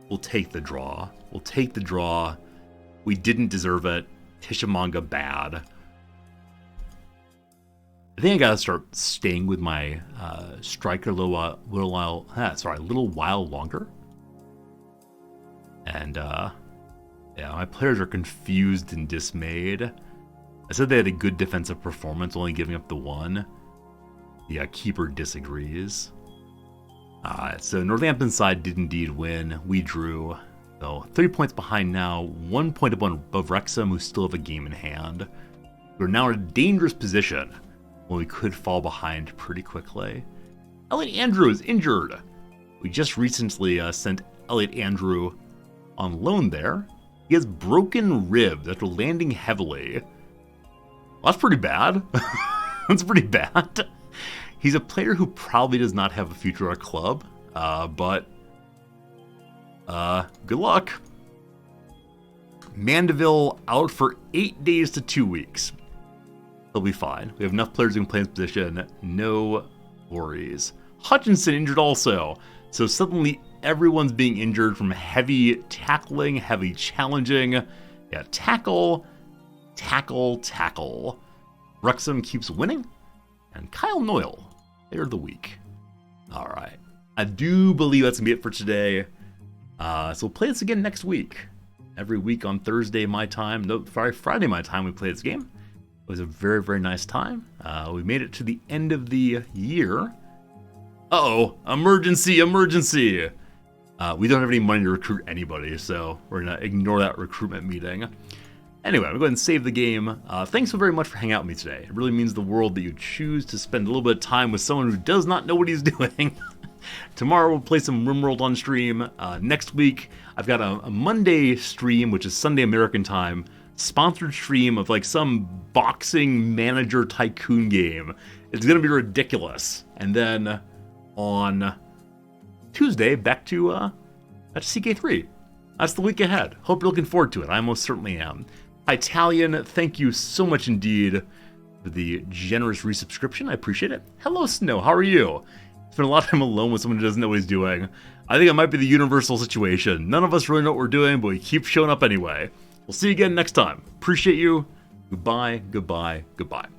We'll take the draw. We'll take the draw. We didn't deserve it. Tishamanga bad. I think I gotta start staying with my striker a little while longer. And yeah, my players are confused and dismayed. I said they had a good defensive performance, only giving up the one. The keeper disagrees. So Northampton side did indeed win. We drew. So 3 points behind now, 1 point above Wrexham, who still have a game in hand. We're now in a dangerous position when we could fall behind pretty quickly. Elliot Andrew is injured. We just recently sent Elliot Andrew on loan there. He has broken ribs after landing heavily. Well, that's pretty bad. That's pretty bad. He's a player who probably does not have a future at our club, but good luck. Mandeville out for 8 days to 2 weeks. He'll be fine. We have enough players who can play in his position. No worries. Hutchinson injured also. So suddenly everyone's being injured from heavy tackling, heavy challenging. Yeah, tackle. Wrexham keeps winning. And Kyle Noyle, player of the week. All right. I do believe that's going to be it for today. So we'll play this again next week. Every week on Thursday my time. No, Friday my time we play this game. It was a very, very nice time. We made it to the end of the year. Uh-oh, emergency. We don't have any money to recruit anybody, so we're going to ignore that recruitment meeting. Anyway, I'm going to go ahead and save the game. Thanks so very much for hanging out with me today. It really means the world that you choose to spend a little bit of time with someone who does not know what he's doing. Tomorrow we'll play some RimWorld on stream. Next week, I've got a Monday stream, which is Sunday American time, sponsored stream of like some boxing manager tycoon game. It's going to be ridiculous. And then on Tuesday, back to CK3. That's the week ahead. Hope you're looking forward to it. I most certainly am. Italian, thank you so much indeed for the generous resubscription. I appreciate it. Hello, Snow. How are you? Spent a lot of time alone with someone who doesn't know what he's doing. I think it might be the universal situation. None of us really know what we're doing, but we keep showing up anyway. We'll see you again next time. Appreciate you. Goodbye, goodbye, goodbye.